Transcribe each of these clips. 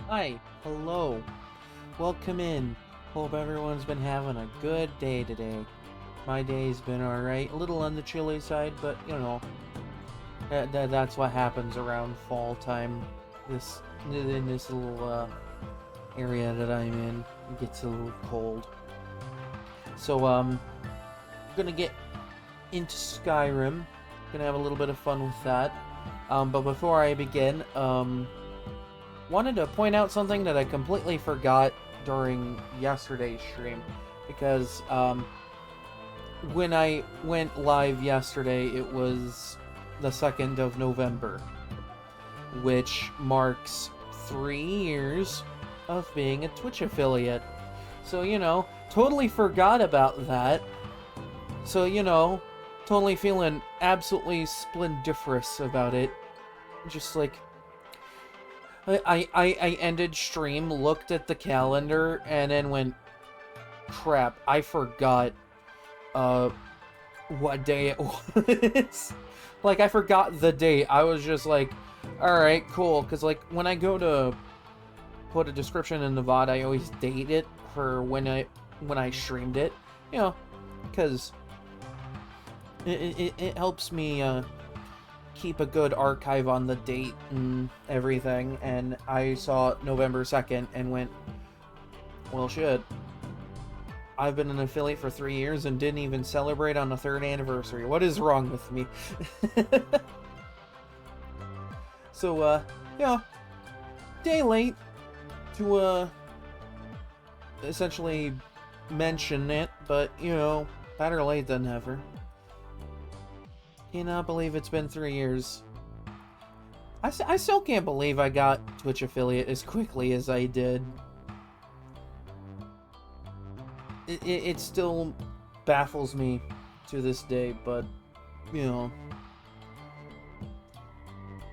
Hi, hello, welcome in. Hope everyone's been having a good day today. My day's been alright, a little on the chilly side, but you know, that's what happens around fall time. In this little area that I'm in, it gets a little cold. So gonna get into Skyrim. Gonna have a little bit of fun with that. But before I begin, wanted to point out something that I completely forgot during yesterday's stream, because when I went live yesterday, it was the 2nd of November, which marks 3 years of being a Twitch affiliate. So, you know, totally forgot about that. So, you know, totally feeling absolutely splendiferous about it. Just like, I ended stream, looked at the calendar, and then went, crap, I forgot what day it was. Like, I forgot the date. I was just like, alright, cool, because like, when I go to put a description in the VOD, I always date it for when I streamed it, you know, because it helps me keep a good archive on the date and everything. And I saw November 2nd and went, well, shit, I've been an affiliate for 3 years and didn't even celebrate on the 3rd anniversary. What is wrong with me? So, yeah, day late to, essentially mention it, but, you know, better late than never. Cannot believe it's been 3 years. I still can't believe I got Twitch affiliate as quickly as I did. It still baffles me to this day, but, you know,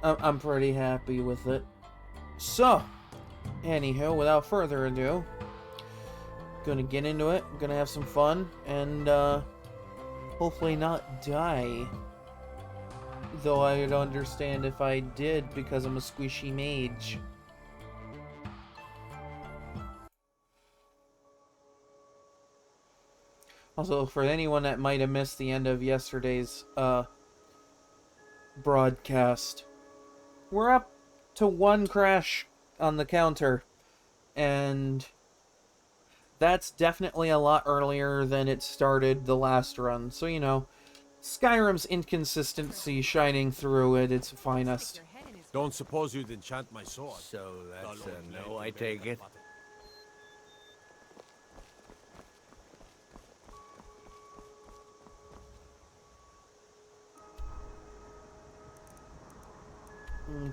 I'm pretty happy with it. So, anywho, without further ado, gonna get into it, gonna have some fun, and, hopefully not die. Though I'd understand if I did, because I'm a squishy mage. Also, for anyone that might have missed the end of yesterday's broadcast, we're up to 1 crash on the counter, and that's definitely a lot earlier than it started the last run. So, you know, Skyrim's inconsistency shining through at its finest. Don't suppose you'd enchant my sword. So that's a no, I take it.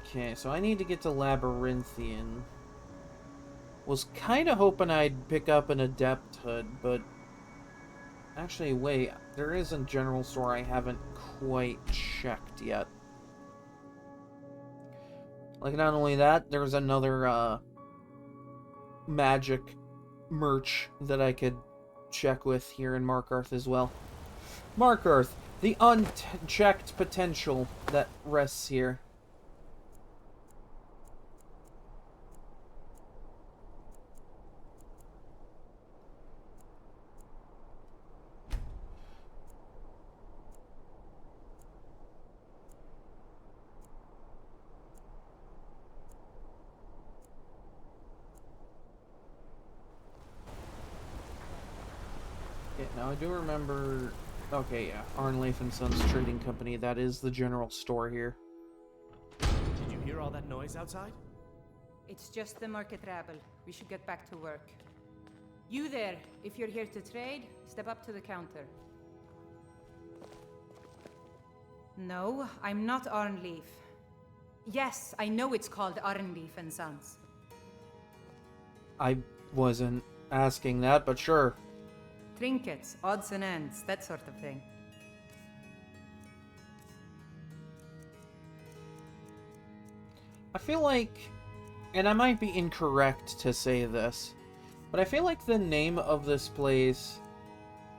Okay, so I need to get to Labyrinthian. Was kinda hoping I'd pick up an Adepthood, but... Actually, wait, there is a general store I haven't quite checked yet. Like, not only that, there's another, magic merch that I could check with here in Markarth as well. Markarth, the unchecked potential that rests here. Yeah, now I do remember... Okay, yeah, Arnleif and Sons Trading Company, that is the general store here. Did you hear all that noise outside? It's just the market rabble. We should get back to work. You there, if you're here to trade, step up to the counter. No, I'm not Arnleif. Yes, I know it's called Arnleif and Sons. I wasn't asking that, but sure. Trinkets, odds and ends, that sort of thing. I feel like, and I might be incorrect to say this, but I feel like the name of this place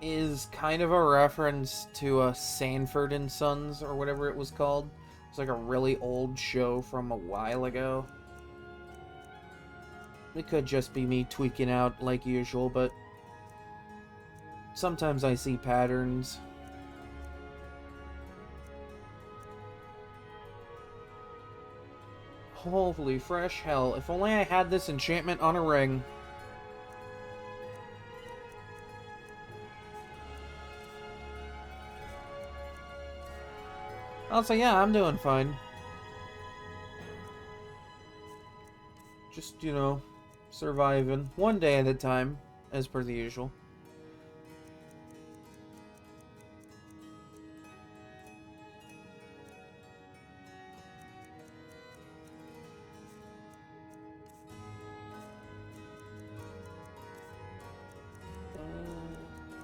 is kind of a reference to Sanford and Sons, or whatever it was called. It's like a really old show from a while ago. It could just be me tweaking out like usual, but sometimes I see patterns. Holy fresh hell, if only I had this enchantment on a ring. Also, yeah, I'm doing fine. Just, you know, surviving. One day at a time, as per the usual.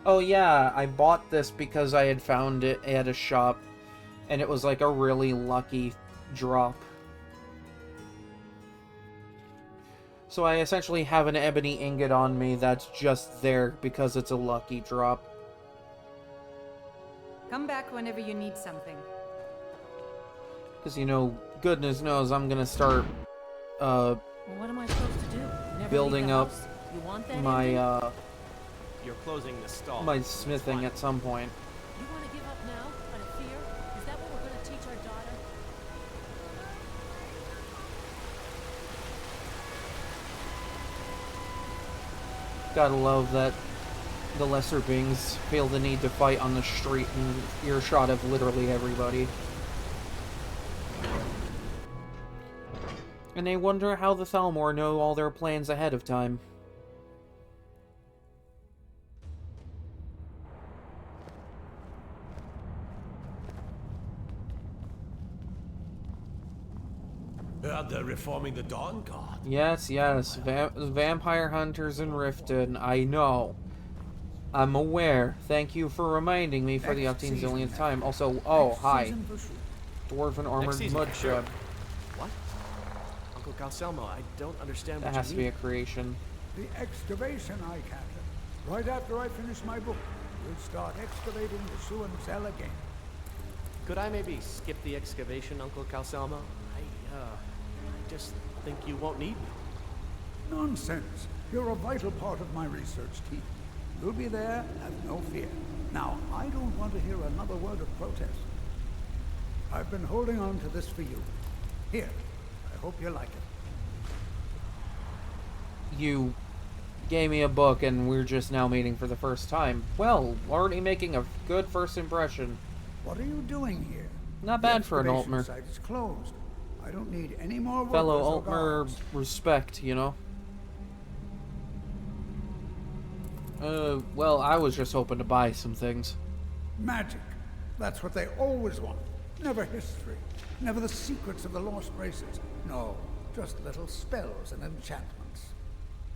Oh yeah, I bought this because I had found it at a shop, and it was like a really lucky drop. So I essentially have an ebony ingot on me that's just there because it's a lucky drop. Come back whenever you need something. Because, you know, goodness knows I'm gonna start, Well, what am I supposed to do? Never building leave the up house? You want that my, ending? You're closing the stall. my smithing at some point. You want to give up now out of fear? Is that what we're going to teach our daughter? Gotta love that the lesser beings feel the need to fight on the street in earshot of literally everybody. And they wonder how the Thalmor know all their plans ahead of time. They're reforming the Dawn Guard. Yes, yes, vampire hunters in Riften, I know. I'm aware. Thank you for reminding me for the 18 zillionth time. Also, oh, hi. Dwarven armored mud sure. shrub. What? Uncle Calcelmo, I don't understand That what has you to be mean. a creation. The excavation, Captain. Right after I finish my book, we'll start excavating the Suan Cell again. Could I maybe skip the excavation, Uncle Calcelmo? I just think you won't need me. Nonsense. You're a vital part of my research team. You'll be there, have no fear. Now, I don't want to hear another word of protest. I've been holding on to this for you. Here, I hope you like it. You gave me a book and we're just now meeting for the first time. Well, already making a good first impression. What are you doing here? Not bad for an Excavation Altmer. site is closed. I don't need any more workers Fellow or Altmer guards. respect, you know? Well, I was just hoping to buy some things. Magic. That's what they always want. Never history. Never the secrets of the lost races. No, just little spells and enchantments.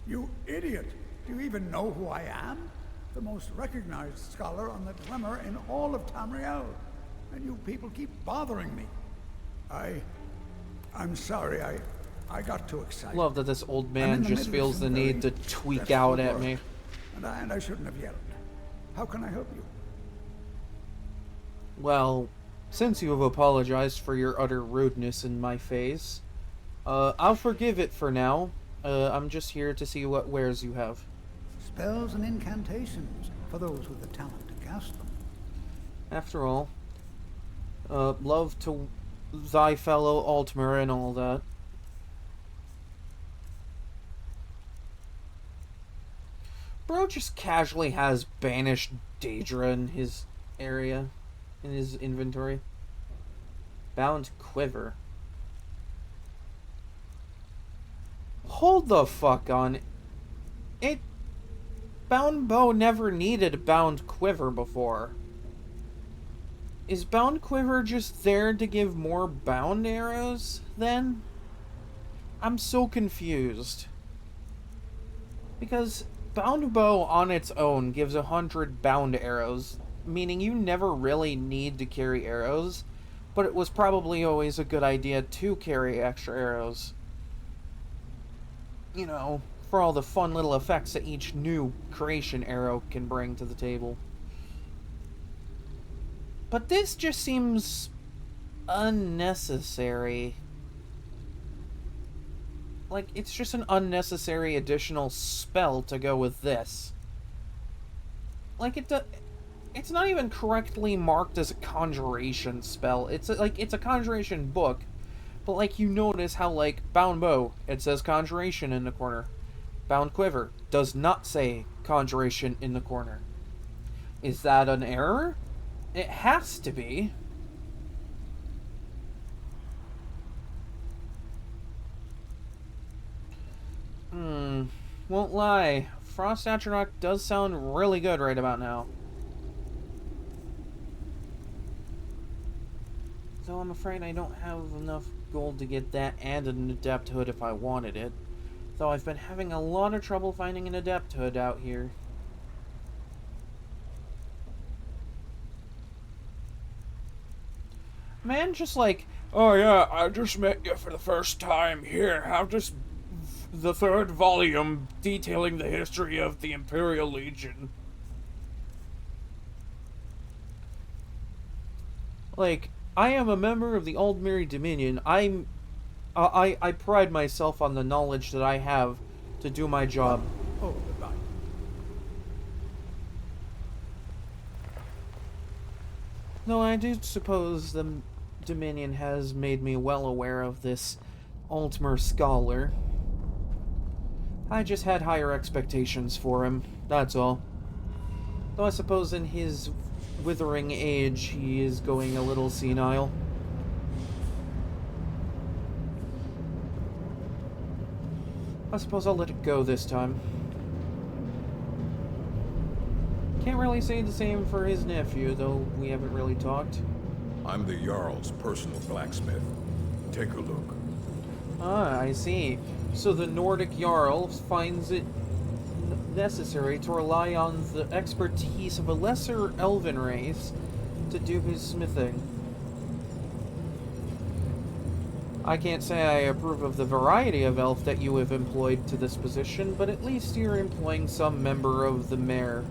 You idiot! Do you even know who I am? The most recognized scholar on the Glimmer in all of Tamriel. And you people keep bothering me. I'm sorry, I got too excited. Love that this old I'm man in the just middle of feels the some need to very tweak stressful out at work, me. And I shouldn't have yelled. How can I help you? Well, since you have apologized for your utter rudeness in my face, I'll forgive it for now. I'm just here to see what wares you have. Spells and incantations for those with the talent to cast them. After all, love to thy fellow Altmer and all that. Bro just casually has banished Daedra in his area, in his inventory. Bound Quiver. Hold the fuck on. Bound Bow never needed a Bound Quiver before. Is Bound Quiver just there to give more bound arrows, then? I'm so confused. Because Bound Bow on its own gives 100 bound arrows, meaning you never really need to carry arrows, but it was probably always a good idea to carry extra arrows. You know, for all the fun little effects that each new creation arrow can bring to the table. But this just seems unnecessary. like, it's just an unnecessary additional spell to go with this. Like, it's not even correctly marked as a conjuration spell. It's a conjuration book, but like you notice how like bound bow, it says conjuration in the corner. Bound quiver does not say conjuration in the corner. Is that an error? It has to be. Won't lie. Frost Atronach does sound really good right about now. Though I'm afraid I don't have enough gold to get that and an Adept Hood if I wanted it. Though I've been having a lot of trouble finding an Adept Hood out here. Man, just like, oh yeah, I just met you for the first time. Here, have this the third volume detailing the history of the Imperial Legion. Like, I am a member of the Aldmeri Dominion. I pride myself on the knowledge that I have to do my job. Oh, goodbye. Though I do suppose the Dominion has made me well aware of this Altmer scholar. I just had higher expectations for him, that's all. Though I suppose in his withering age, he is going a little senile. I suppose I'll let it go this time. Can't really say the same for his nephew, though we haven't really talked. I'm the Jarl's personal blacksmith. Take a look. Ah, I see. So the Nordic Jarl finds it necessary to rely on the expertise of a lesser elven race to do his smithing. I can't say I approve of the variety of elf that you have employed to this position, but at least you're employing some member of the mare.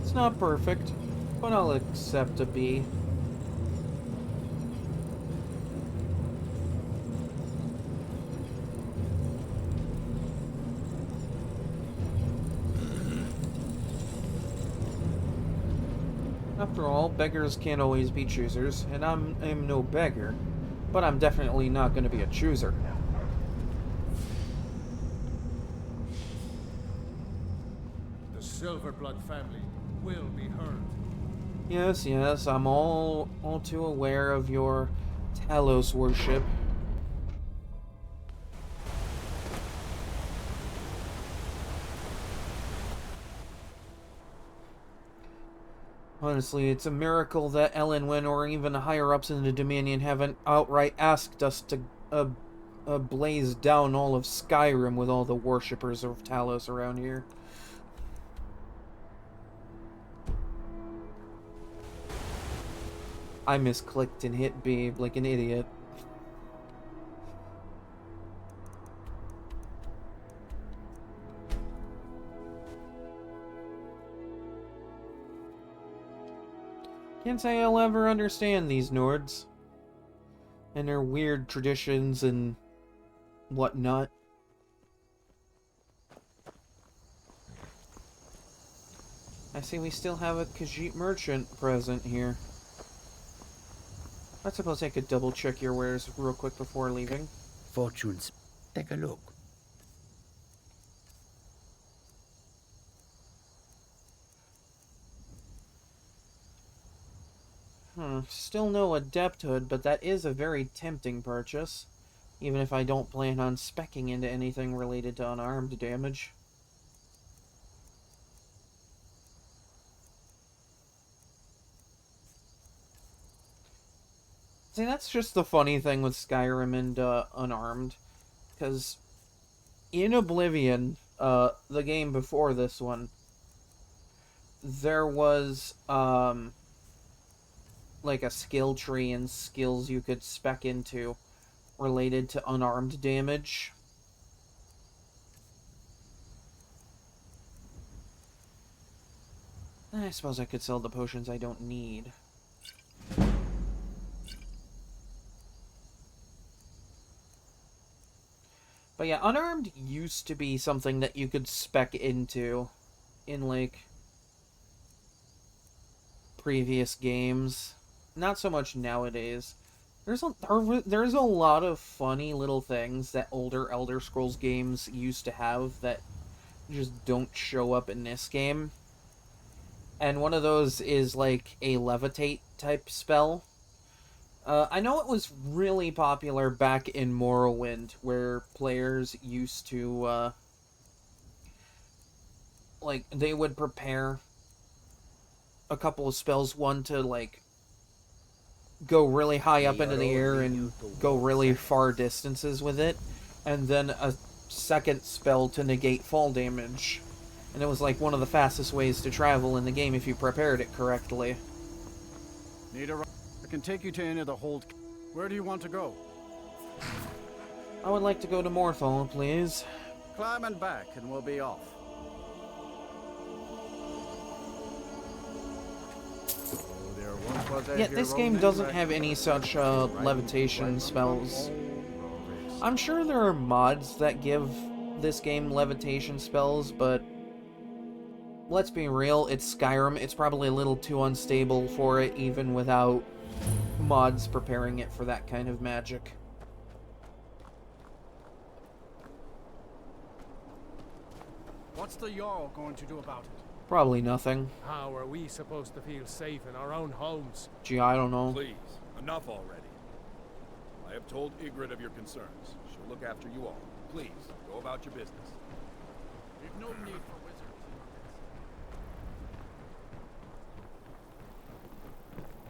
It's not perfect, but I'll accept a B. After all, beggars can't always be choosers, and I'm no beggar, but I'm definitely not going to be a chooser. The Silverblood family will be heard. Yes, yes, I'm all too aware of your Talos worship. Honestly, it's a miracle that Elenwen or even the higher-ups in the Dominion haven't outright asked us to blaze down all of Skyrim with all the worshippers of Talos around here. I misclicked and hit B like an idiot. Can't say I'll ever understand these Nords and their weird traditions and whatnot. I see we still have a Khajiit merchant present here. I suppose I could double check your wares real quick before leaving. Fortunes. Take a look. Still no Adept Hood, but that is a very tempting purchase. Even if I don't plan on speccing into anything related to unarmed damage. See, that's just the funny thing with Skyrim and unarmed. Because in Oblivion, the game before this one, there was like a skill tree and skills you could spec into related to unarmed damage. I suppose I could sell the potions I don't need. But yeah, unarmed used to be something that you could spec into in, like, previous games. Not so much nowadays. There's a lot of funny little things that older Elder Scrolls games used to have that just don't show up in this game. And one of those is, like, a levitate type spell. I know it was really popular back in Morrowind, where players used to, like, they would prepare a couple of spells, one to, like, go really high up into the air and go really far distances with it, and then a second spell to negate fall damage. And it was, like, one of the fastest ways to travel in the game if you prepared it correctly. Need a ride? I can take you to any of the hold. Where do you want to go? I would like to go to Morthal, please. Climb and back, and we'll be off. Yeah, this game doesn't have any such levitation spells. I'm sure there are mods that give this game levitation spells, but let's be real, it's Skyrim. It's probably a little too unstable for it, even without mods preparing it for that kind of magic. What's the Jarl going to do about it? Probably nothing. How are we supposed to feel safe in our own homes? Gee, I don't know. Please, enough already. I have told Ygritte of your concerns. She'll look after you all. Please, go about your business. We've no need for wizards.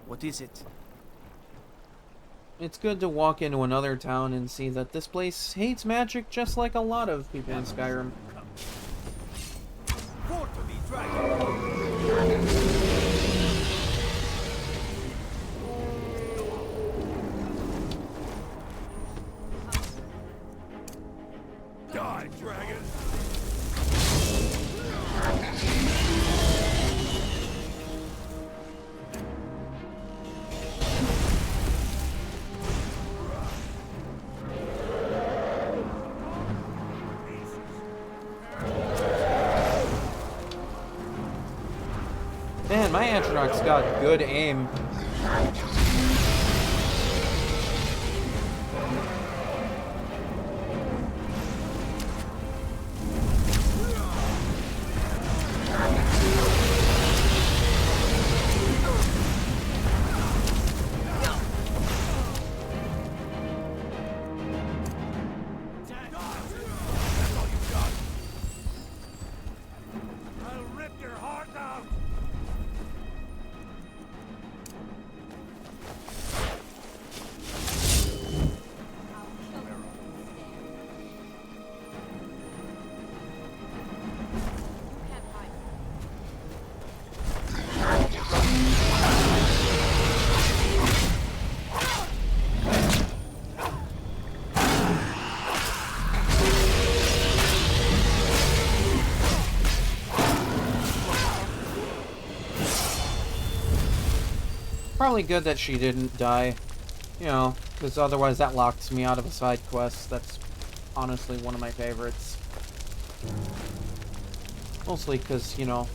What is it? It's good to walk into another town and see that this place hates magic just like a lot of people in Skyrim. Die, dragon! Man, my Atronach's got good aim. Probably good that she didn't die. You know, because otherwise that locks me out of a side quest. That's honestly one of my favorites. Mostly because, you know,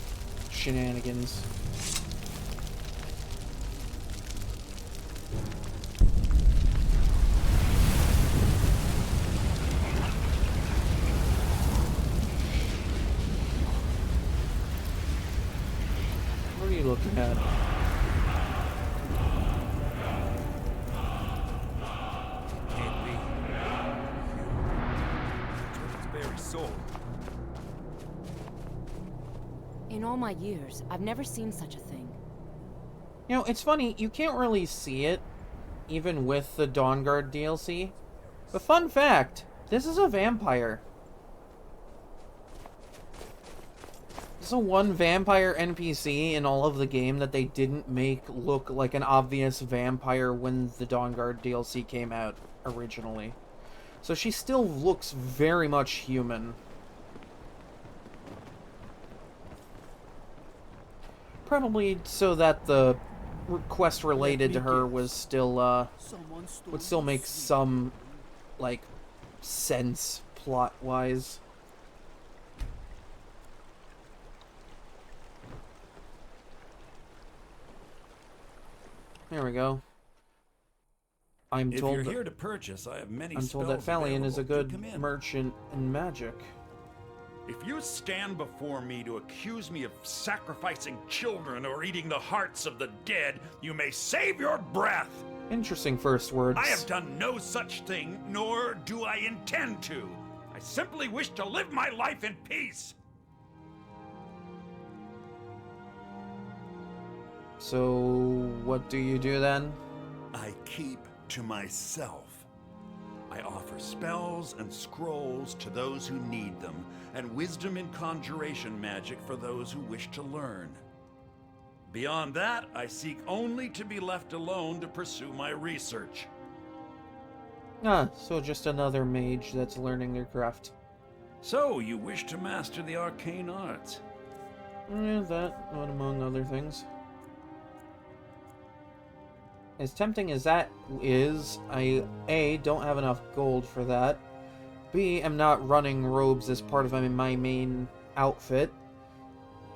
shenanigans. What are you looking at? In all my years, I've never seen such a thing. You know, it's funny, you can't really see it, even with the Dawnguard DLC. But fun fact, this is a vampire. This is the one vampire NPC in all of the game that they didn't make look like an obvious vampire when the Dawnguard DLC came out originally. So she still looks very much human. Probably so that the quest related to her was still, would still make some, like, sense plot-wise. There we go. I'm If told you're that, here to purchase, I have many I'm told that spells Falion is a available. good Do come in. merchant in magic. If you stand before me to accuse me of sacrificing children or eating the hearts of the dead, you may save your breath. Interesting first words. I have done no such thing, nor do I intend to. I simply wish to live my life in peace. So, what do you do then? I keep to myself. I offer spells and scrolls to those who need them, and wisdom in conjuration magic for those who wish to learn. Beyond that, I seek only to be left alone to pursue my research. Ah, so just another mage that's learning their craft. So, you wish to master the arcane arts? Yeah, that, not among other things. As tempting as that is, I, A, don't have enough gold for that. B, am not running robes as part of my main outfit.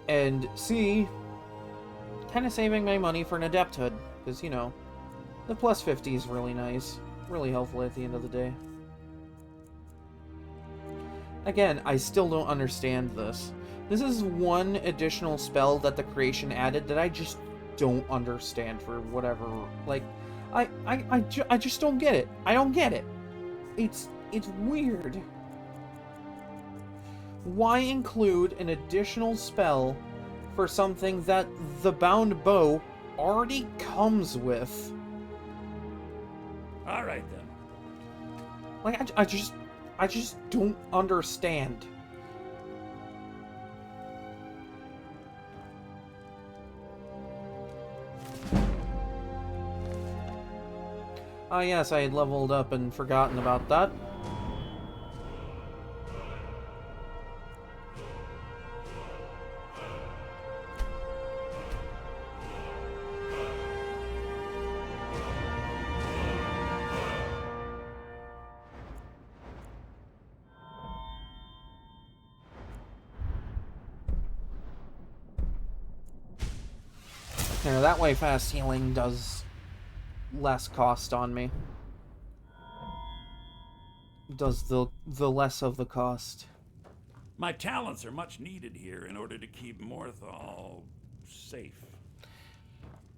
And C, kind of saving my money for an adepthood. Because, you know, the plus 50 is really nice. Really helpful at the end of the day. Again, I still don't understand this. This is one additional spell that the creation added that I just don't understand for whatever. Like, I just don't get it. I don't get it. It's weird. Why include an additional spell for something that the bound bow already comes with? All right, then. Like, I just don't understand. Ah, yes, I had leveled up and forgotten about that. Now, that way fast healing does less cost on me. Does the less of the cost. My talents are much needed here in order to keep Morthal safe.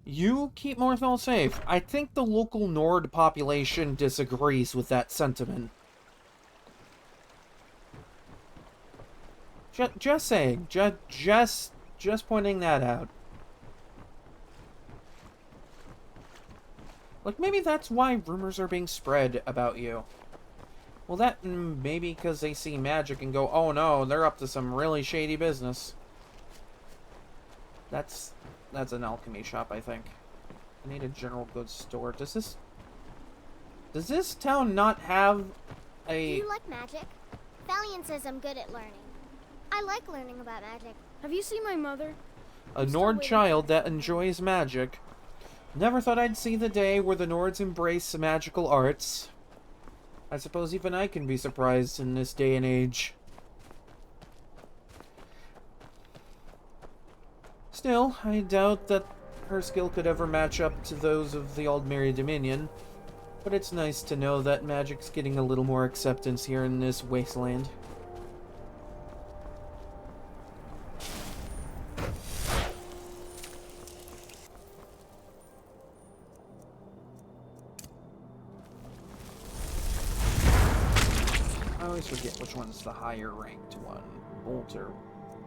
You keep Morthal safe. I think the local Nord population disagrees with that sentiment. Just saying. Just pointing that out. Like, maybe that's why rumors are being spread about you. Well, that maybe because they see magic and go, oh no, they're up to some really shady business. That's an alchemy shop, I think. I need a general goods store. Does this town not have a... Do you like magic? Valiant says I'm good at learning. I like learning about magic. Have you seen my mother? A Nord child that enjoys magic. Never thought I'd see the day where the Nords embrace magical arts. I suppose even I can be surprised in this day and age. Still, I doubt that her skill could ever match up to those of the Aldmeri Dominion, but it's nice to know that magic's getting a little more acceptance here in this wasteland. I always forget which one's the higher ranked one. Bolt or...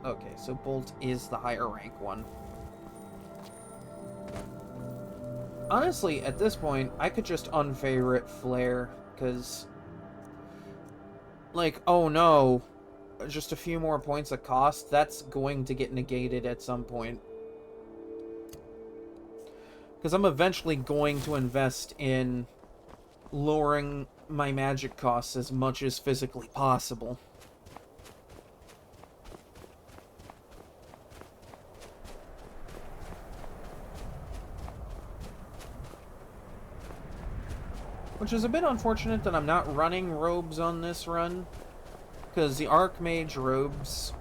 Okay, so Bolt is the higher rank one. Honestly, at this point, I could just unfavorite Flare, because... Like, oh no, just a few more points of cost, that's going to get negated at some point. Because I'm eventually going to invest in lowering my magic costs as much as physically possible. Which is a bit unfortunate that I'm not running robes on this run, because the Archmage robes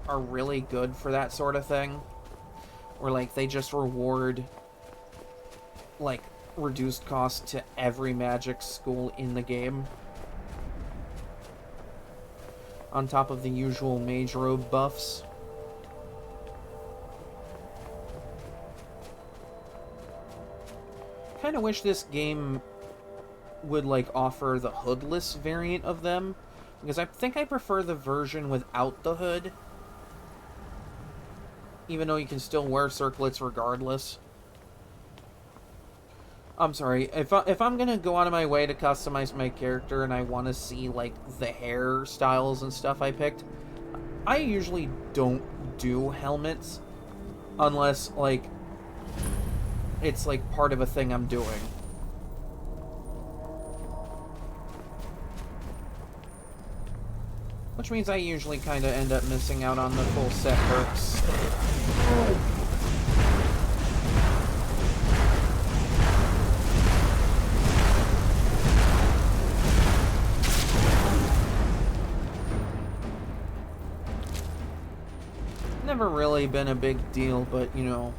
are really good for that sort of thing. Where, like, they just reward, like, reduced cost to every magic school in the game. On top of the usual mage robe buffs. Kinda wish this game would, like, offer the hoodless variant of them, because I think I prefer the version without the hood, even though you can still wear circlets regardless. I'm sorry, if I'm gonna go out of my way to customize my character and I want to see, like, the hairstyles and stuff I picked, I usually don't do helmets unless, like, it's, like, part of a thing I'm doing. Which means I usually kind of end up missing out on the full set perks. Never really been a big deal, but, you know.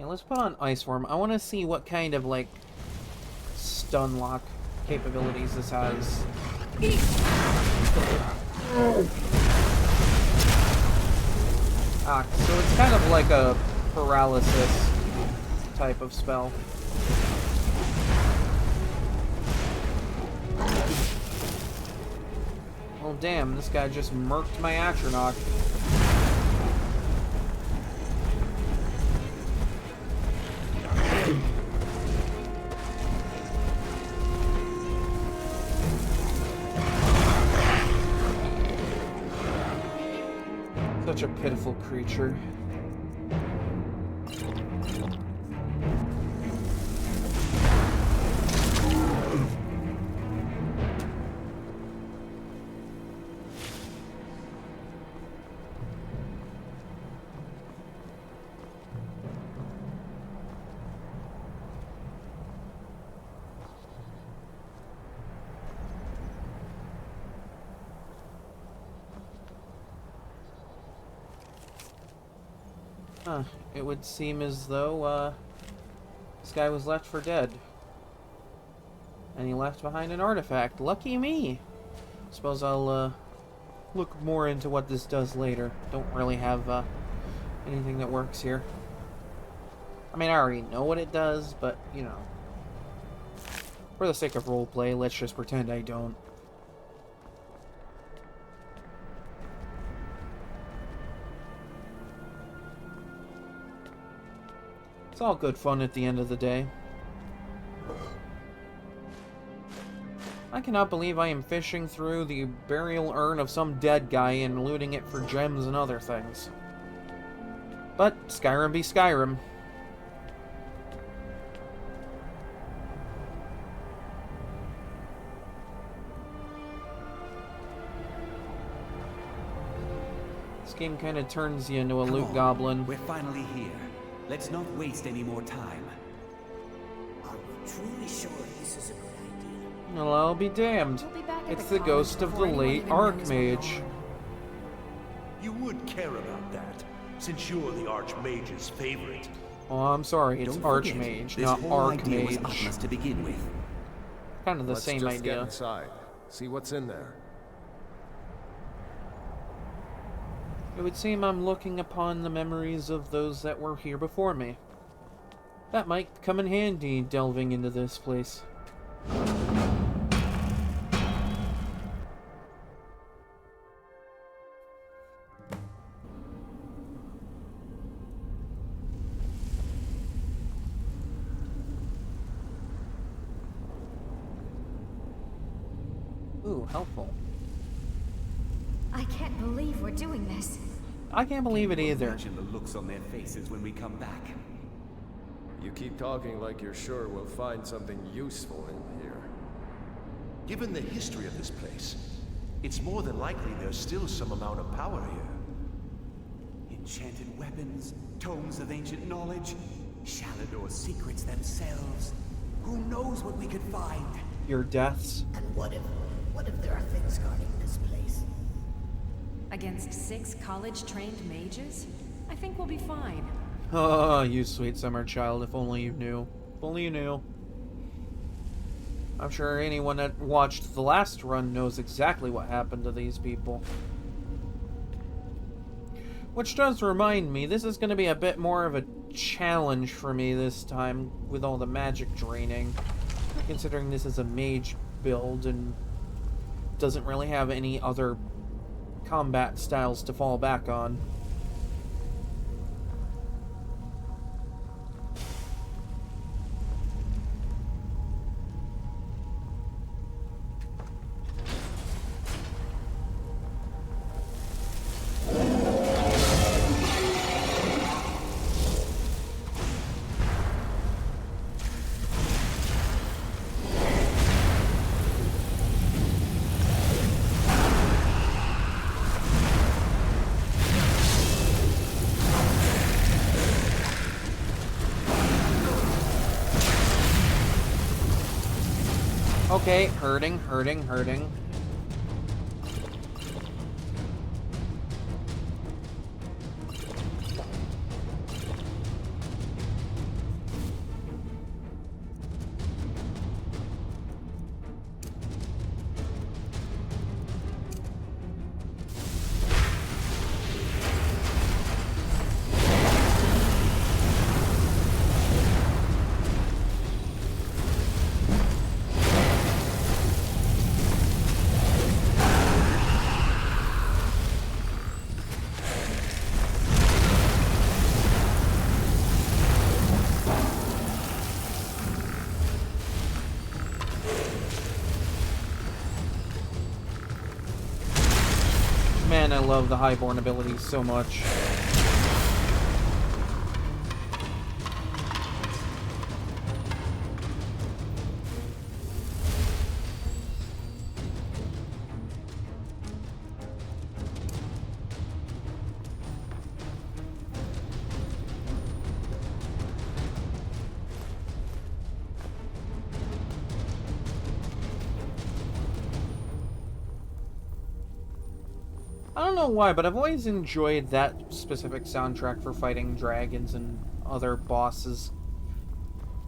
Let's put on Ice Worm. I want to see what kind of, like, stun lock capabilities this has. Ah, so it's kind of like a paralysis type of spell. Well, damn, this guy just murked my Atronach. Such a pitiful creature. It would seem as though, this guy was left for dead. And he left behind an artifact. Lucky me! Suppose I'll, look more into what this does later. Don't really have, anything that works here. I mean, I already know what it does, but, you know. For the sake of roleplay, let's just pretend I don't. It's all good fun at the end of the day. I cannot believe I am fishing through the burial urn of some dead guy and looting it for gems and other things. But Skyrim be Skyrim. This game kind of turns you into a loot goblin. We're finally here. Let's not waste any more time. Are we truly sure this is a good idea? Well, I'll be damned. We'll be back at It's the the ghost college of the before late anyone even knows we're Archmage. gone. You would care about that, since you're the Archmage's favorite. Oh, I'm sorry, it's Don't forget, Archmage, this not whole idea was Archmage. us to begin with. Kind of the Let's same just idea. get inside. See what's in there. It would seem I'm looking upon the memories of those that were here before me. That might come in handy delving into this place. Ooh, helpful. I can't believe we're doing this. I can't believe it either. Imagine the looks on their faces when we come back. You keep talking like you're sure we'll find something useful in here. Given the history of this place, it's more than likely there's still some amount of power here. Enchanted weapons, tomes of ancient knowledge, Shalador's secrets themselves. Who knows what we could find? Your deaths. And what if there are things guarding this place? Against 6 college-trained mages? I think we'll be fine. Oh, you sweet summer child, if only you knew. If only you knew. I'm sure anyone that watched the last run knows exactly what happened to these people. Which does remind me, this is going to be a bit more of a challenge for me this time with all the magic draining. Considering this is a mage build and doesn't really have any other combat styles to fall back on. Okay, hurting. Man, I love the highborn abilities so much. I don't know why, but I've always enjoyed that specific soundtrack for fighting dragons and other bosses.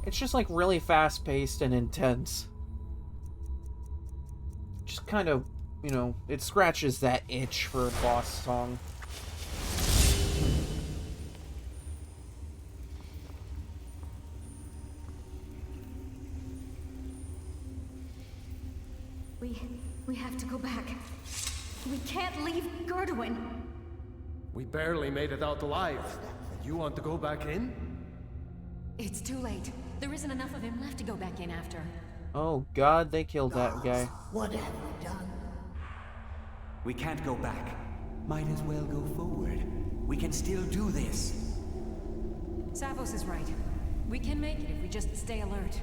It's just like really fast-paced and intense. Just kind of, you know, it scratches that itch for a boss song. We have to go back. We can't leave Gerduin. We barely made it out alive. You want to go back in? It's too late. There isn't enough of him left to go back in after. Oh god, they killed that guy. What have we done? We can't go back. Might as well go forward. We can still do this. Savos is right. We can make it if we just stay alert.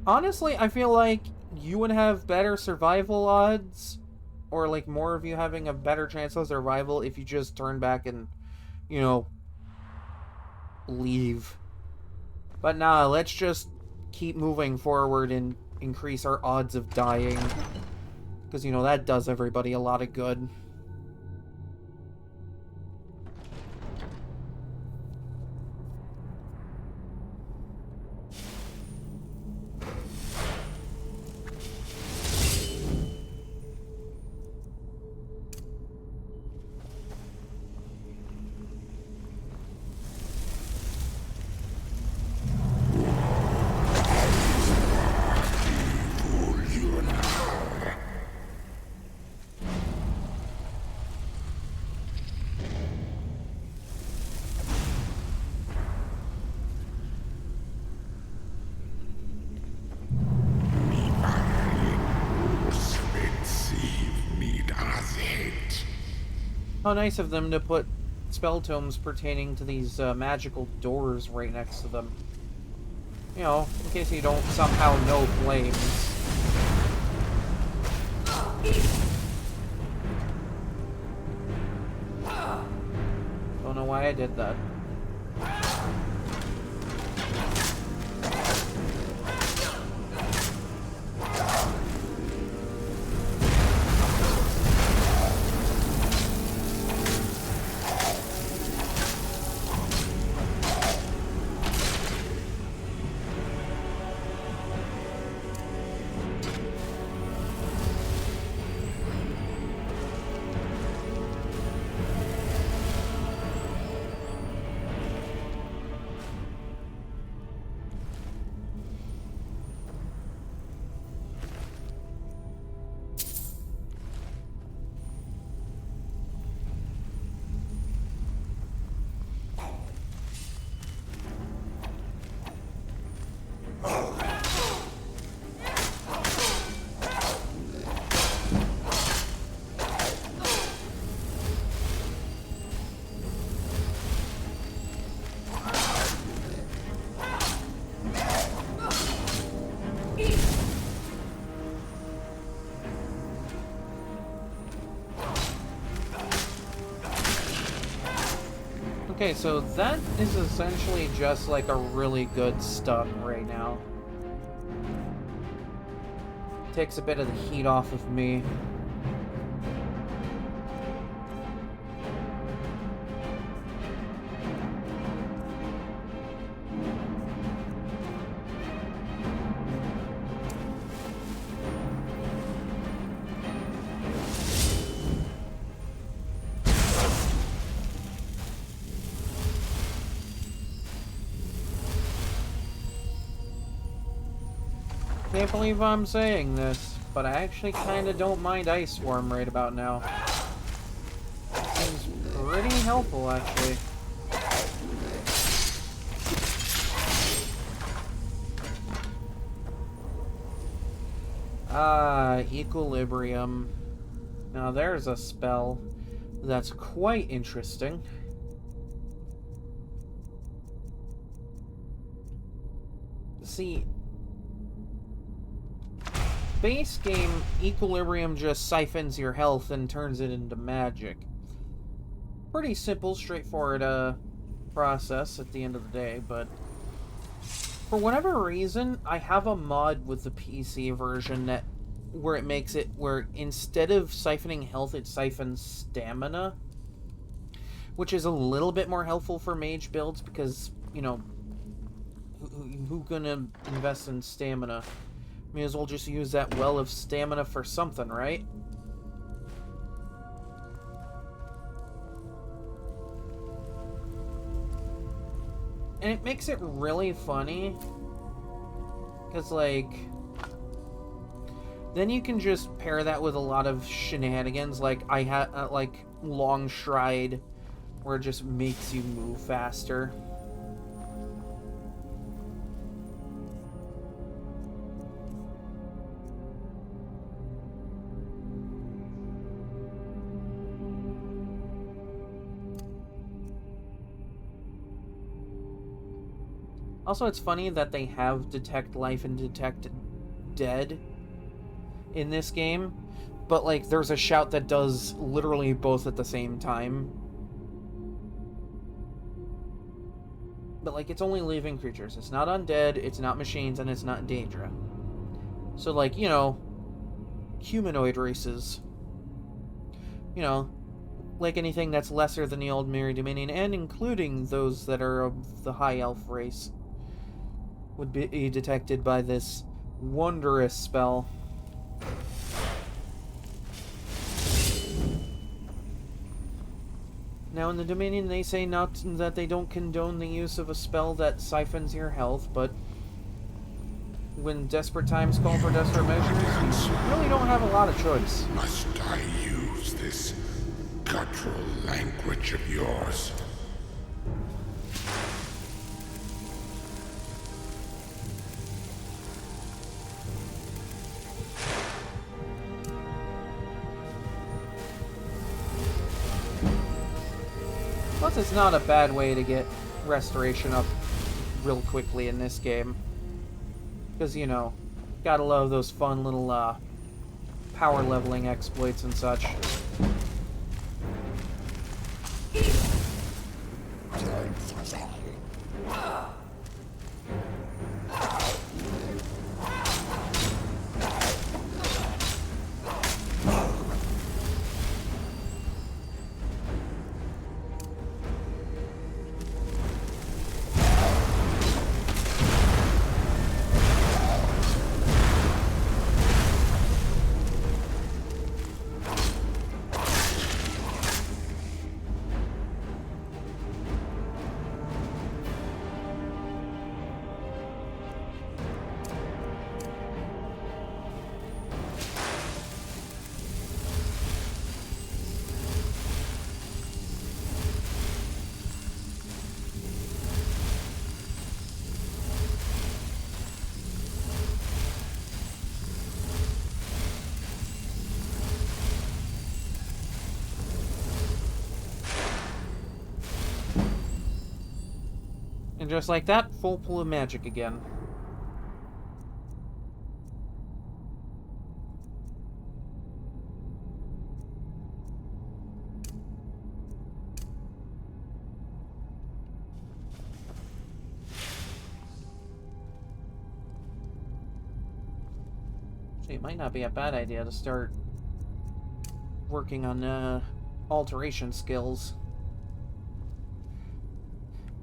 Honestly, I feel like you would have better survival odds, or like more of you having a better chance of survival if you just turn back and, you know, leave. But nah, let's just keep moving forward and increase our odds of dying. Because, you know, that does everybody a lot of good. How nice of them to put spell tomes pertaining to these magical doors right next to them. You know, in case you don't somehow know flames. Don't know why I did that. Okay, so that is essentially just like a really good stun right now. Takes a bit of the heat off of me. Can't believe I'm saying this, but I actually kind of don't mind Ice Swarm right about now. Seems pretty helpful, actually. Ah, Equilibrium. Now there's a spell that's quite interesting. See, base game, Equilibrium just siphons your health and turns it into magic. Pretty simple, straightforward process at the end of the day, but for whatever reason, I have a mod with the PC version that where it makes it where instead of siphoning health, it siphons stamina, which is a little bit more helpful for mage builds because, you know, who gonna invest in stamina? May as well just use that well of stamina for something, right? And it makes it really funny, because, like, then you can just pair that with a lot of shenanigans, like I had, like, Long Stride, where it just makes you move faster. Also, it's funny that they have Detect Life and Detect Dead in this game, but, like, there's a shout that does literally both at the same time. But, like, it's only living creatures. It's not undead, it's not machines, and it's not Daedra. So, like, you know, humanoid races. You know, like anything that's lesser than the Old Mirror Dominion, and including those that are of the High Elf race, would be detected by this wondrous spell. Now in the Dominion they say not that they don't condone the use of a spell that siphons your health, but when desperate times call for desperate measures, you really don't have a lot of choice. Must I use this guttural language of yours? Plus, it's not a bad way to get restoration up real quickly in this game. Because, you know, gotta love those fun little power leveling exploits and such. And just like that, full pool of magic again. So it might not be a bad idea to start working on alteration skills.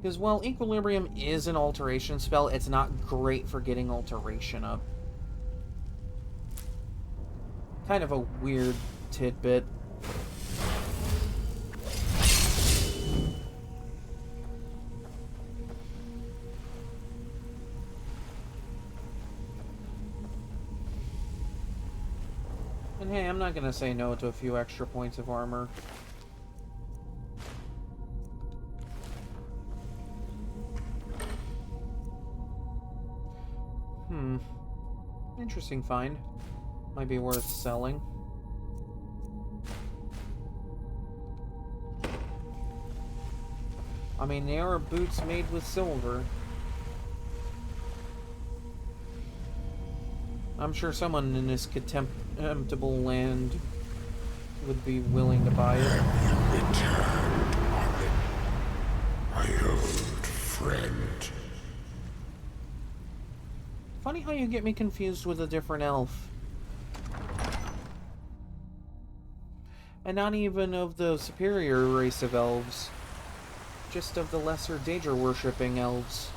Because while Equilibrium is an alteration spell, it's not great for getting alteration up. Kind of a weird tidbit. And hey, I'm not gonna say no to a few extra points of armor. Interesting find. Might be worth selling. I mean, they are boots made with silver. I'm sure someone in this contemptible land would be willing to buy it. Have you returned, my old friend? Funny how you get me confused with a different elf. And not even of the superior race of elves. Just of the lesser Daedra-worshipping elves.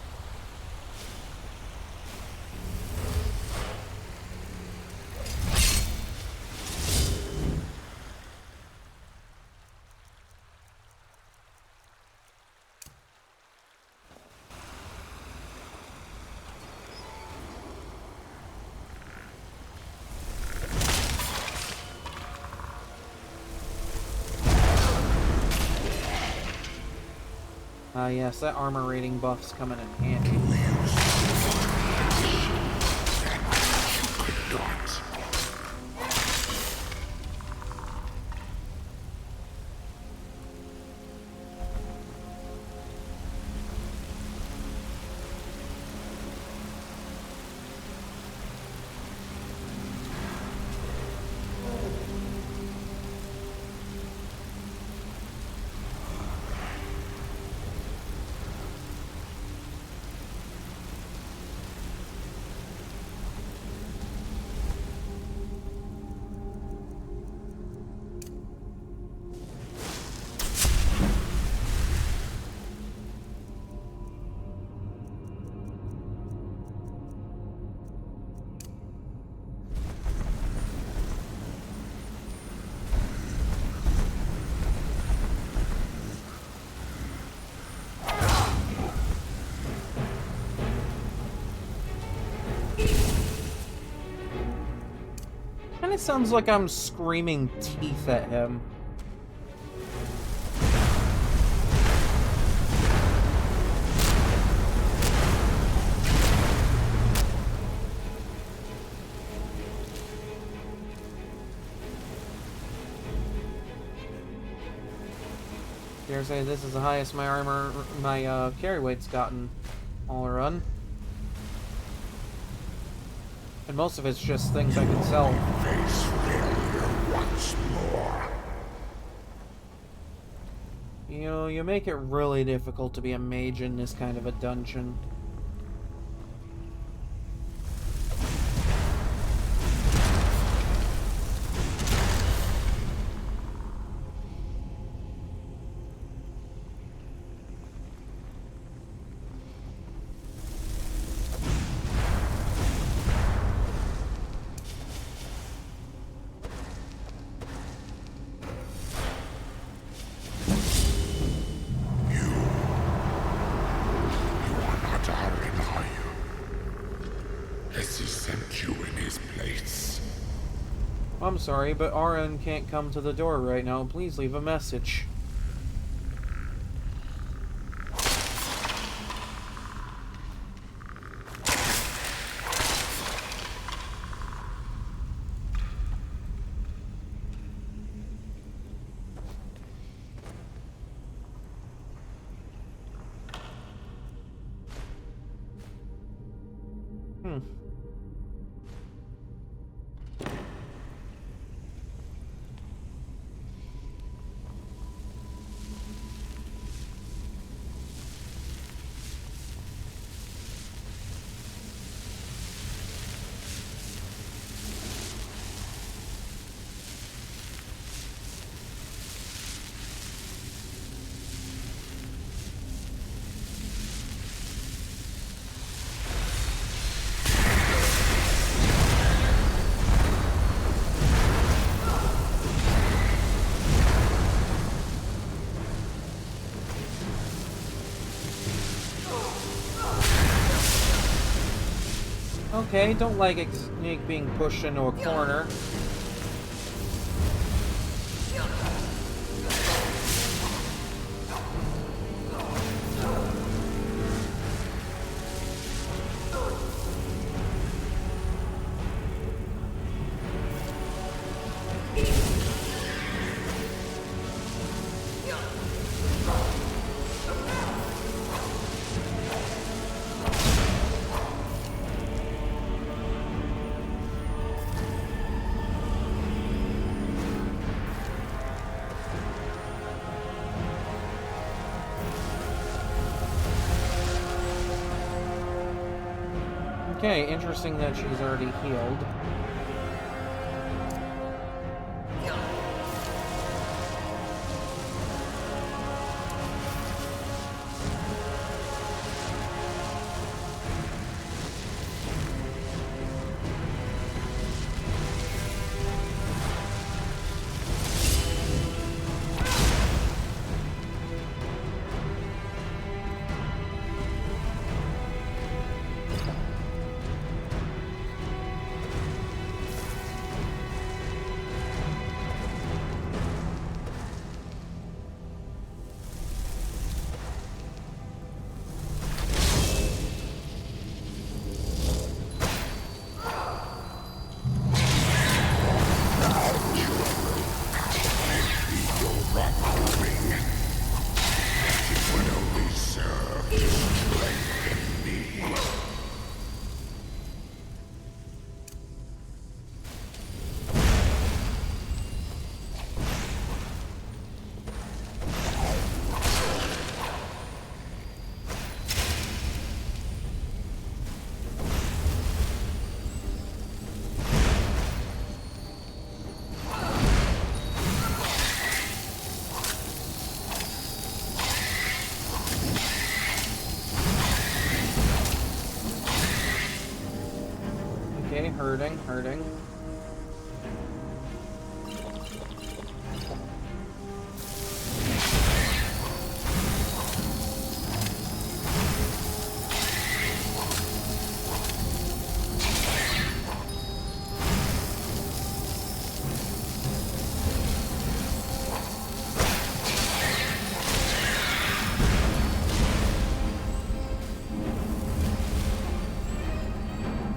Yes, that armor rating buff's coming in handy. It sounds like I'm screaming teeth at him. Dare say this is the highest my carry weight's gotten all run. And most of it's just things I can sell. Face failure once more. You know, you make it really difficult to be a mage in this kind of a dungeon. I'm sorry, but Arin can't come to the door right now. Please leave a message. Okay, don't like Snake being pushed into a corner. Okay, interesting that she's already healed. Hurting.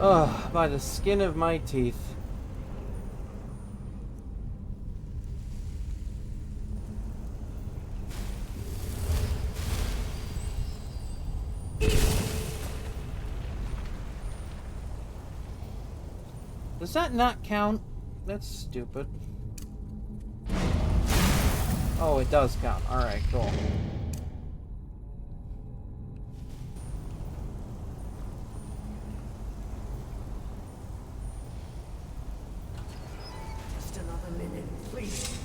Ugh, by the skin of my teeth. Does that not count? That's stupid. Oh, it does count. Alright, cool. Just another minute, please.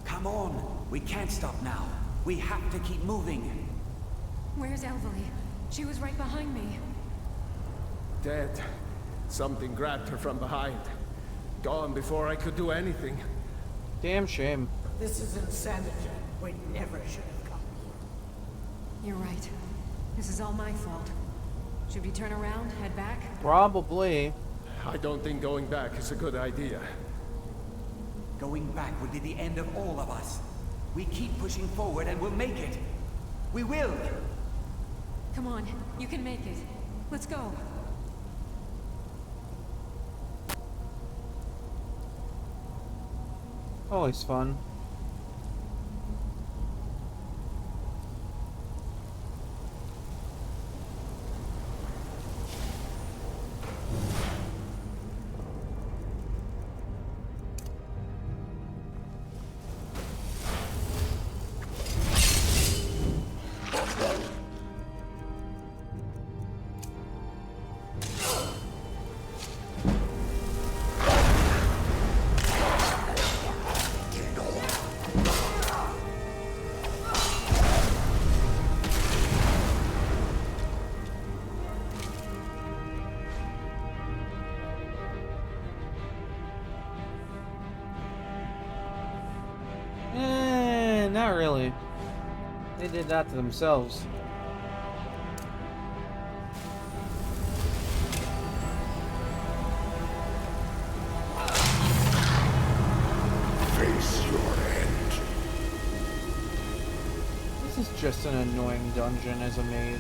Come on. We can't stop now. We have to keep moving. Where's Elvelie? She was right behind me. Dead. Something grabbed her from behind. Gone before I could do anything. Damn shame. This is insanity. We never should have come. You're right. This is all my fault. Should we turn around, head back? Probably. I don't think going back is a good idea. Going back would be the end of all of us. We keep pushing forward and we'll make it. We will! Come on, you can make it. Let's go. Always fun. Not really. They did that to themselves. Face your end. This is just an annoying dungeon as a mage.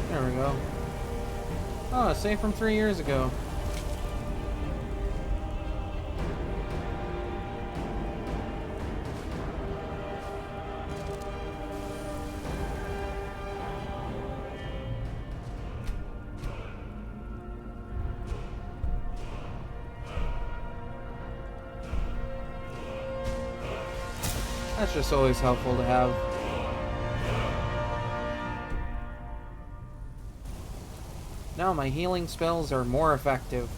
There we go. Oh, save from 3 years ago. That's just always helpful to have. Now my healing spells are more effective.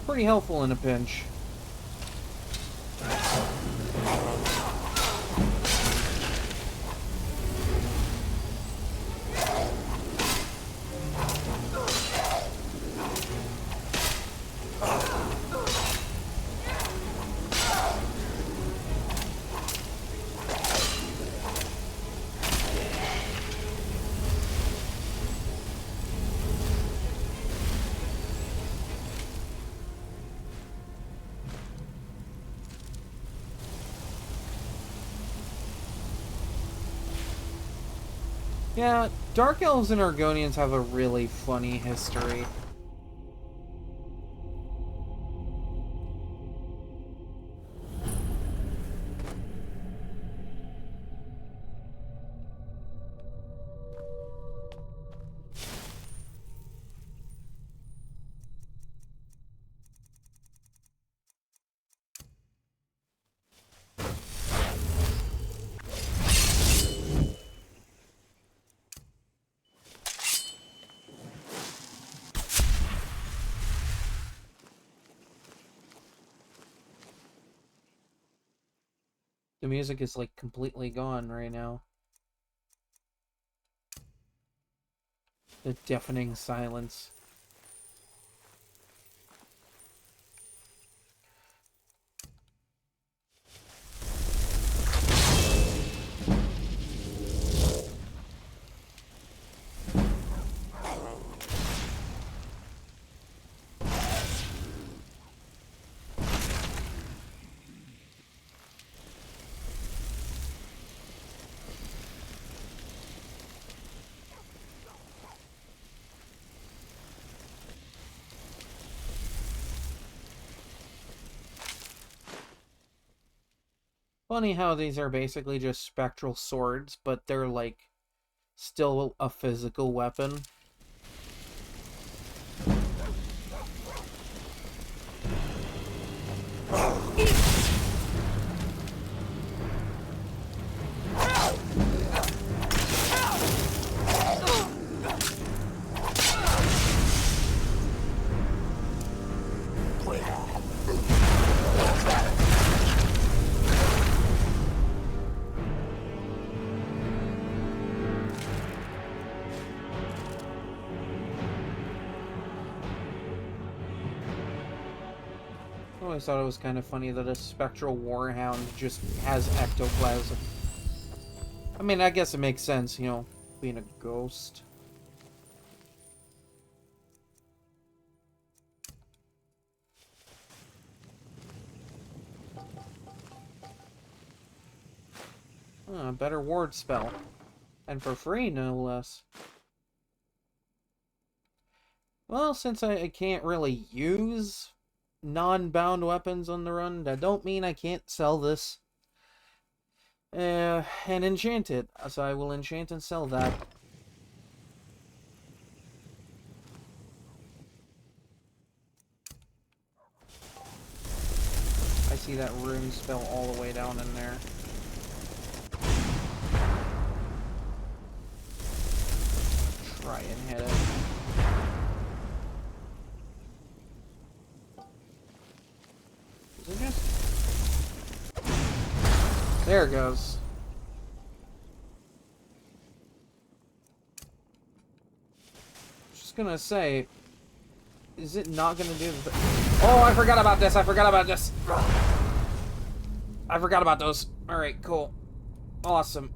Pretty helpful in a pinch. Yeah, Dark Elves and Argonians have a really funny history. The music is like completely gone right now. The deafening silence. Funny how these are basically just spectral swords, but they're like still a physical weapon. I always thought it was kind of funny that a spectral warhound just has ectoplasm. I mean, I guess it makes sense, you know, being a ghost. A better ward spell. And for free, no less. Well, since I can't really use non-bound weapons on the run, that don't mean I can't sell this and enchant it. So I will enchant and sell that. I see that rune spell all the way down in there. Try and hit it. Is it just... There it goes. Just gonna say, is it not gonna do the... Oh, I forgot about this! I forgot about this! I forgot about those. Alright, cool. Awesome.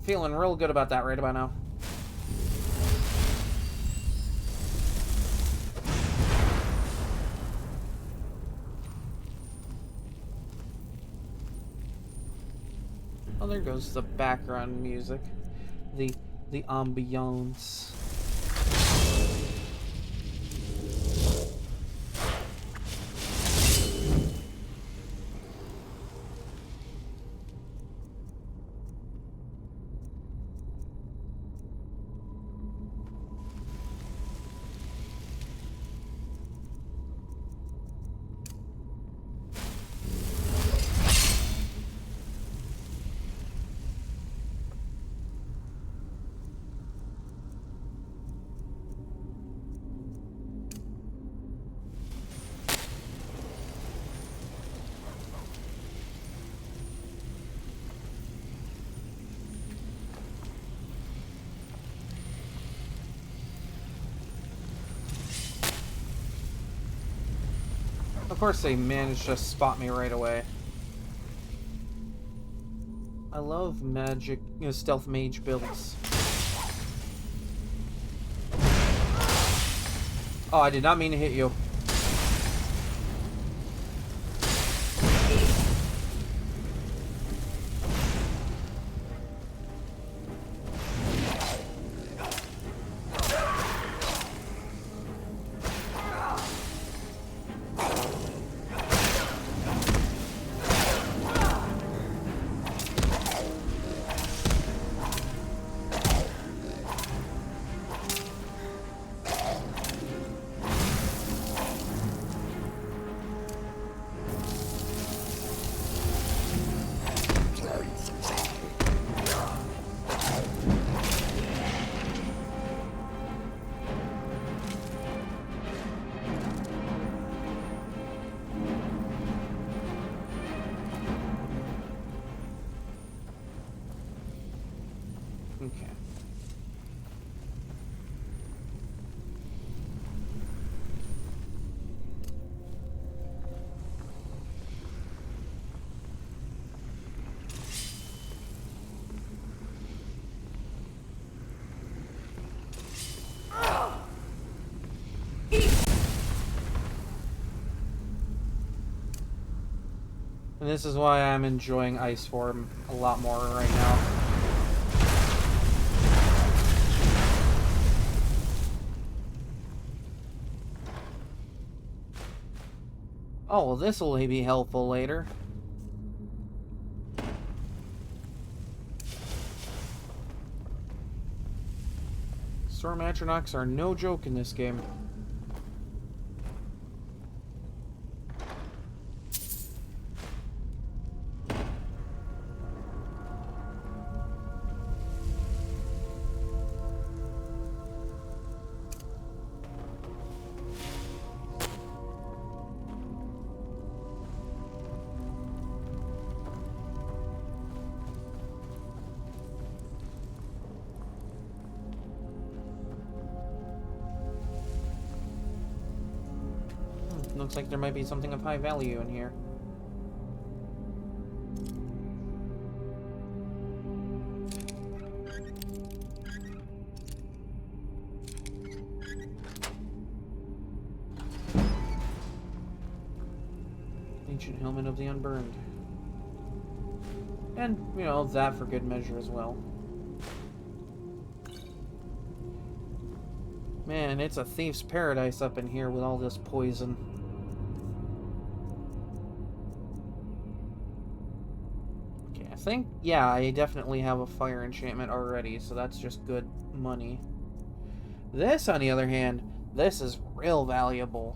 Feeling real good about that right about now. Oh, there goes the background music. The ambiance. Of course they managed to spot me right away. I love magic, you know, stealth mage builds. Oh, I did not mean to hit you. And this is why I'm enjoying Ice Form a lot more right now. Oh, well, this will be helpful later. Storm Atronachs are no joke in this game. Looks like there might be something of high value in here. Ancient Helmet of the Unburned. And, you know, that for good measure as well. Man, it's a thief's paradise up in here with all this poison. I think, yeah, I definitely have a fire enchantment already, so that's just good money. This, on the other hand, this is real valuable.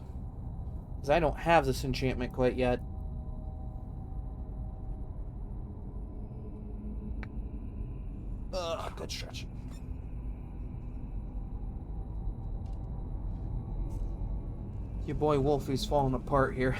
Because I don't have this enchantment quite yet. Ugh, good stretch. Your boy Wolfie's falling apart here.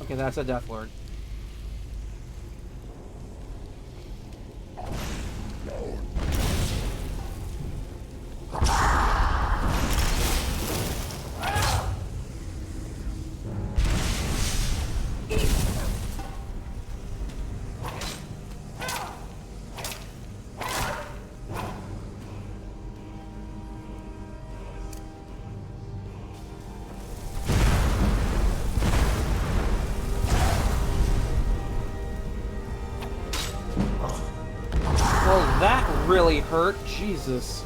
Okay, that's a Death Lord. That really hurt. Jesus.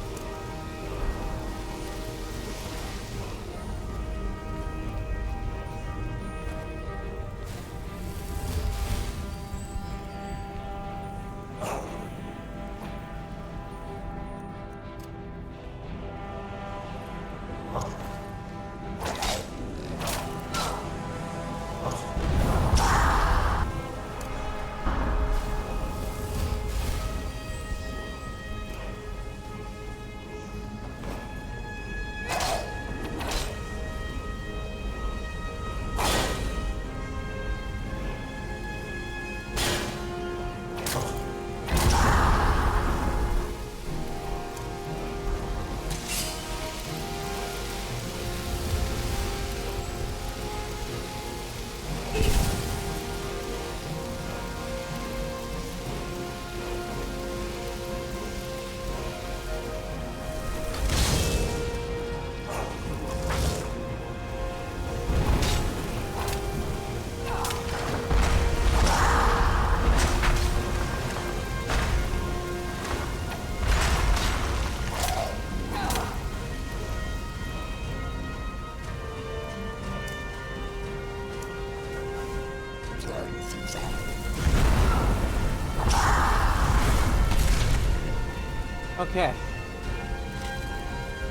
Okay.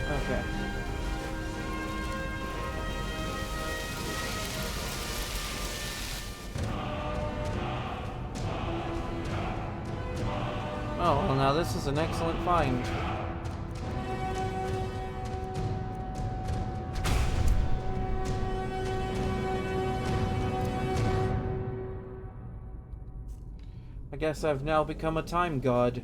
Okay. Oh, well now this is an excellent find. I guess I've now become a time god.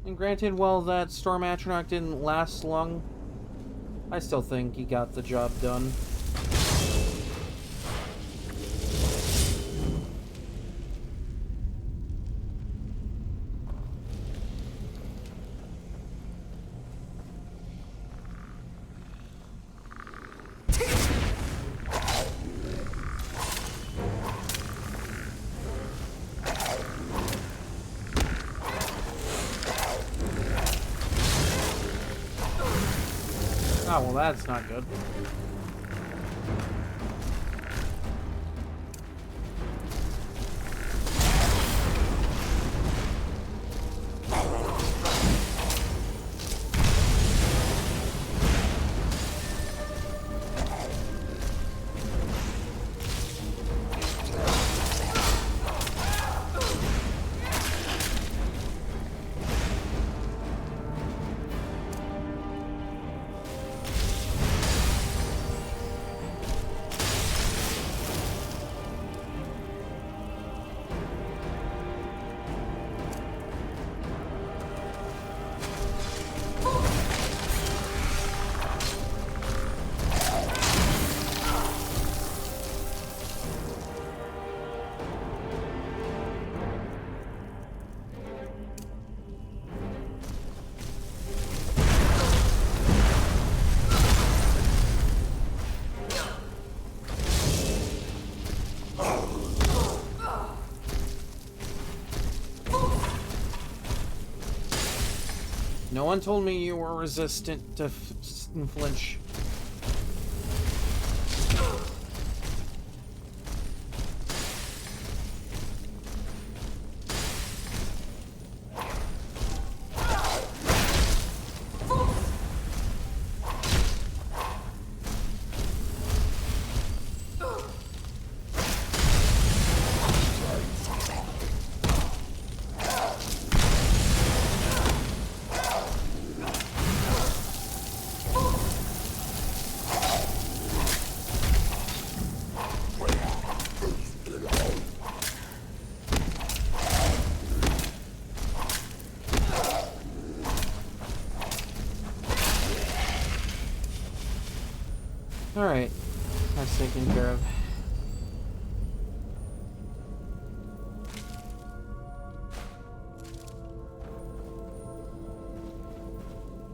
And granted, while that Storm Atronach didn't last long, I still think he got the job done. Oh, well, that's not good. No one told me you were resistant to flinch. Alright, that's taken care of.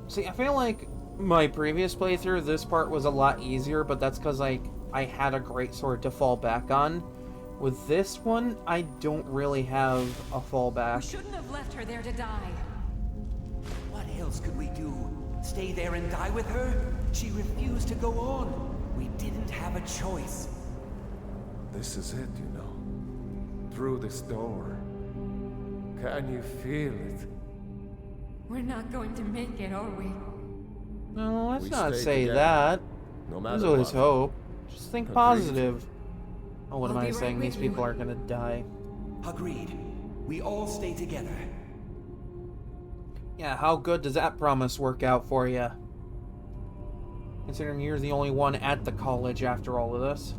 See, I feel like my previous playthrough, this part was a lot easier, but that's because I had a great sword to fall back on. With this one, I don't really have a fallback. We shouldn't have left her there to die. What else could we do? Stay there and die with her? She refused to go on. We didn't have a choice. This is it, you know. Through this door. Can you feel it? We're not going to make it, are we? No, let's We not stay say together, that. no There's matter always what. hope. Just think Agreed. positive. Oh, what am I'll I be right saying? with These you. people are gonna die. Agreed. We all stay together. Yeah, how good does that promise work out for you? Considering you're the only one at the college after all of this.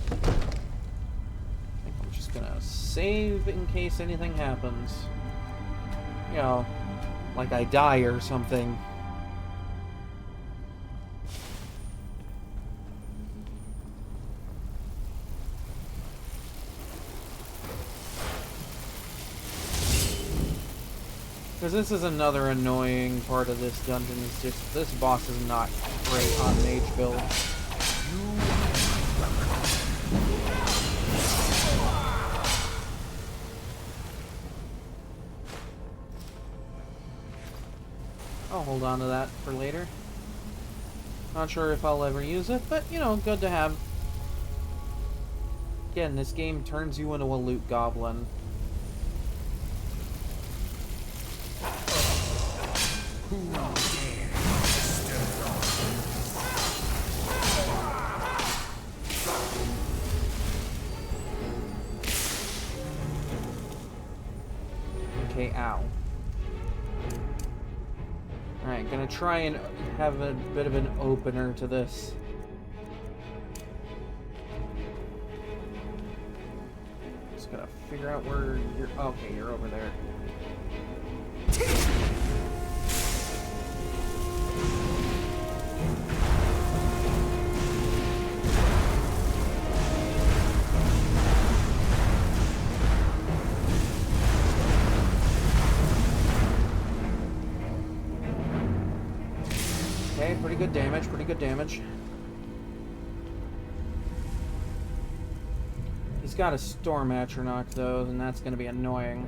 I think I'm just gonna save in case anything happens. You know, like I die or something. Because this is another annoying part of this dungeon, is just this boss is not great on mage build. I'll hold on to that for later. Not sure if I'll ever use it, but you know, good to have. Again, this game turns you into a loot goblin. Ow. Alright, gonna try and have a bit of an opener to this. Just gotta figure out where you're... Okay, you're over there. Okay, pretty good damage, pretty good damage. He's got a Storm Atronach though, and that's gonna be annoying.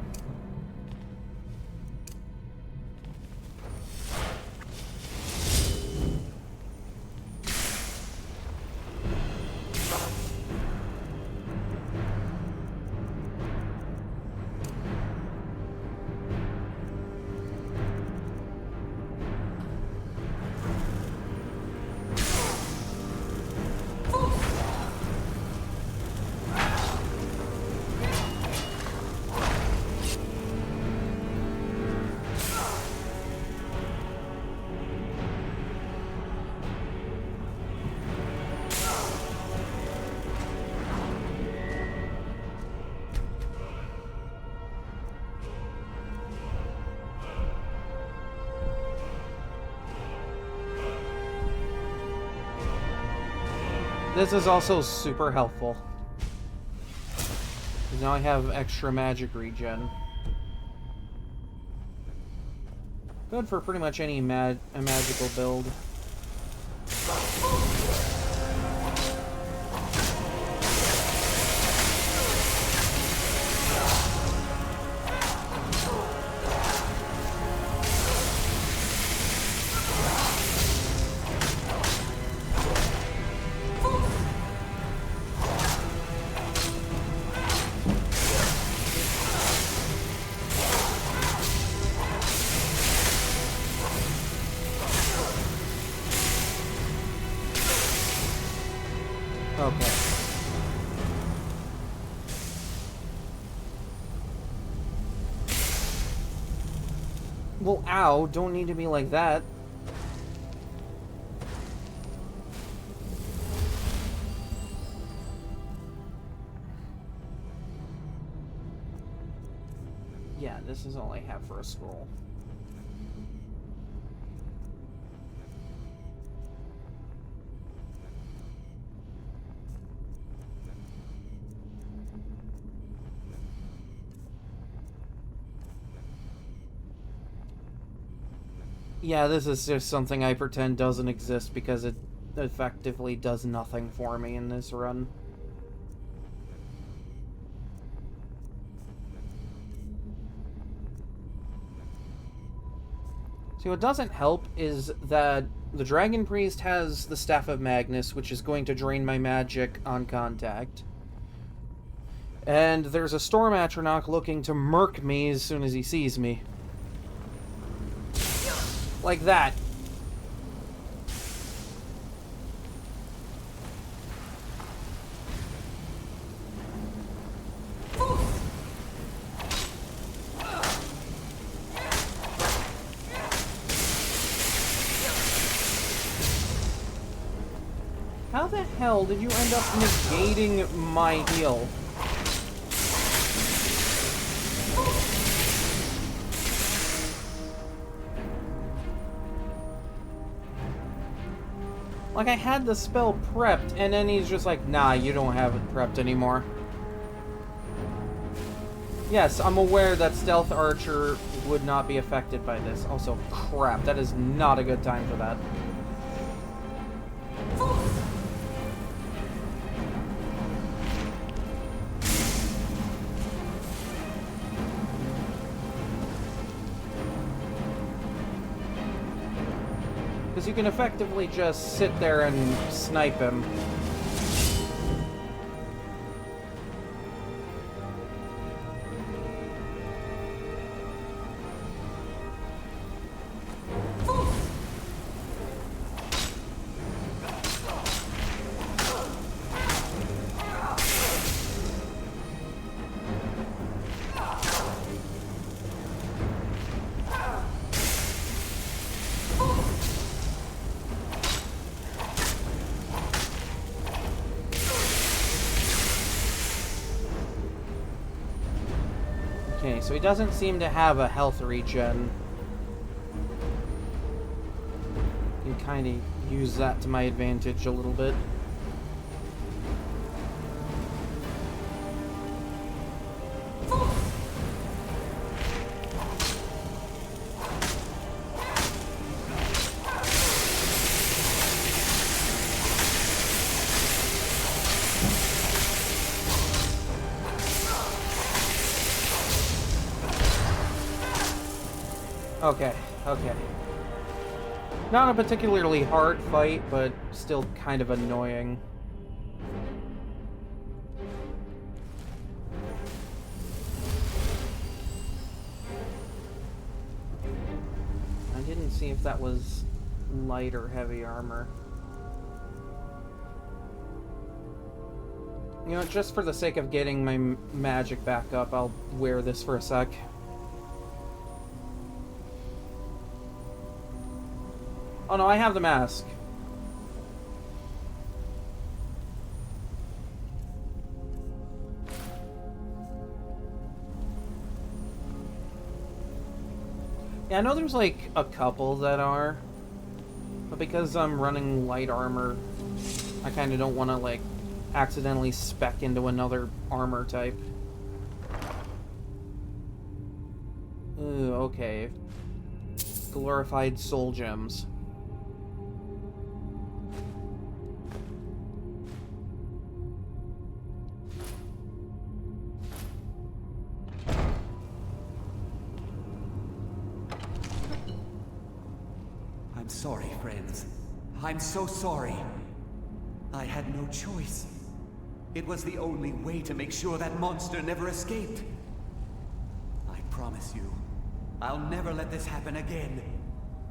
This is also super helpful. Now I have extra magic regen. Good for pretty much any magical build. Okay. Well, ow, don't need to be like that. Yeah, this is all I have for a scroll. Yeah, this is just something I pretend doesn't exist because it effectively does nothing for me in this run. See, what doesn't help is that the Dragon Priest has the Staff of Magnus, which is going to drain my magic on contact. And there's a Storm Atronach looking to murk me as soon as he sees me. Like that. How the hell did you end up negating my heal? Like, I had the spell prepped, and then he's just like, nah, you don't have it prepped anymore. Yes, I'm aware that Stealth Archer would not be affected by this. Also, crap, that is not a good time for that. Because you can effectively just sit there and snipe him. so he doesn't seem to have a health regen. Can kind of use that to my advantage a little bit. Okay, okay. Not a particularly hard fight, but still kind of annoying. I didn't see if that was light or heavy armor. You know, just for the sake of getting my magic back up, I'll wear this for a sec. Oh no, I have the mask. Yeah, I know there's like a couple that are, but because I'm running light armor, I kind of don't want to like accidentally spec into another armor type. Ooh, okay. Glorified soul gems. I'm sorry, friends. I'm so sorry. I had no choice. It was the only way to make sure that monster never escaped. I promise you, I'll never let this happen again.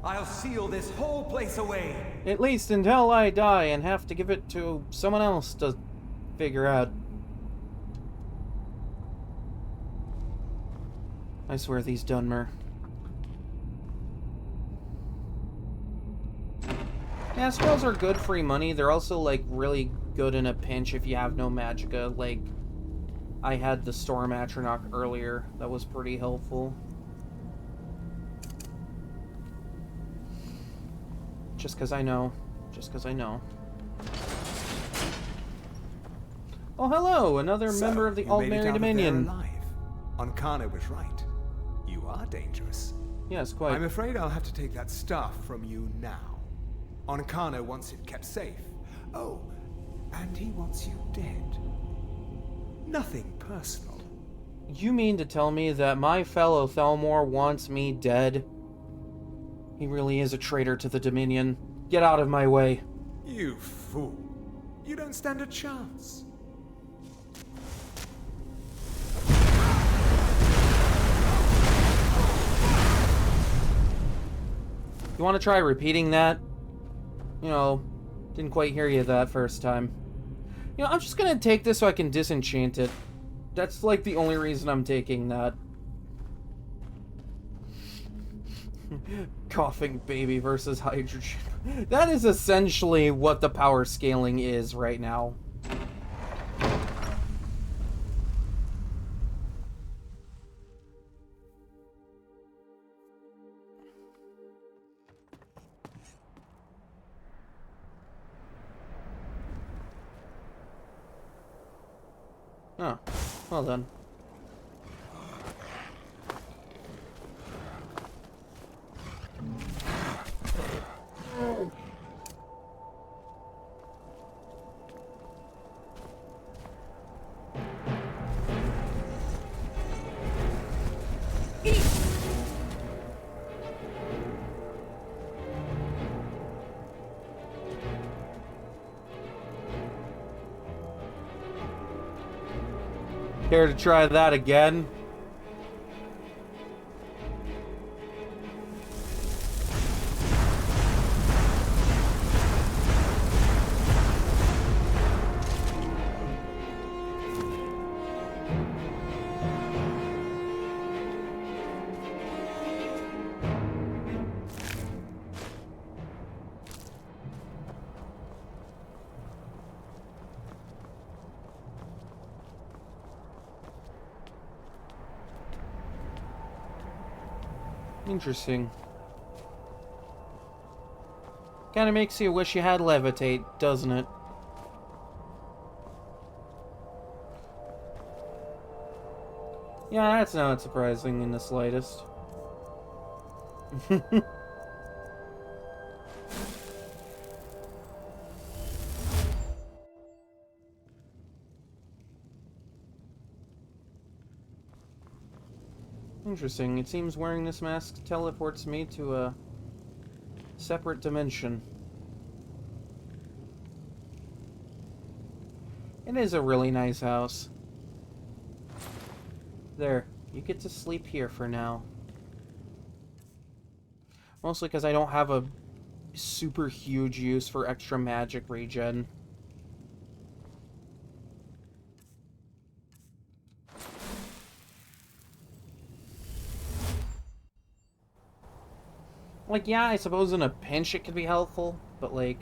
I'll seal this whole place away. At least until I die and have to give it to someone else to figure out. I swear these Dunmer. Yeah, spells are good free money. They're also, like, really good in a pinch if you have no magicka. Like, I had the Storm Atronach earlier. That was pretty helpful. Just because I know. Just because I know. Oh, hello! Another member of the Aldmeri Dominion. Ankana was right. You are dangerous. Yes, quite. I'm afraid I'll have to take that staff from you now. Ankana wants it kept safe. Oh, and he wants you dead. Nothing personal. You mean to tell me that my fellow Thalmor wants me dead? He really is a traitor to the Dominion. Get out of my way. You fool. You don't stand a chance. You want to try repeating that? You know, didn't quite hear you that first time. You know, I'm just gonna take this so I can disenchant it. That's like the only reason I'm taking that. Coughing baby versus hydrogen. That is essentially what the power scaling is right now. Oh, well done. Care to try that again? Interesting. Kinda makes you wish you had levitate, doesn't it? Yeah, that's not surprising in the slightest. Interesting. It seems wearing this mask teleports me to a separate dimension. It is a really nice house. There. You get to sleep here for now. Mostly because I don't have a super huge use for extra magic regen. Like, yeah, I suppose in a pinch it could be helpful, but like...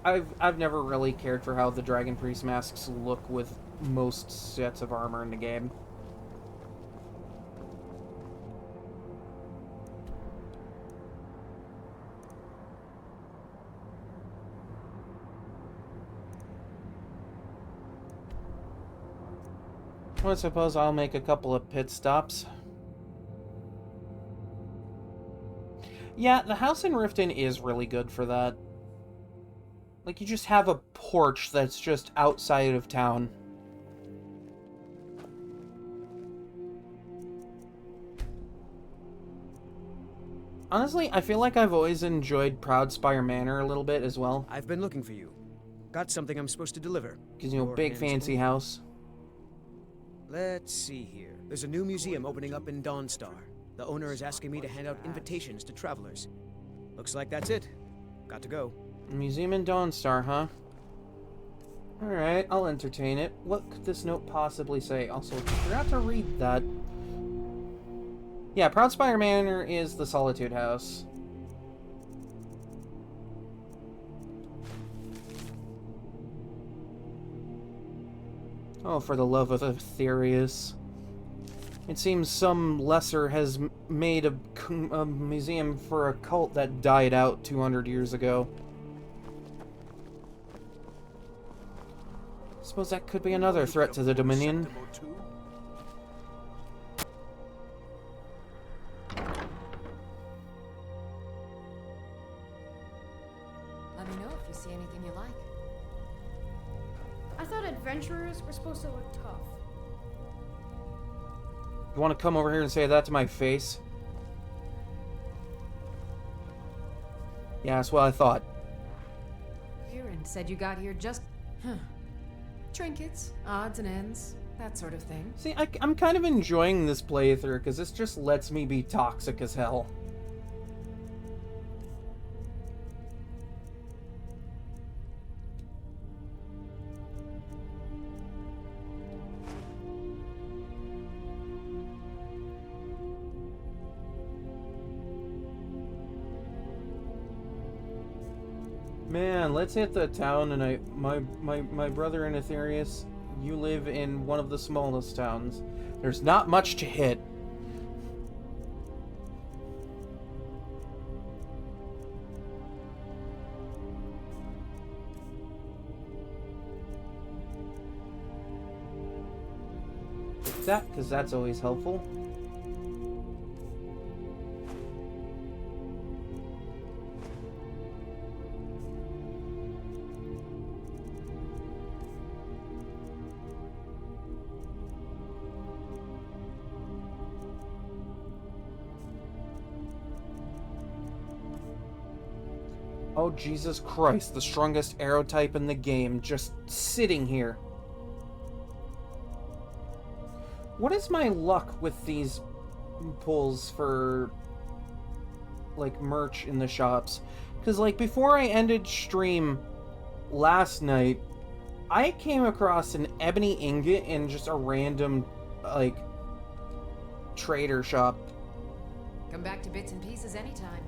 I've never really cared for how the Dragon Priest masks look with most sets of armor in the game. Well, I suppose I'll make a couple of pit stops. Yeah, the house in Riften is really good for that. Like, you just have a porch that's just outside of town. Honestly, I feel like I've always enjoyed Proudspire Manor a little bit as well. I've been looking for you. Got something I'm supposed to deliver. Because, you know, big fancy house. Let's see here. There's a new museum opening up in Dawnstar. The owner is asking me to hand out invitations to travelers. Looks like that's it. Got to go. Museum in Dawnstar, huh? Alright, I'll entertain it. What could this note possibly say? Also, forgot to read that. Yeah, Proudspire Manor is the Solitude House. Oh, for the love of Aetherius. It seems some lesser has made a museum for a cult that died out 200 years ago. Suppose that could be another threat to the Dominion. Let me know if you see anything you like. I thought adventurers were supposed to look tough. You want to come over here and say that to my face? Yeah, that's what I thought. Here and said you got here just... Huh. Trinkets, odds and ends, that sort of thing. See, I'm kind of enjoying this playthrough, because this just lets me be toxic as hell. Man, let's hit the town, and my brother and Aetherius, you live in one of the smallest towns. There's not much to hit. That, because that's always helpful. Oh, Jesus Christ, the strongest arrow type in the game, just sitting here. What is my luck with these pulls for, like, merch in the shops? Because, like, before I ended stream last night, I came across an ebony ingot in just a random, like, trader shop. Come back to bits and pieces anytime.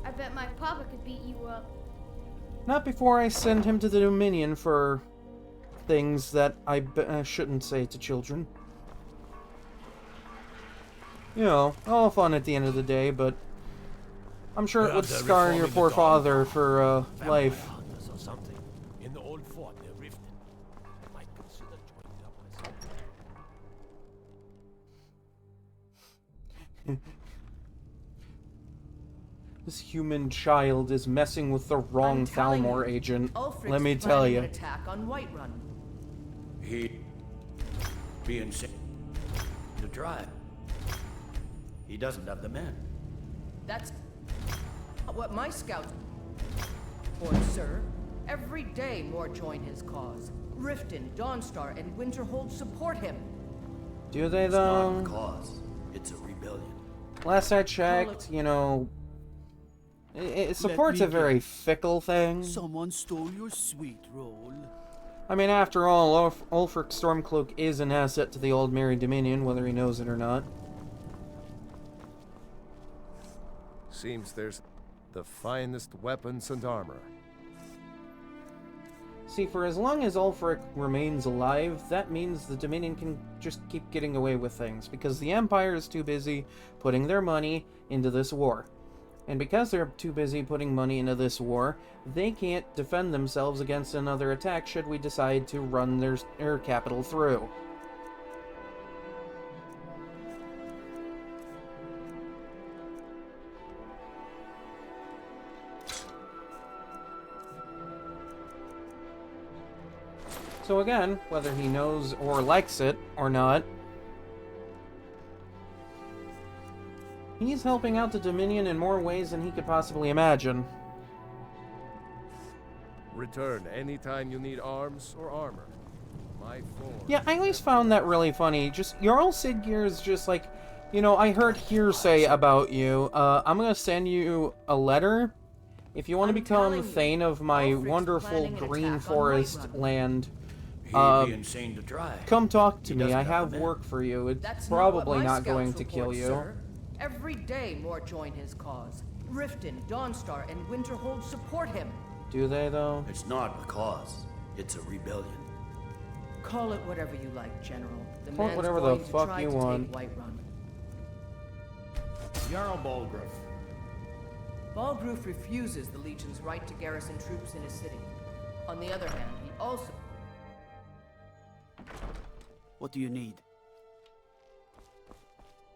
I bet my papa could beat you up. Not before I send him to the Dominion for things that I shouldn't say to children. you know, all fun at the end of the day, but I'm sure it would scar your poor father for life. Hunters or something. In the old fort near Riften. I might consider joining up myself. This human child is messing with the wrong Thalmor agent. Let me tell planning you. An attack on Whiterun. He'd be insane to try. He doesn't have the men. That's not what my scouts. Or, sir, every day more join his cause. Riften, Dawnstar, and Winterhold support him. Do they It's though? not a cause. It's a rebellion. Last I checked, you know, support's a very fickle thing. Someone stole your sweet roll. I mean, after all, Ulfric Stormcloak is an asset to the Old Merry Dominion, whether he knows it or not. Seems there's the finest weapons and armor. See, for as long as Ulfric remains alive, that means the Dominion can just keep getting away with things, because the Empire is too busy putting their money into this war. And because they're too busy putting money into this war, they can't defend themselves against another attack should we decide to run their capital through. So again, whether he knows or likes it or not, he's helping out the Dominion in more ways than he could possibly imagine. Return anytime you need arms or armor. My form. Yeah, I always found that really funny. Just, Jarl Siggeir is just like, you know, I heard hearsay about you. I'm gonna send you a letter. If you want to become Thane of my wonderful green forest land, He'd be insane to try. come talk to He me. doesn't I have have the work for you. It's That's probably not, what my not scouts going to kill report, you. Sir. Every day more join his cause. Riften, Dawnstar, and Winterhold support him. Do they, though? It's not a cause. It's a rebellion. Call it whatever you like, General. The Call it man's whatever the going to fuck try you to want. take Whiterun. Jarl Balgruuf. Balgruuf refuses the Legion's right to garrison troops in his city. On the other hand, he also... What do you need?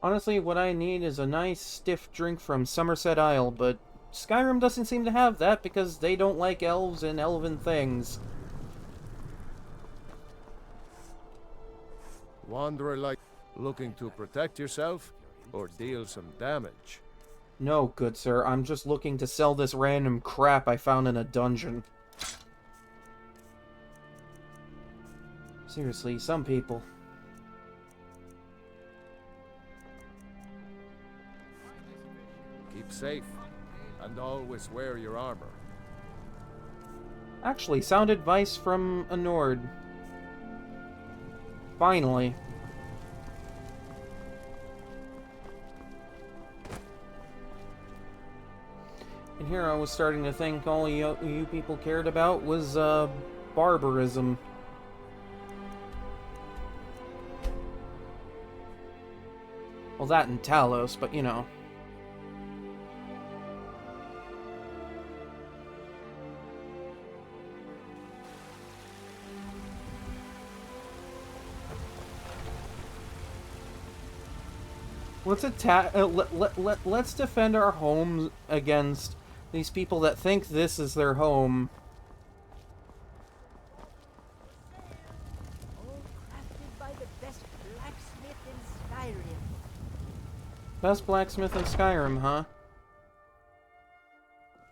Honestly, what I need is a nice stiff drink from Somerset Isle, but Skyrim doesn't seem to have that because they don't like elves and elven things. Wanderer like looking to protect yourself or deal some damage. No, good sir, I'm just looking to sell this random crap I found in a dungeon. Seriously, some people. Keep safe and always wear your armor. Actually, sound advice from a Nord. Finally. And here I was starting to think all you people cared about was, barbarism. Well, that and Talos, but you know. Let's attack. Let's defend our homes against these people that think this is their home. All crafted by the best blacksmith in Skyrim. Best blacksmith in Skyrim, huh?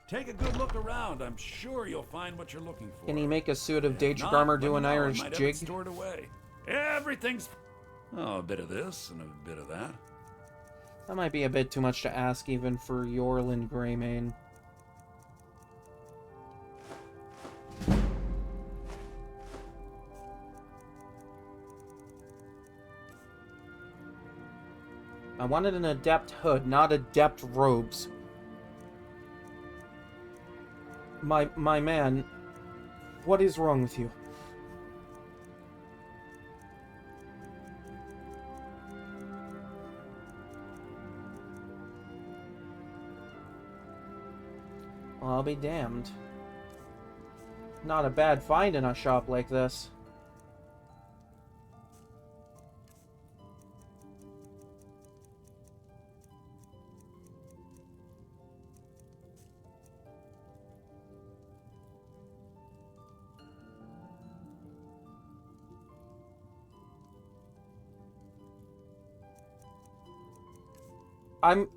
Take a good look around. I'm sure you'll find what you're looking for. Can he make a suit of Daedric Not, armor let do me an know. I Irish might have it jig? stored away. Everything's... Oh, a bit of this and a bit of that. That might be a bit too much to ask even for Yorland Greymane. I wanted an adept hood, not adept robes. My man, what is wrong with you? Well, I'll be damned. Not a bad find in a shop like this.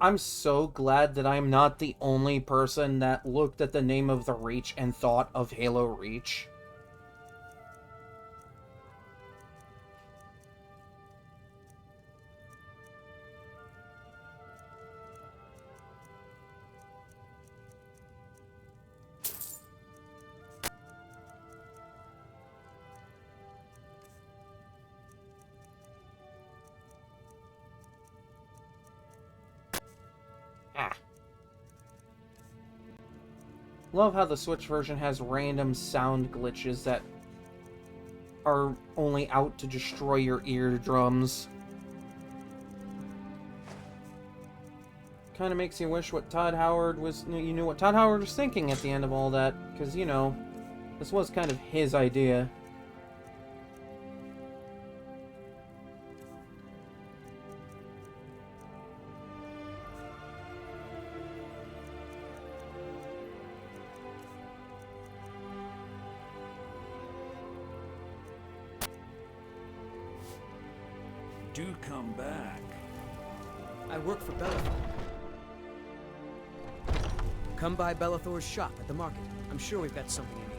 I'm so glad that I'm not the only person that looked at the name of the Reach and thought of Halo Reach. Love how the Switch version has random sound glitches that are only out to destroy your eardrums. Kind of makes you wish what Todd Howard was, you knew what Todd Howard was thinking at the end of all that, because, you know, this was kind of his idea. Do come back. I work for Bellathor. Come by Bellathor's shop at the market. I'm sure we've got something you need.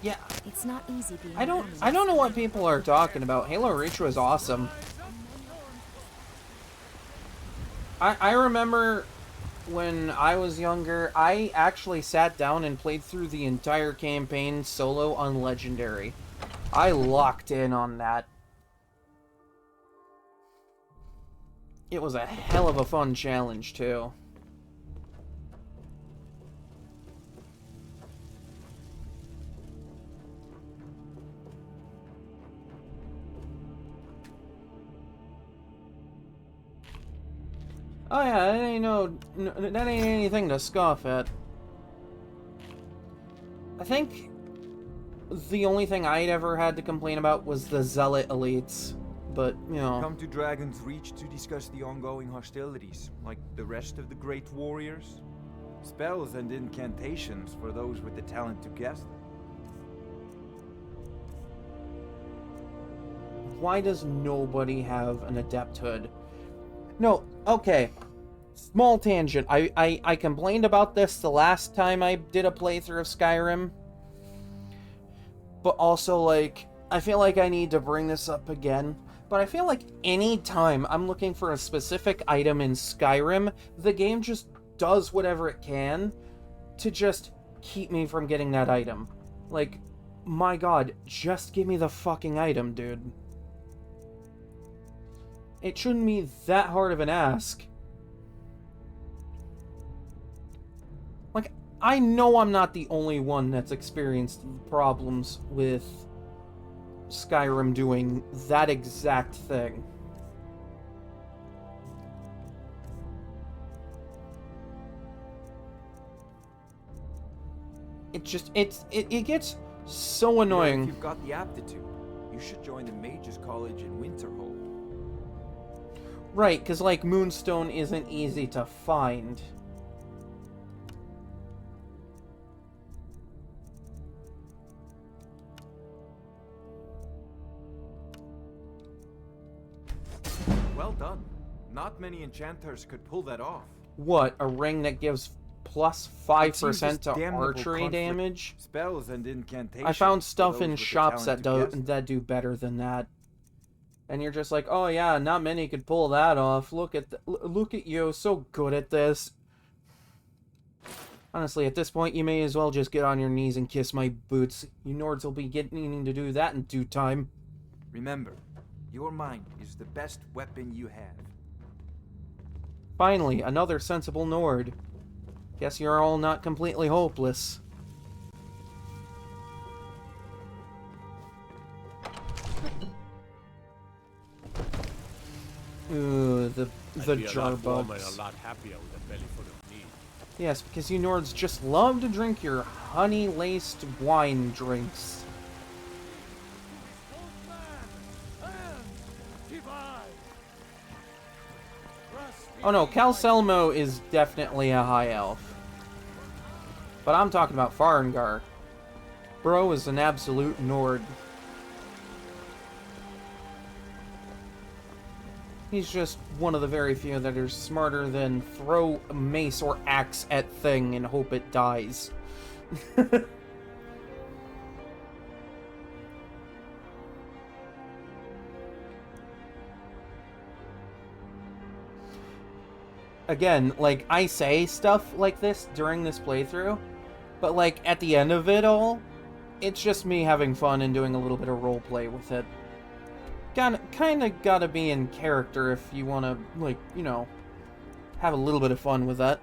Yeah. It's not easy being I don't know what people are talking about. Halo Reach was awesome. I remember when I was younger, I actually sat down and played through the entire campaign solo on Legendary. I locked in on that. It was a hell of a fun challenge, too. Oh yeah, that ain't that ain't anything to scoff at. I think the only thing I'd ever had to complain about was the Zealot elites, but, you know. Come to Dragon's Reach to discuss the ongoing hostilities, like the rest of the great warriors. Spells and incantations for those with the talent to cast them. Why does nobody have an adept hood? No, okay. Small tangent. I complained about this the last time I did a playthrough of Skyrim. But also, like, I feel like I need to bring this up again. But I feel like any time I'm looking for a specific item in Skyrim, the game just does whatever it can to just keep me from getting that item. Like, my god, just give me the fucking item, dude. It shouldn't be that hard of an ask. Like, I know I'm not the only one that's experienced problems with Skyrim doing that exact thing. It just, it gets so annoying. If you've got the aptitude, you should join the Mages College in Winterhold. Right, because, like, Moonstone isn't easy to find. Well done. Not many enchanters could pull that off. What, a ring that gives plus 5% to archery damage? Spells and incantations. I found stuff in shops that do better than that. And you're just like, oh yeah, not many could pull that off. Look at you, so good at this. Honestly, at this point, you may as well just get on your knees and kiss my boots. You Nords will be needing to do that in due time. Remember, your mind is the best weapon you have. Finally, another sensible Nord. Guess you're all not completely hopeless. the I'd be jar a lot warmer bugs. and a lot happier with a belly full of meat. Yes, because you Nords just love to drink your honey-laced wine drinks. Oh no, Calcelmo is definitely a high elf. But I'm talking about Farengar. Bro is an absolute Nord. He's just one of the very few that are smarter than throw a mace or axe at thing and hope it dies. Again, like, I say stuff like this during this playthrough, but, like, at the end of it all, it's just me having fun and doing a little bit of roleplay with it. Kinda gotta be in character if you wanna, like, you know, have a little bit of fun with that.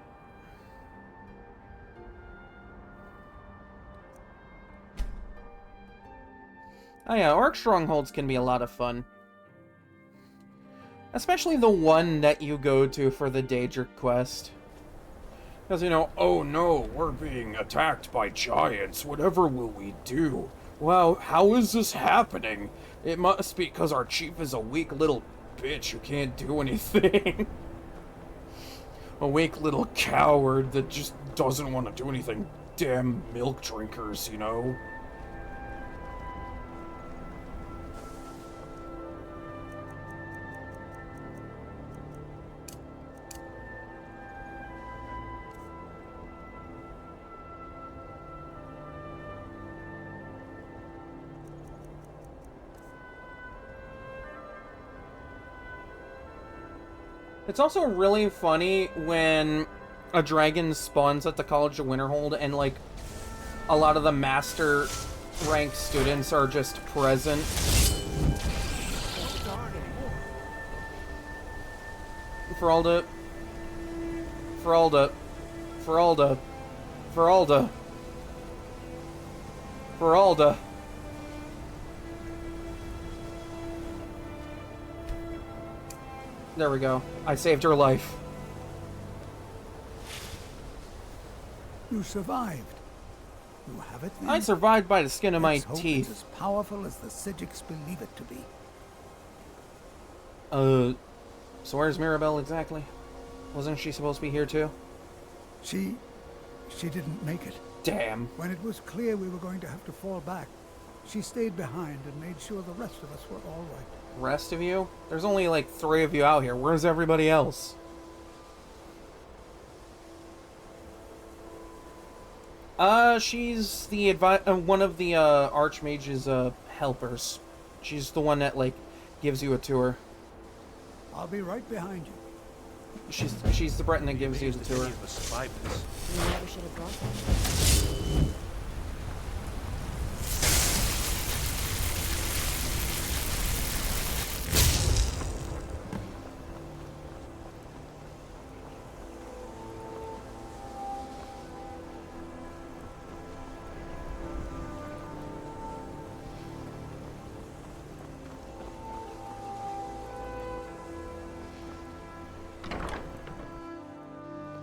Oh yeah, Orc Strongholds can be a lot of fun. Especially the one that you go to for the Daedric quest. Because, you know, oh no, we're being attacked by giants. Whatever will we do? Wow, how is this happening? It must be because our chief is a weak little bitch who can't do anything. A weak little coward that just doesn't want to do anything. Damn milk drinkers, you know? It's also really funny when a dragon spawns at the College of Winterhold and, like, a lot of the master rank students are just present. Feralda. Feralda. Feralda. Feralda. Feralda. There we go. I saved her life. You survived. You have it then? I survived by the skin of my Let's hope teeth. It's as powerful as the Psijics believe it to be. So where's Mirabelle exactly? Wasn't she supposed to be here too? She didn't make it. Damn. When it was clear we were going to have to fall back, she stayed behind and made sure the rest of us were all right. Rest of you? There's only like 3 of you out here. Where's everybody else? She's the one of the Archmage's helpers. She's the one that like gives you a tour. I'll be right behind you. She's the Breton that gives you the tour. You never should have brought that.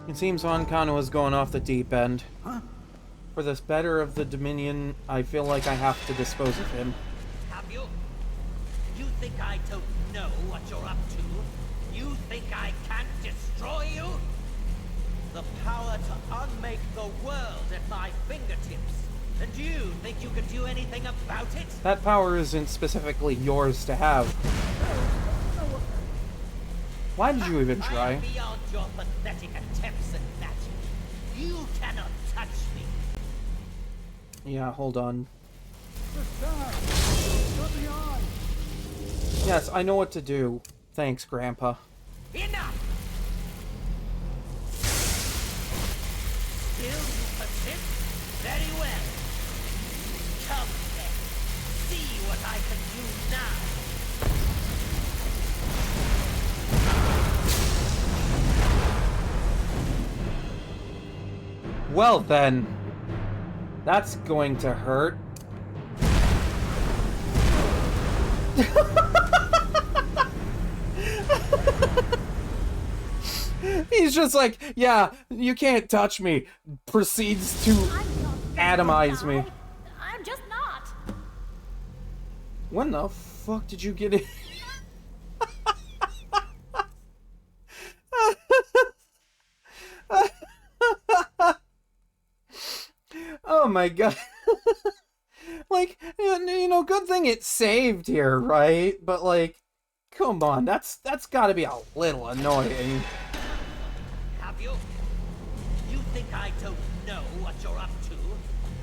It seems Ankano is going off the deep end. Huh? For the better of the Dominion, I feel like I have to dispose of him. Have you? You think I don't know what you're up to? You think I can't destroy you? The power to unmake the world at my fingertips. And you think you can do anything about it? That power isn't specifically yours to have. Why did you even try? I am beyond your pathetic attempts at magic. You cannot touch me. Yeah, hold on. Yes, I know what to do. Thanks, Grandpa. Enough! Still you persist? Very well. Come then. See what I can do now. Well then, that's going to hurt. He's just like, yeah, you can't touch me. Proceeds to atomize me. I'm just not. When the fuck did you get in? Oh my god. Like, you know, good thing it saved here, right? But like, come on, that's gotta be a little annoying. Have you? You think I don't know what you're up to?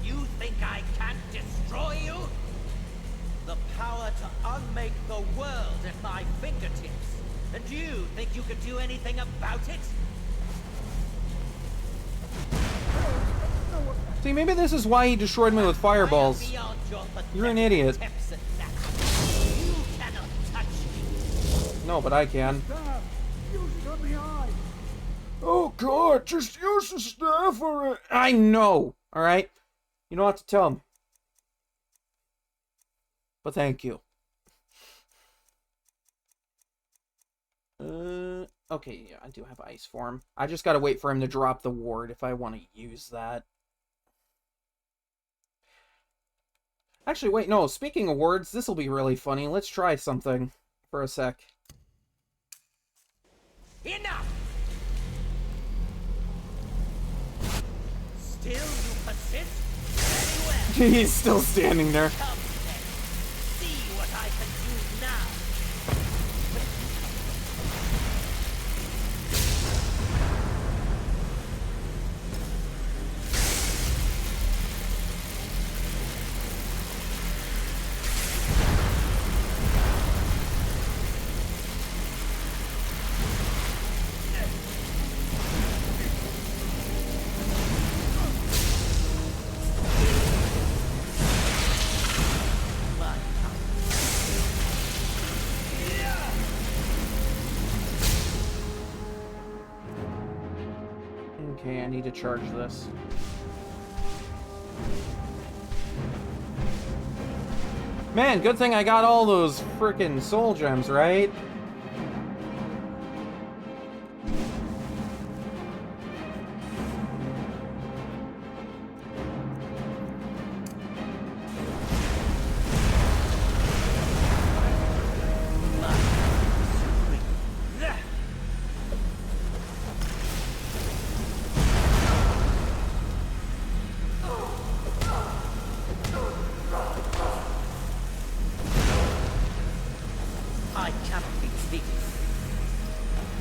You think I can't destroy you? The power to unmake the world at my fingertips. And you think you could do anything about it? See, maybe this is why he destroyed me with fireballs. You're an idiot. You cannot touch me. No, but I can. Oh god, just use the staff for it. I know, alright? You don't have to tell him. But thank you. Okay, yeah, I do have ice for him. I just gotta wait for him to drop the ward if I want to use that. Actually, wait, no, speaking of words, this will be really funny. Let's try something for a sec. Enough! Still you persist? Very well. He's still standing there. Come then. See what I can do now. Okay, I need to charge this. Man, good thing I got all those frickin' soul gems, right?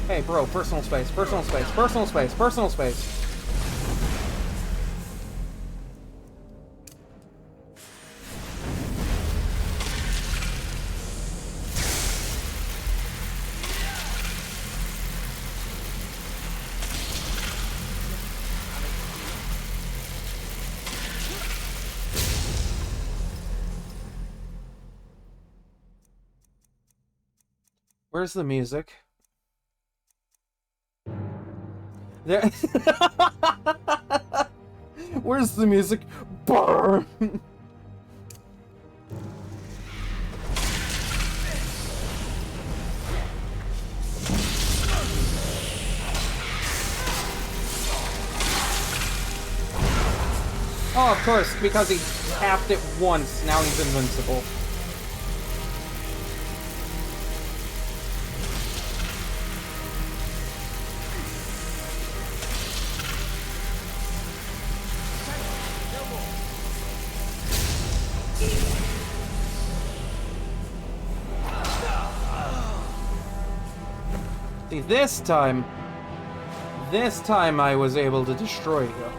Hey, bro, personal space, personal space, personal space, personal space. Where's the music? There. Where's the music? Burn. Oh, of course, because he tapped it once, now he's invincible. See, this time I was able to destroy you.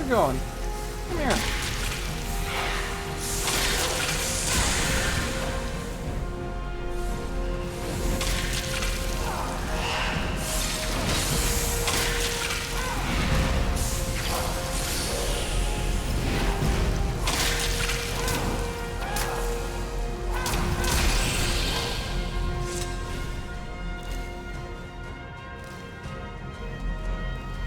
Going. Come here.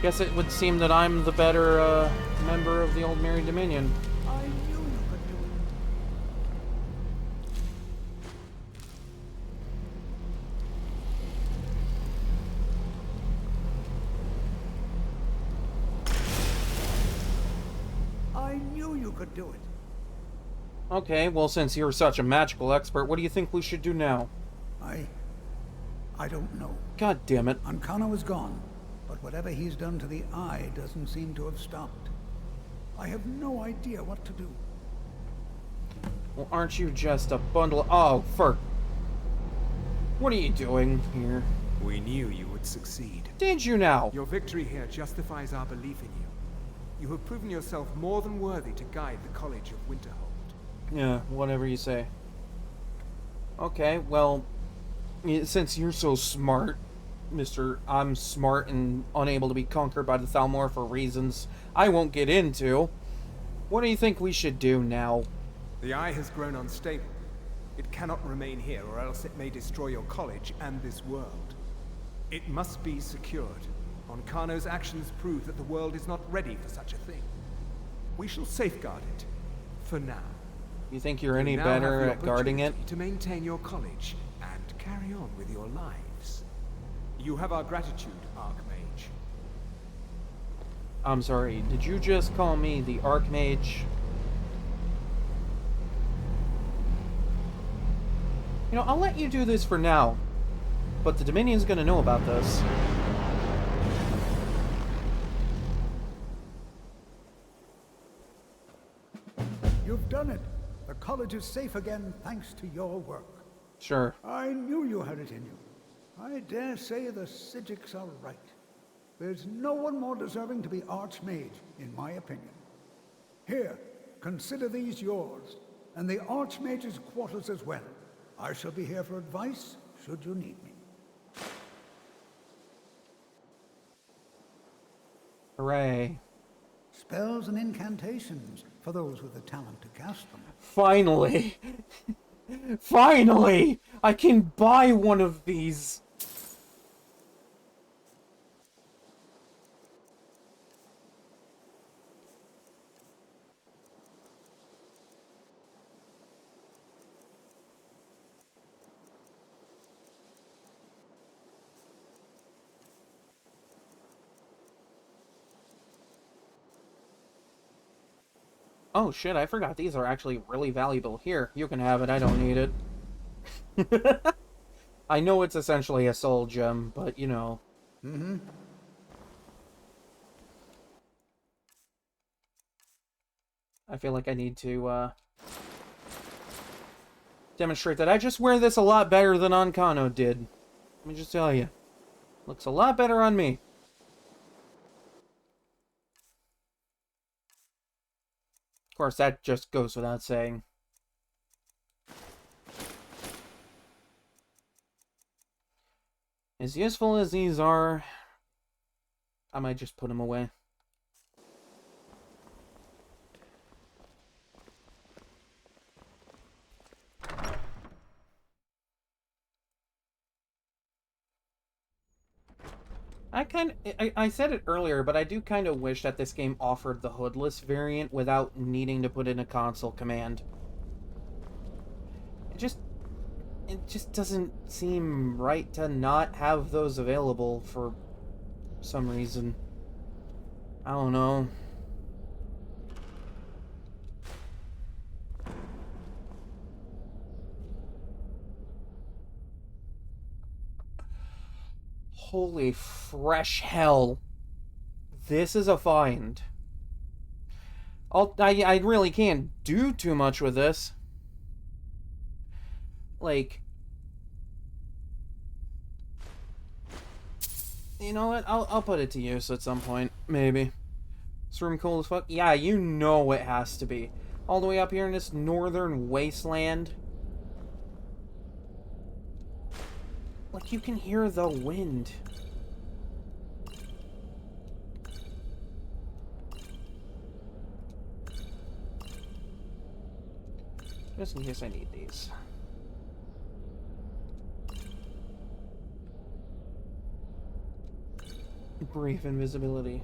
Guess it would seem that I'm the better member of the Old Merry Dominion. I knew you could do it. I knew you could do it. Okay, well, since you're such a magical expert, what do you think we should do now? I don't know. God damn it. Ancano is gone, but whatever he's done to the Eye doesn't seem to have stopped. I have no idea what to do. Well, aren't you just a bundle of... Oh, fuck. What are you doing here? We knew you would succeed. Did you now? Your victory here justifies our belief in you. You have proven yourself more than worthy to guide the College of Winterhold. Yeah, whatever you say. Okay, well, since you're so smart, Mr. I'm smart and unable to be conquered by the Thalmor for reasons I won't get into, what do you think we should do now? The Eye has grown unstable. It cannot remain here, or else it may destroy your college and this world. It must be secured. Ancano's actions prove that the world is not ready for such a thing. We shall safeguard it, for now. You think you're any You now better have the at guarding it? opportunity to maintain your college and carry on with your lives. You have our gratitude, Archmage. I'm sorry, did you just call me the Archmage? You know, I'll let you do this for now, but the Dominion's gonna know about this. You've done it. The college is safe again thanks to your work. Sure. I knew you had it in you. I dare say the Psijics are right. There's no one more deserving to be Archmage, in my opinion. Here, consider these yours, and the Archmage's quarters as well. I shall be here for advice, should you need me. Hooray. Spells and incantations, for those with the talent to cast them. Finally! Finally! I can buy one of these! Oh shit, I forgot these are actually really valuable. Here, you can have it, I don't need it. I know it's essentially a soul gem, but you know. Mm-hmm. I feel like I need to, demonstrate that I just wear this a lot better than Ancano did. Let me just tell you. Looks a lot better on me. Of course, that just goes without saying. As useful as these are, I might just put them away. I said it earlier, but I do kind of wish that this game offered the hoodless variant without needing to put in a console command. It just doesn't seem right to not have those available for some reason. I don't know. Holy fresh hell. This is a find. I really can't do too much with this. Like, you know what? I'll put it to use at some point, maybe. This room cool as fuck? Yeah, you know it has to be. All the way up here in this northern wasteland. Like, you can hear the wind. Just in case I need these. Brief invisibility.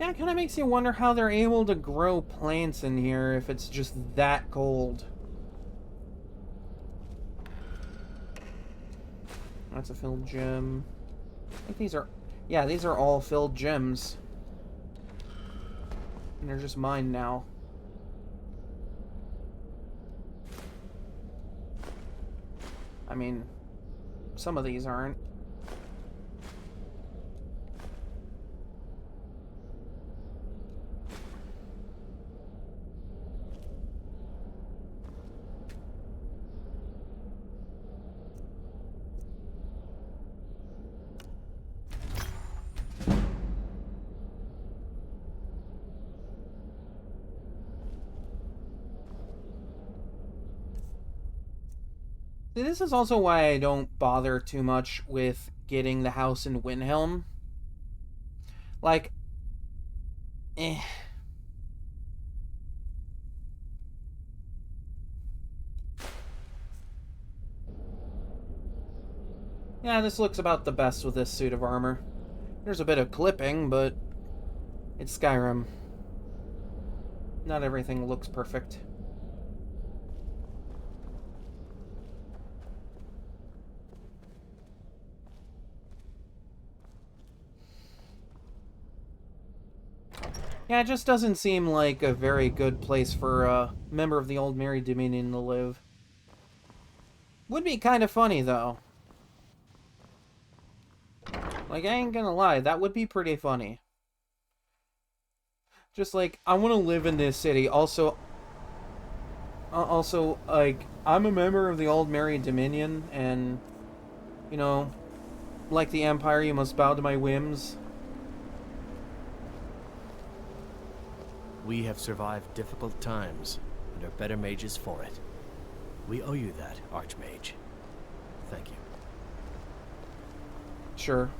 Yeah, it kind of makes you wonder how they're able to grow plants in here if it's just that cold. That's a filled gem. I think these are... Yeah, these are all filled gems. And they're just mine now. I mean, some of these aren't. See, this is also why I don't bother too much with getting the house in Windhelm. Like, eh. Yeah, this looks about the best with this suit of armor. There's a bit of clipping, but it's Skyrim. Not everything looks perfect. Yeah, it just doesn't seem like a very good place for a member of the Old Merry Dominion to live. Would be kind of funny, though. Like, I ain't gonna lie, that would be pretty funny. Just like, I want to live in this city. Also, like, I'm a member of the Old Merry Dominion, and, you know, like the Empire, you must bow to my whims. We have survived difficult times, and are better mages for it. We owe you that, Archmage. Thank you. Sure.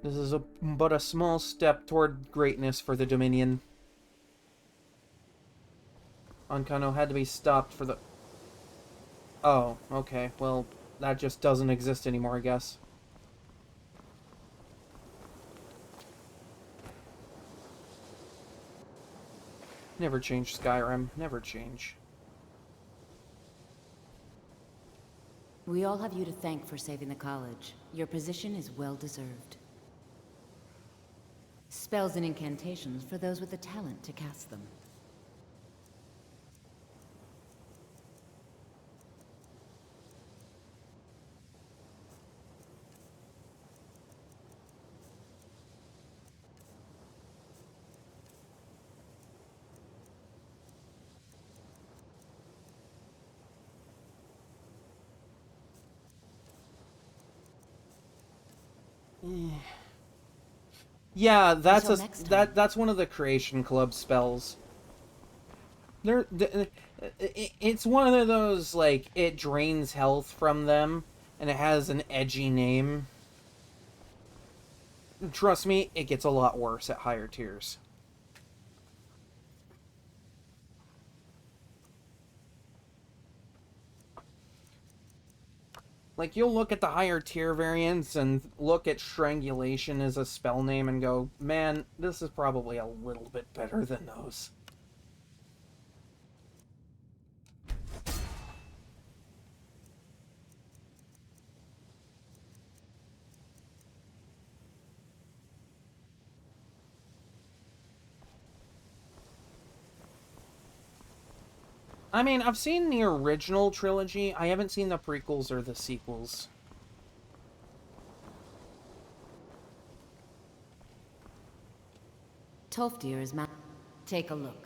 This is but a small step toward greatness for the Dominion. Ancano had to be stopped for the... Oh, okay. Well, that just doesn't exist anymore, I guess. Never change, Skyrim. Never change. We all have you to thank for saving the college. Your position is well deserved. Spells and incantations for those with the talent to cast them. Yeah, that's one of the Creation Club spells. It's one of those, like, it drains health from them, and it has an edgy name. Trust me, it gets a lot worse at higher tiers. Like, you'll look at the higher tier variants and look at Strangulation as a spell name and go, man, this is probably a little bit better than those. I mean, I've seen the original trilogy. I haven't seen the prequels or the sequels. Tolfdir is mount. Take a look.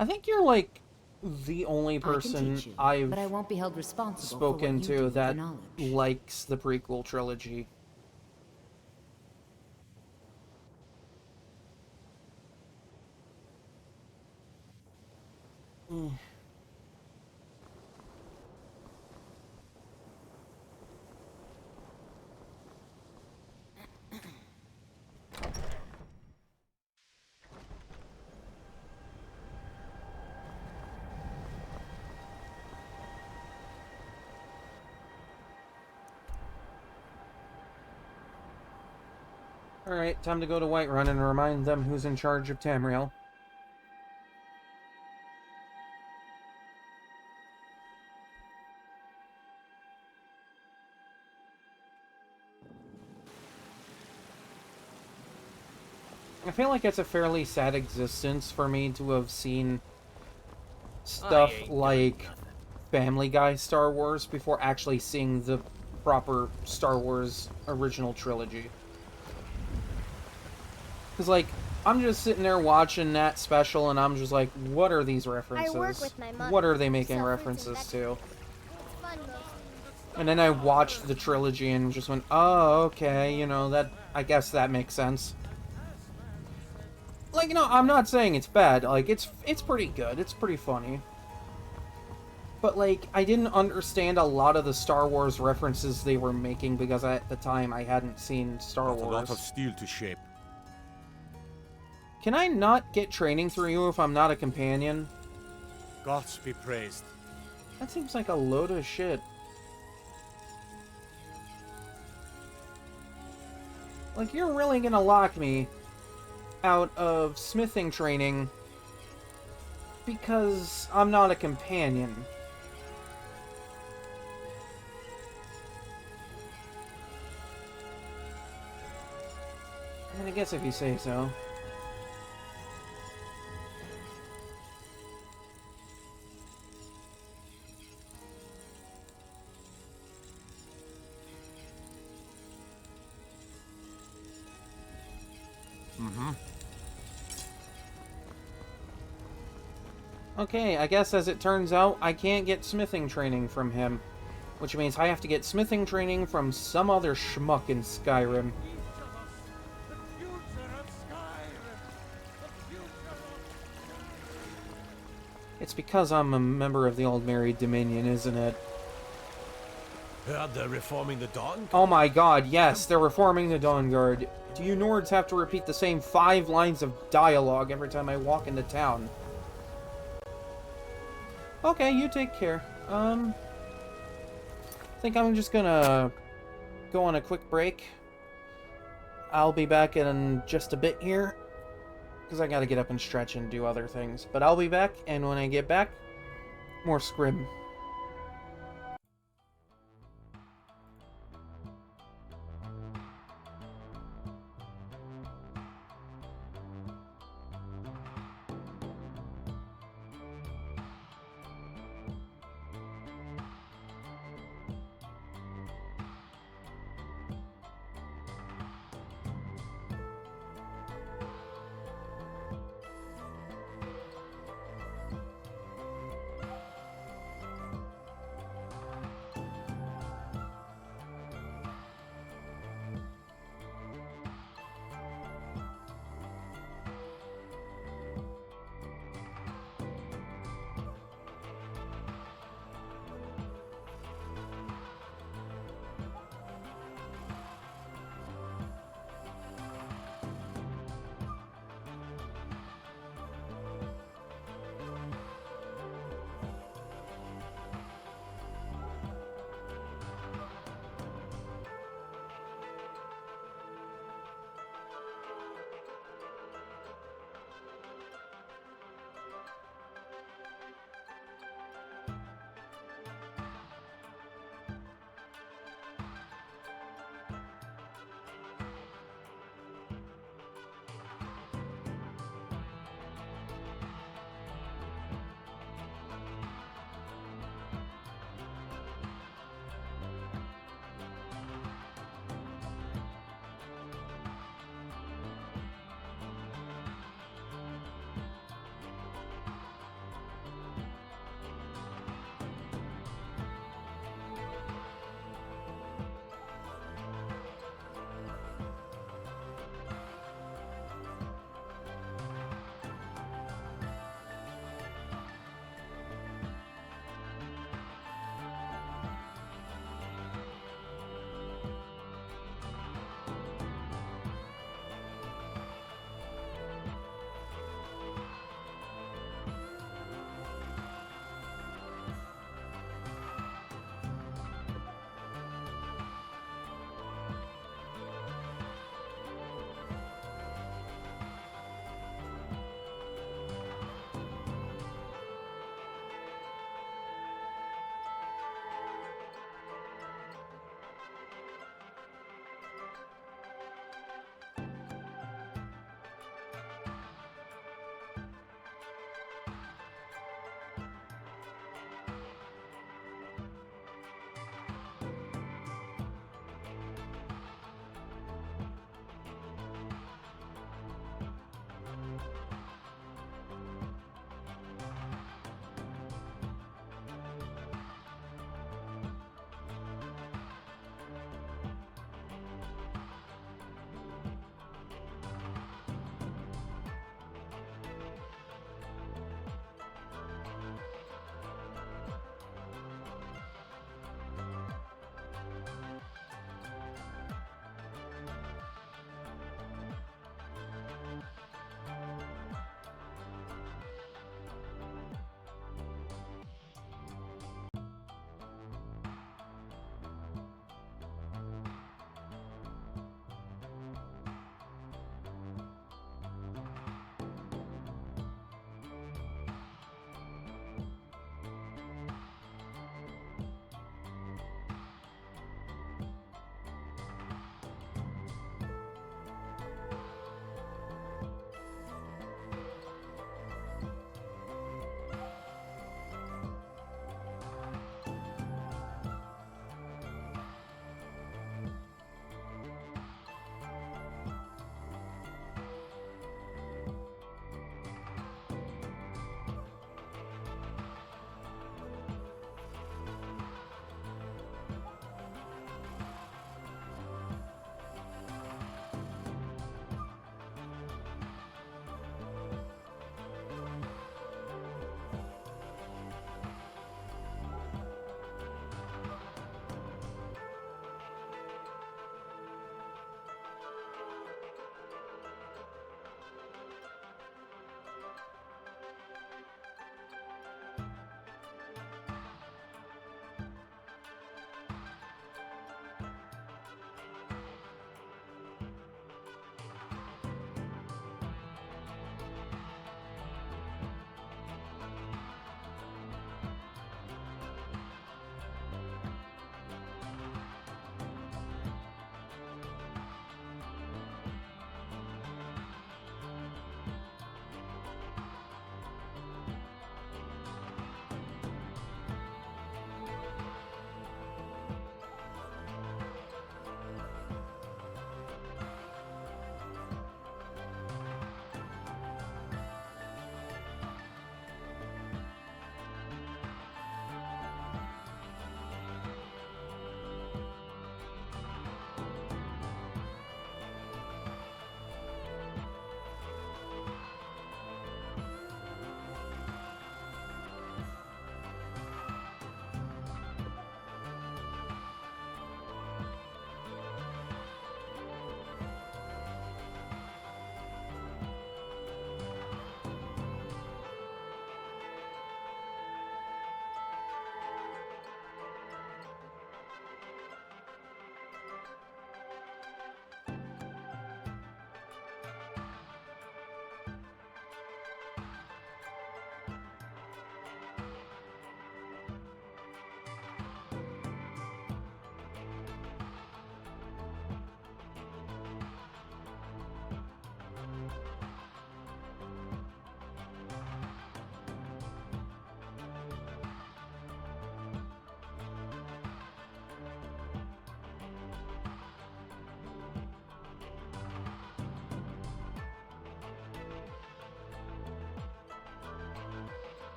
I think you're, like, the only person I've but I won't be held responsible spoken for what you to do that with your knowledge. likes the prequel trilogy. Alright, time to go to Whiterun and remind them who's in charge of Tamriel. I feel like it's a fairly sad existence for me to have seen stuff like Family Guy Star Wars before actually seeing the proper Star Wars original trilogy. Because, like, I'm just sitting there watching that special and I'm just like, what are these references? I work with my mother. What are they making references to? And then I watched the trilogy and just went, oh, okay, you know, that, I guess that makes sense. Like, no, I'm not saying it's bad. Like, it's pretty good. It's pretty funny. But, like, I didn't understand a lot of the Star Wars references they were making because at the time I hadn't seen Star Wars. A lot of steel to shape. Can I not get training through you if I'm not a companion? Gods be praised. That seems like a load of shit. Like, you're really gonna lock me out of smithing training because I'm not a companion. I mean, I guess if you say so. Okay, I guess as it turns out, I can't get smithing training from him. Which means I have to get smithing training from some other schmuck in Skyrim. It's because I'm a member of the Old Married Dominion, isn't it? Heard they're reforming the Dawn? Oh my god, yes, they're reforming the Dawn Guard. Do you Nords have to repeat the same 5 lines of dialogue every time I walk into town? Okay, you take care. I think I'm just gonna go on a quick break. I'll be back in just a bit here, because I gotta get up and stretch and do other things. But I'll be back, and when I get back, more Scrib.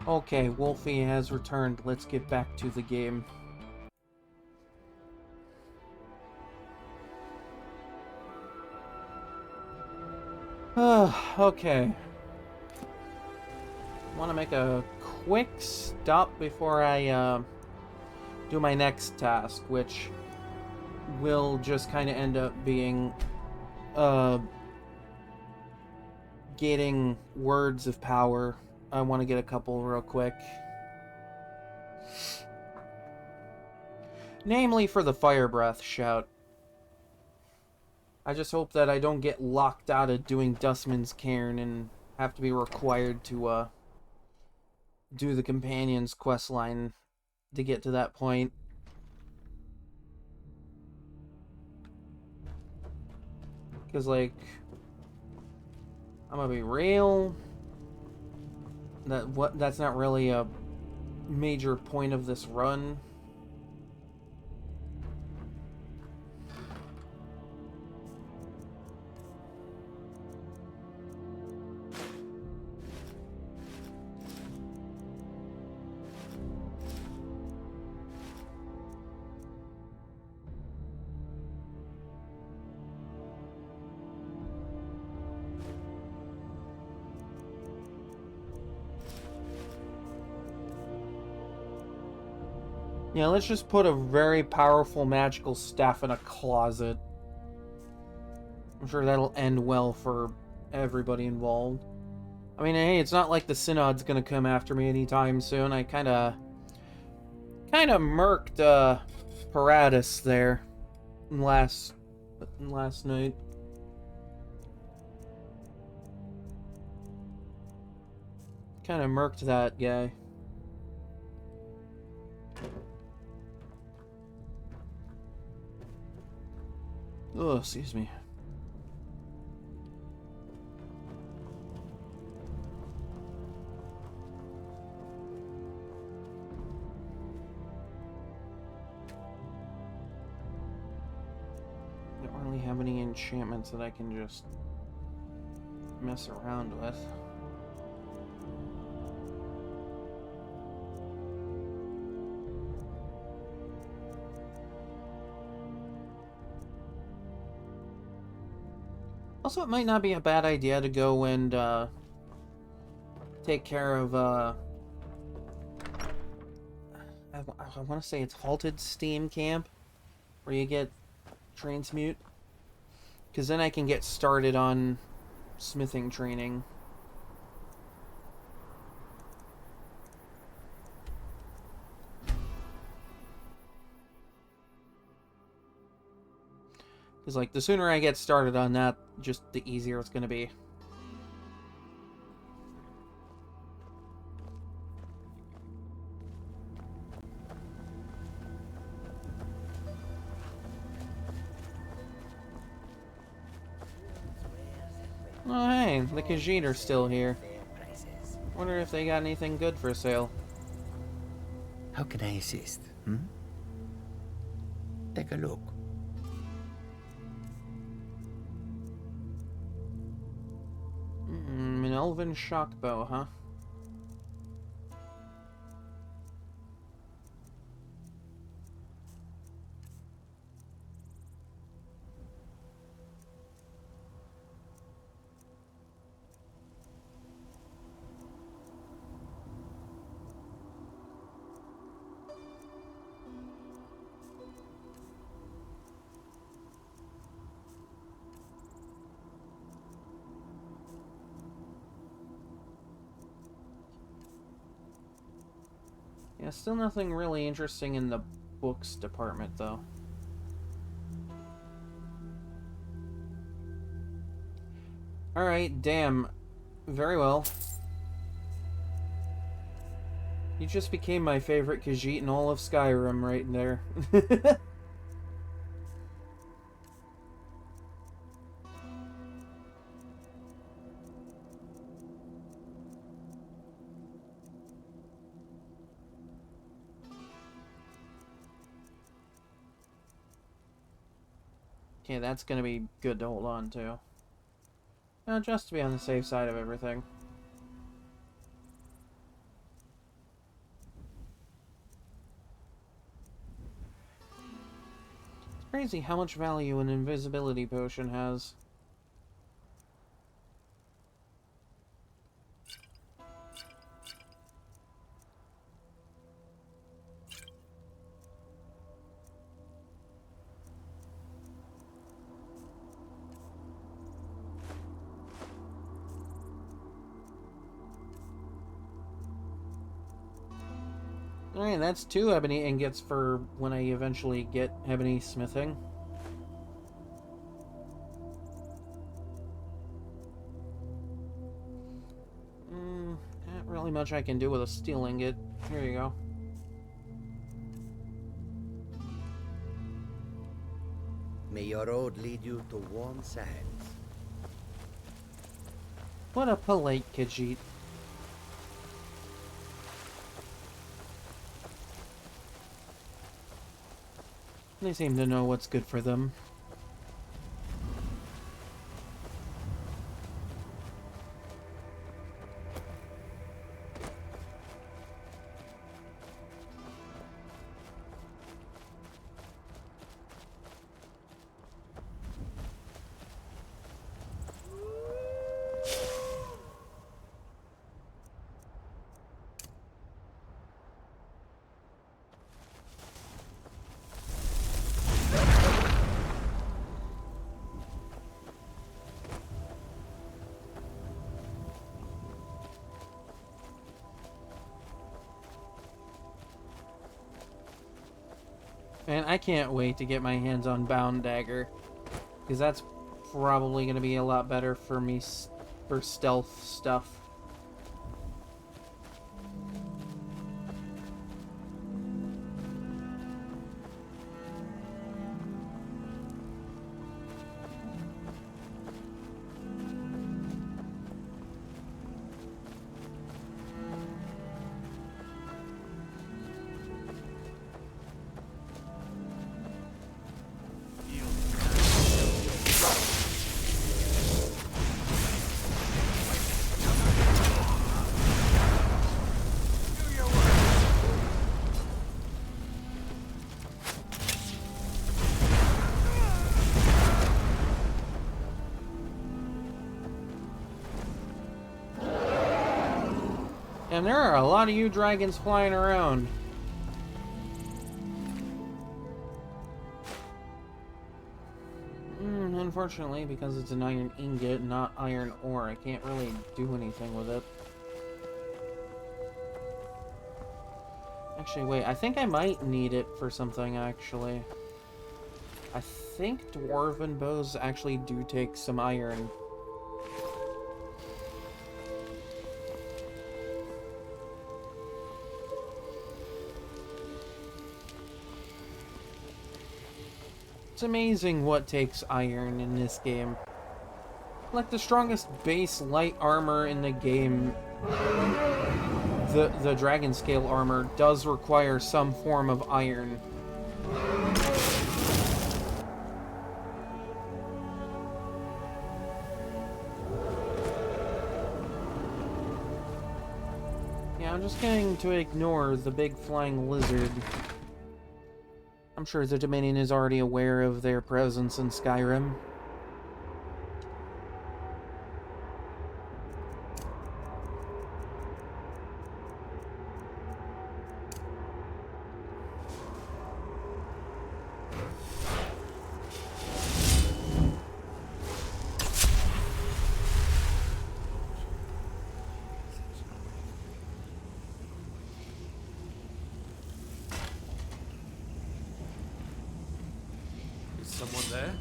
Okay, Wolfie has returned. Let's get back to the game. Okay. Want to make a quick stop before I do my next task, which will just kind of end up being getting words of power. I want to get a couple real quick. Namely for the fire breath shout. I just hope that I don't get locked out of doing Dustman's Cairn and have to be required to do the companion's quest line to get to that point. Because, like, I'm gonna be real. That's not really a major point of this run. Yeah, let's just put a very powerful magical staff in a closet. I'm sure that'll end well for everybody involved. I mean, hey, it's not like the Synod's gonna come after me anytime soon. I kinda murked, Paratus there last night. Kinda murked that guy. Oh, excuse me. I don't really have any enchantments that I can just mess around with. Also, it might not be a bad idea to go and take care of I want to say it's Halted Steam Camp, where you get transmute, because then I can get started on smithing training. Because, like, the sooner I get started on that, just the easier it's going to be. Oh, hey, the Khajiit are still here. Wonder if they got anything good for sale. How can I assist? Hmm? Take a look. An elven shockbow, huh? Yeah, still nothing really interesting in the books department, though. Alright, damn. Very well. You just became my favorite Khajiit in all of Skyrim right there. Okay, that's gonna be good to hold on to. Just to be on the safe side of everything. Crazy how much value an invisibility potion has. Alright, that's 2 ebony ingots for when I eventually get ebony smithing. Not really much I can do with a steel ingot. Here you go. May your road lead you to warm sands. What a polite Khajiit. They seem to know what's good for them. And I can't wait to get my hands on Bound Dagger, because that's probably going to be a lot better for me for stealth stuff. And there are a lot of you dragons flying around. Unfortunately, because it's an iron ingot, not iron ore, I can't really do anything with it. Actually, wait, I think I might need it for something, actually. I think dwarven bows actually do take some iron. It's amazing what takes iron in this game. Like the strongest base light armor in the game, the dragon scale armor does require some form of iron. Yeah, I'm just going to ignore the big flying lizard. I'm sure the Dominion is already aware of their presence in Skyrim. Someone there?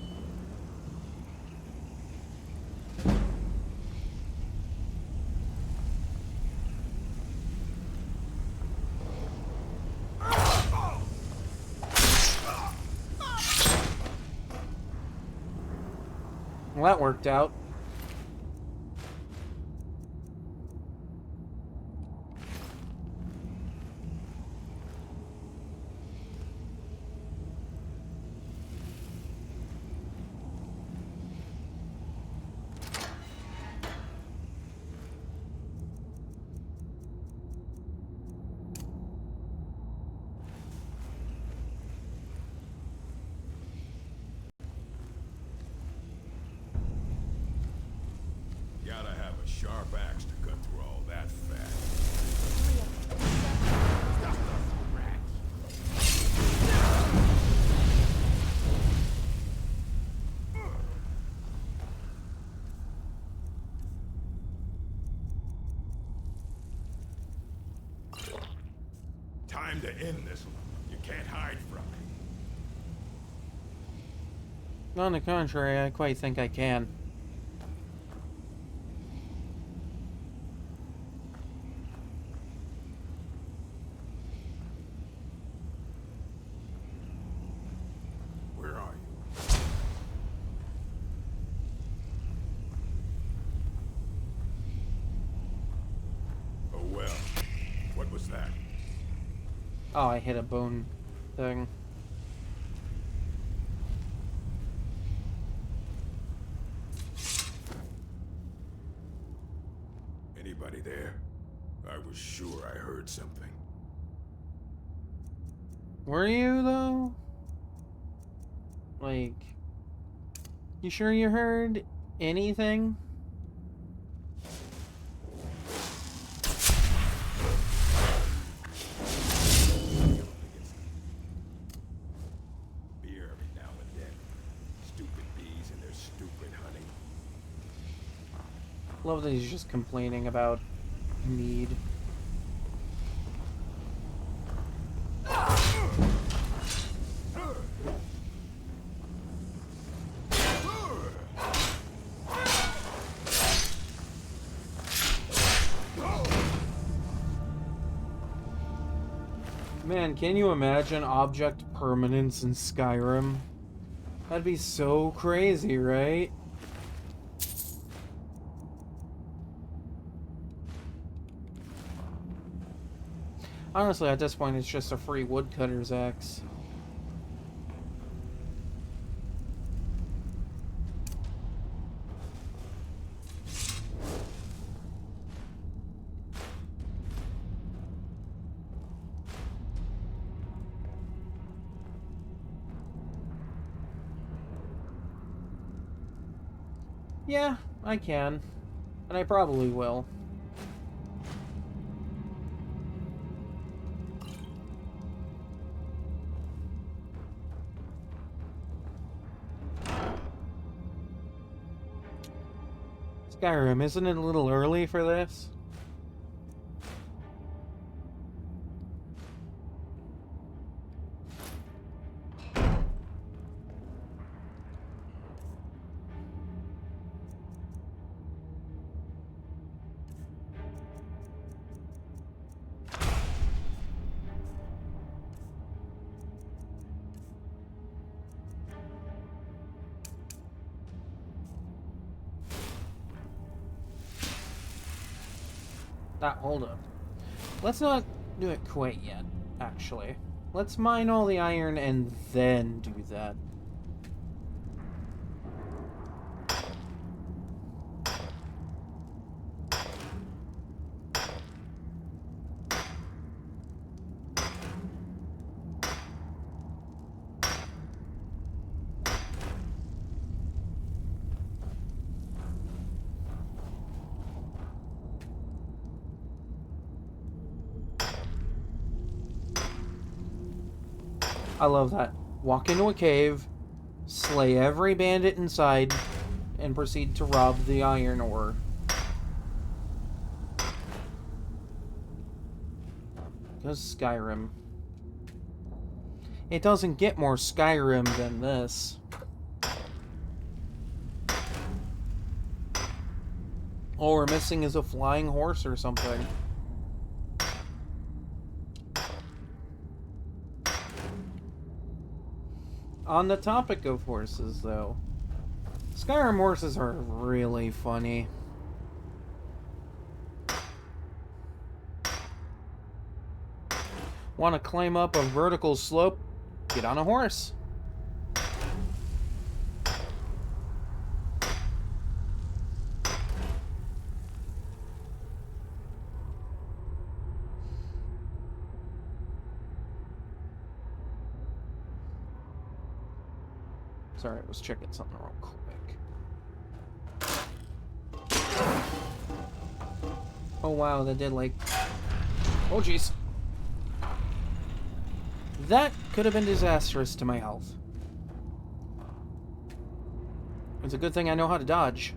Well, that worked out. sharp axe to cut through all that fat. Time to end this. You can't hide from it. On the contrary, I quite think I can. Where are you? Oh well. What was that? Oh, I hit a bone thing. Anybody there? I was sure I heard something. Were you, though? Like, you sure you heard anything? Beer every now and then. Stupid bees and their stupid honey. Love that he's just complaining about mead. Man, can you imagine object permanence in Skyrim? That'd be so crazy, right? Honestly, at this point, it's just a free woodcutter's axe. Yeah, I can. And I probably will. Skyrim, isn't it a little early for this? Hold up. Let's not do it quite yet, actually. Let's mine all the iron and then do that. I love that. Walk into a cave, slay every bandit inside, and proceed to rob the iron ore. Because Skyrim. It doesn't get more Skyrim than this. All we're missing is a flying horse or something. On the topic of horses, though, Skyrim horses are really funny. Want to climb up a vertical slope? Get on a horse. Sorry, I was checking something real quick. Oh wow, that did like... Oh jeez. That could have been disastrous to my health. It's a good thing I know how to dodge.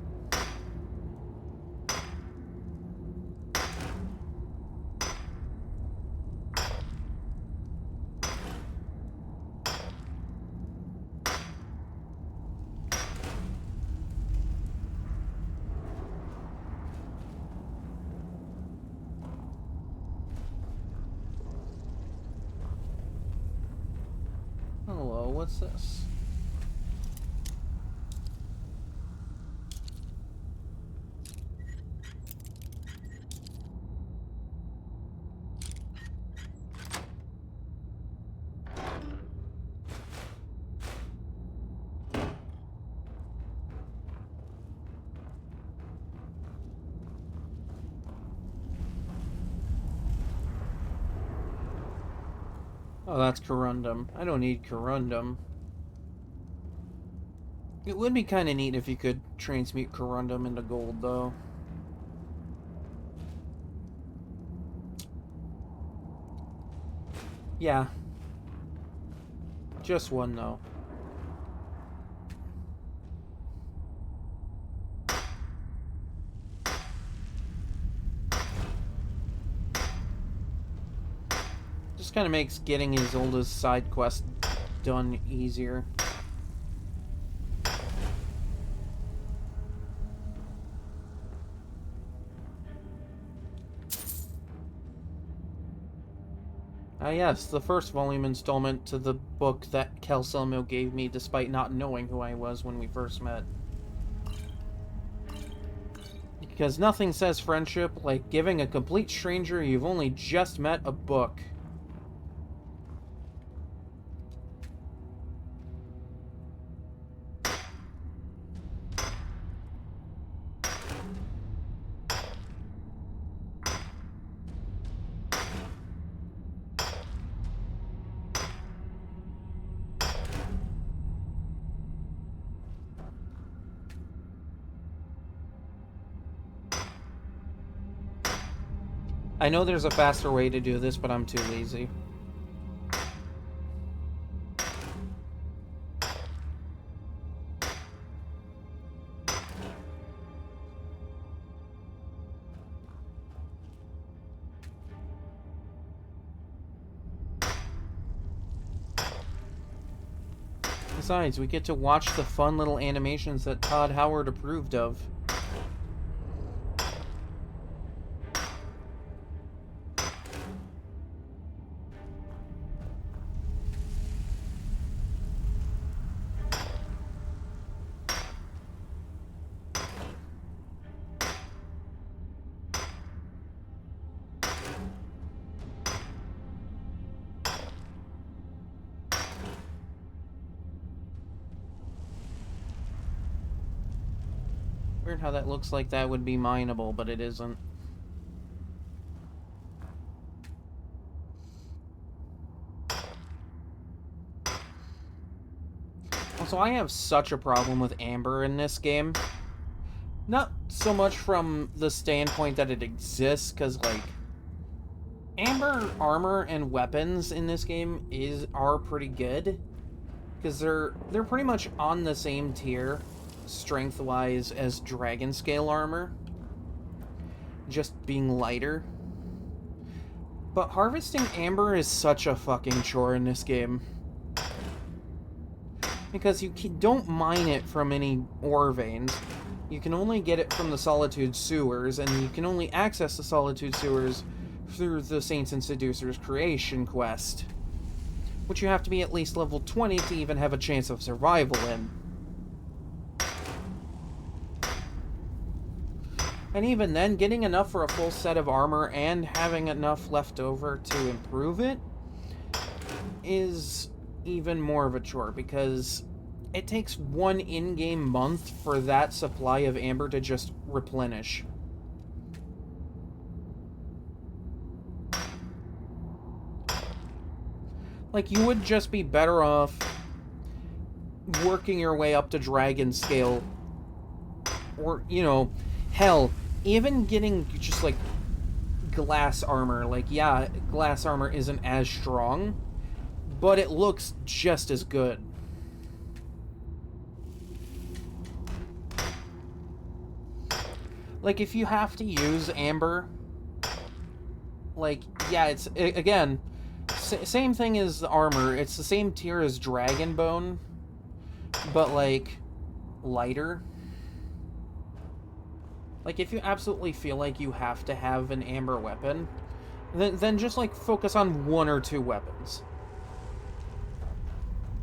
Hello, what's this? Oh, that's corundum. I don't need corundum. It would be kind of neat if you could transmute corundum into gold, though. Yeah. Just one, though. Just kind of makes getting his oldest side quest done easier. Yes, the first volume installment to the book that Calcelmo gave me despite not knowing who I was when we first met. Because nothing says friendship like giving a complete stranger you've only just met a book. I know there's a faster way to do this, but I'm too lazy. Besides, we get to watch the fun little animations that Todd Howard approved of. Weird how that looks like that would be mineable, but it isn't. Also, I have such a problem with amber in this game. Not so much from the standpoint that it exists, because, like, amber armor and weapons in this game are pretty good. Because they're pretty much on the same tier, strength-wise, as dragon scale armor. Just being lighter. But harvesting amber is such a fucking chore in this game. Because you don't mine it from any ore veins. You can only get it from the Solitude Sewers, and you can only access the Solitude Sewers through the Saints and Seducers creation quest. Which you have to be at least level 20 to even have a chance of survival in. And even then, getting enough for a full set of armor and having enough left over to improve it is even more of a chore, because it takes one in-game month for that supply of amber to just replenish. Like, you would just be better off working your way up to dragon scale. Or, you know, hell, even getting just, like, glass armor. Like, yeah, glass armor isn't as strong, but it looks just as good. Like, if you have to use amber, like, yeah, it's, again, same thing as the armor. It's the same tier as Dragonborn, but, like, lighter. Like, if you absolutely feel like you have to have an amber weapon, then just, like, focus on 1 or 2 weapons.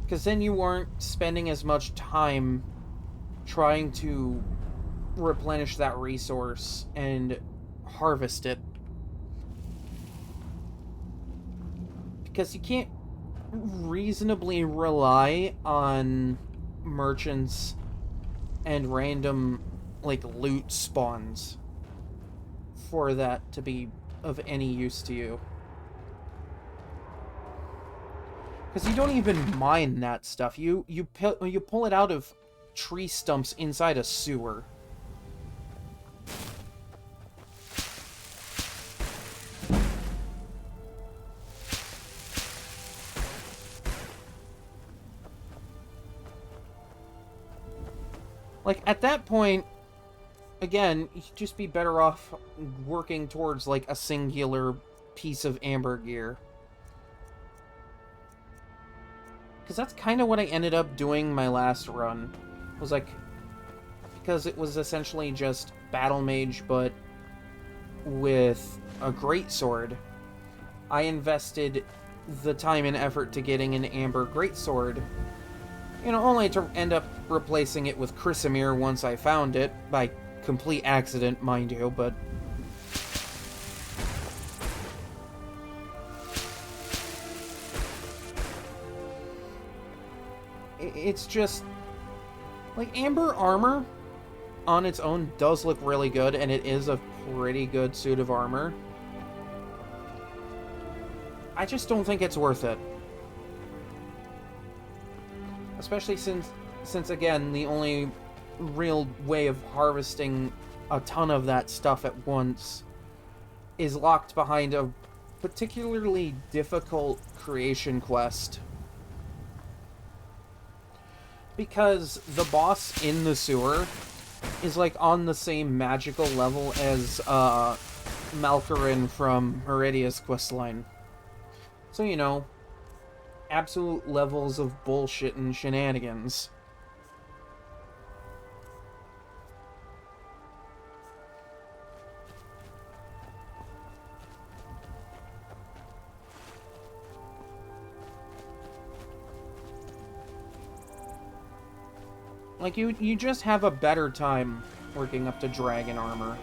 Because then you aren't spending as much time trying to replenish that resource and harvest it. Because you can't reasonably rely on merchants and random, like, loot spawns for that to be of any use to you. Because you don't even mine that stuff. You pull it out of tree stumps inside a sewer. Like, at that point, again, you'd just be better off working towards, like, a singular piece of amber gear. Because that's kind of what I ended up doing my last run. Was like, because it was essentially just Battle Mage, but with a greatsword. I invested the time and effort to getting an amber greatsword. You know, only to end up replacing it with Chrysamere once I found it. By complete accident, mind you, but... It's just... like, amber armor on its own does look really good, and it is a pretty good suit of armor. I just don't think it's worth it. Especially since again, the only real way of harvesting a ton of that stuff at once is locked behind a particularly difficult creation quest. Because the boss in the sewer is, like, on the same magical level as Malkarin from Meridia's questline. So, you know, absolute levels of bullshit and shenanigans. Like, you just have a better time working up to dragon armor.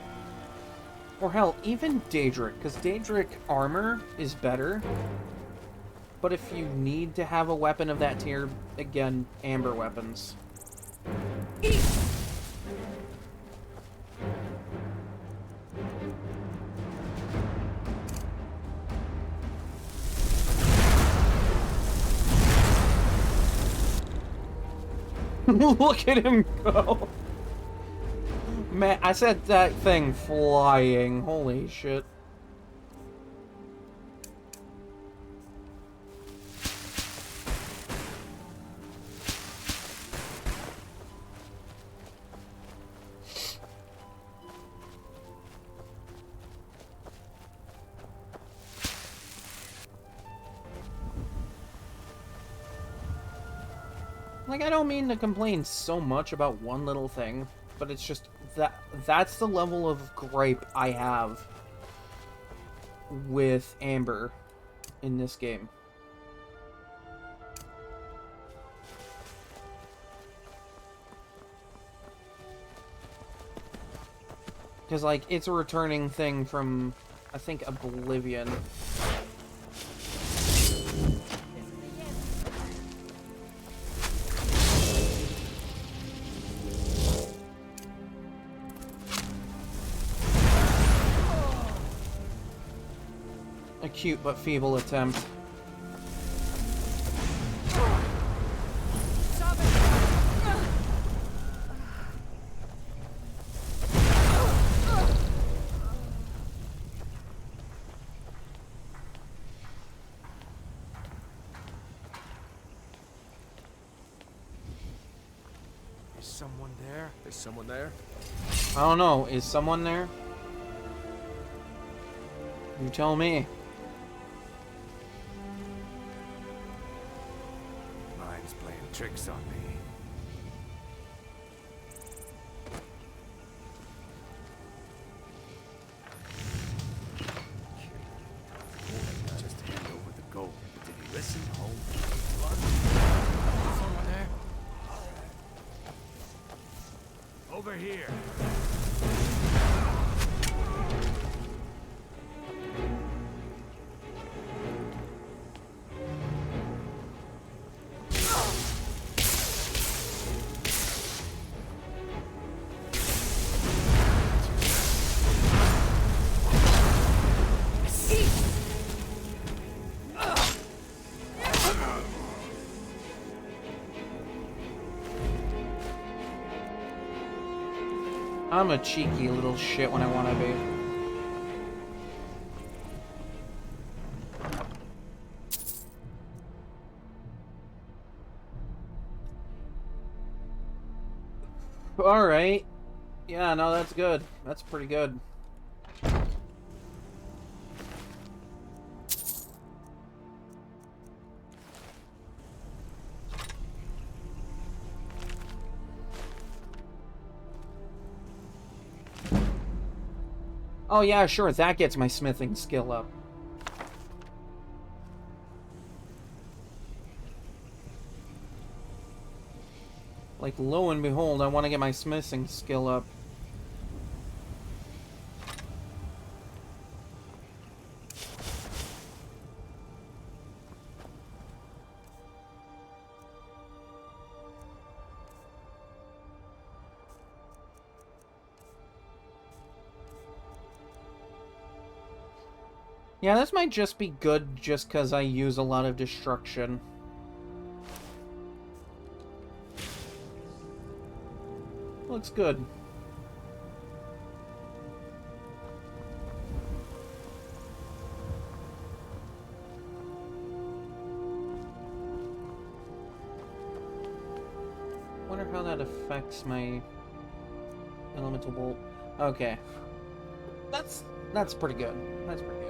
Or hell, even Daedric, because Daedric armor is better. But if you need to have a weapon of that tier, again, amber weapons. Look at him go! Man, I said that thing flying. Holy shit. Like, I don't mean to complain so much about one little thing, but it's just that's the level of gripe I have with Amber in this game. Because, like, it's a returning thing from, I think, Oblivion. A cute but feeble attempt. someone there? There's someone there? I don't know. Is someone there? You tell me. Mine's playing tricks on me. Just hand over the gold. Did he listen? Home. Someone there? Over here. I'm a cheeky little shit when I want to be. Alright. Yeah, no, that's good. That's pretty good. Oh yeah, sure, that gets my smithing skill up. Like, lo and behold, I want to get my smithing skill up. Yeah, this might just be good just because I use a lot of destruction. Looks good. Wonder how that affects my elemental bolt. Okay. That's pretty good. That's pretty good.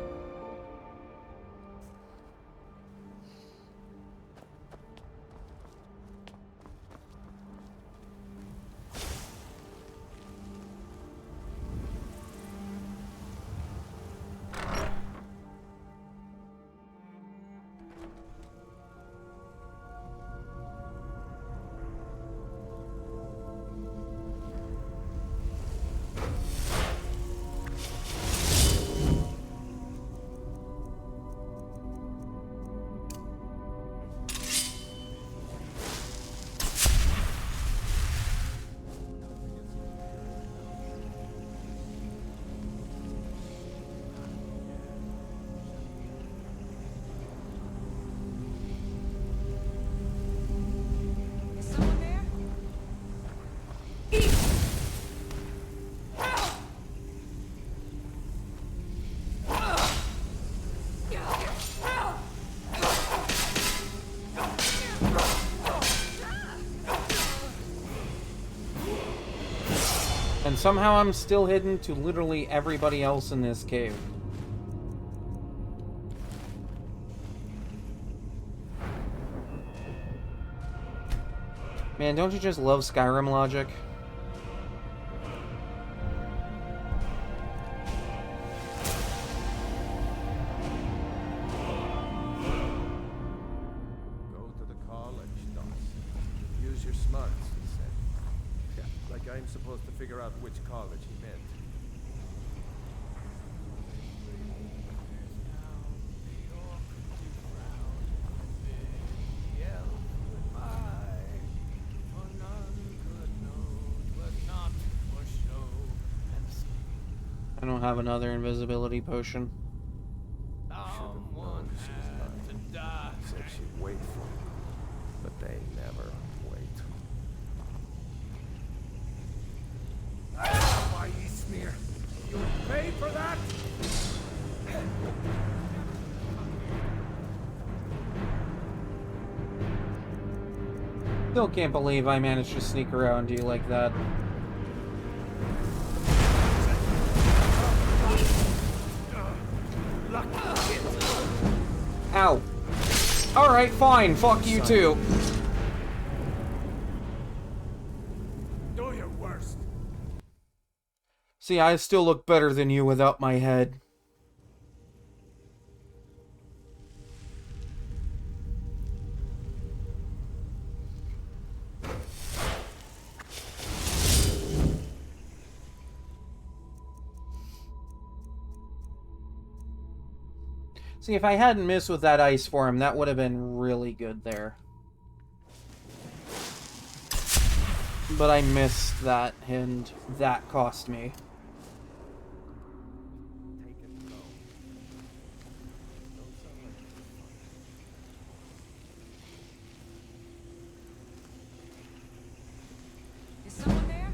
And somehow I'm still hidden to literally everybody else in this cave. Man, don't you just love Skyrim logic? Go to the college, Doss. Use your smarts, he said. Yeah, like I'm supposed to figure out which college he meant. I don't have another invisibility potion. Someone had to die. Said she'd wait for me, but they never wait. Why, you smear? You paid for that? Still can't believe I managed to sneak around you like that. Ow. Alright, fine. Fuck you too. Do your worst. See, I still look better than you without my head. See, if I hadn't missed with that ice form, that would have been really good there. But I missed that, and that cost me. Is someone there?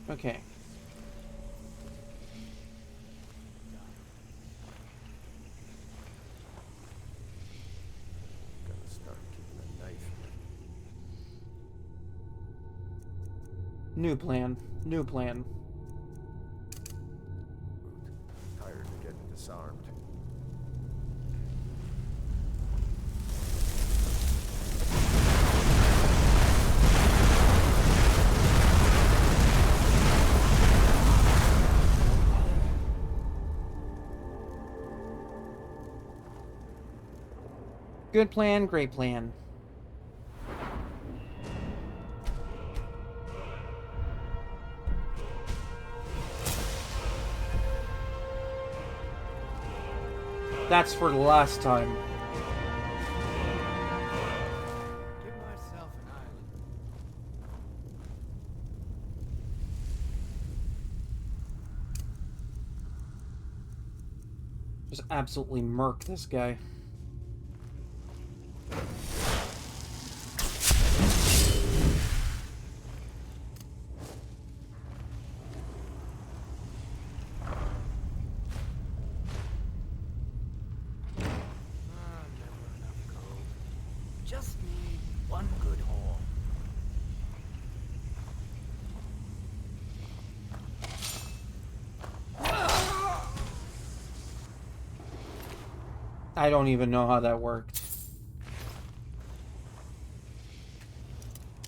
Okay. Gotta start keeping a knife. New plan. New plan. Tired of getting disarmed. Good plan, great plan. That's for the last time. Give myself an island. Just absolutely murk this guy. Just need one good haul. I don't even know how that worked.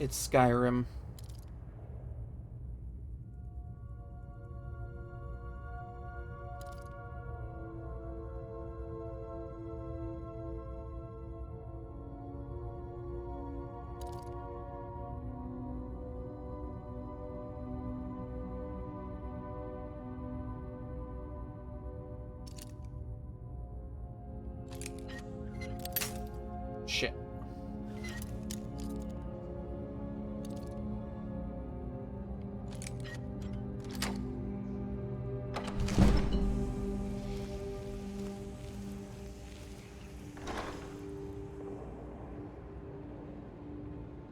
It's Skyrim. Shit.